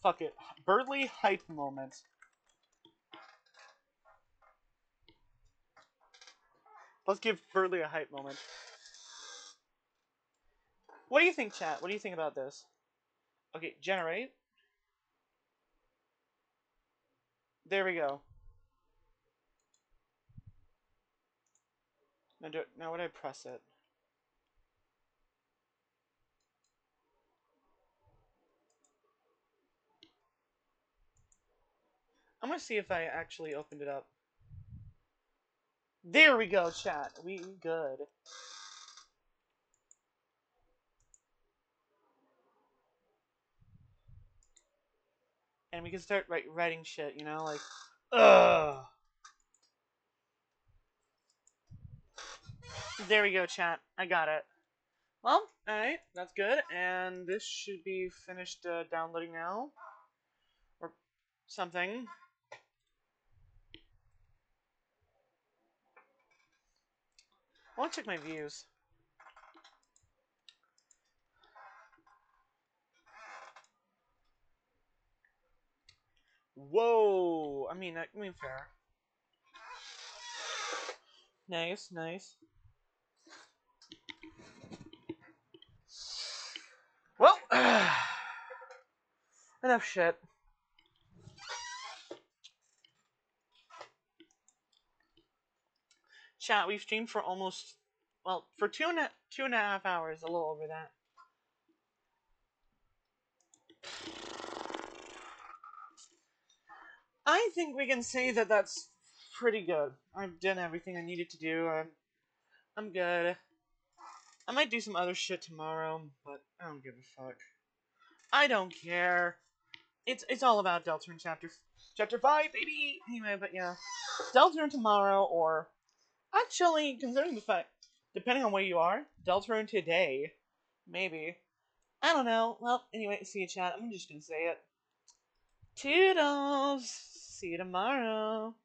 Fuck it. Birdly hype moment. Let's give Birdly a hype moment. What do you think, chat? What do you think about this? Okay, generate. There we go. Now would I press it? I'm gonna see if I actually opened it up. There we go, chat. We good. And we can start writing shit, you know, like, ugh. There we go, chat. I got it. Well, alright, that's good. And this should be finished downloading now. Or something. I want to check my views. Whoa! I mean, fair. Nice, nice. Well, enough shit. Chat, we've streamed for almost, well, for two and a half hours, a little over that. I think we can say that that's pretty good. I've done everything I needed to do. I'm good. I might do some other shit tomorrow, but I don't give a fuck. I don't care. It's all about Deltarune chapter 5, baby. Anyway, but yeah, Deltarune tomorrow, or actually, considering the fact, depending on where you are, Deltarune today, maybe. I don't know. Well, anyway, see you, chat. I'm just gonna say it. Toodles. See you tomorrow.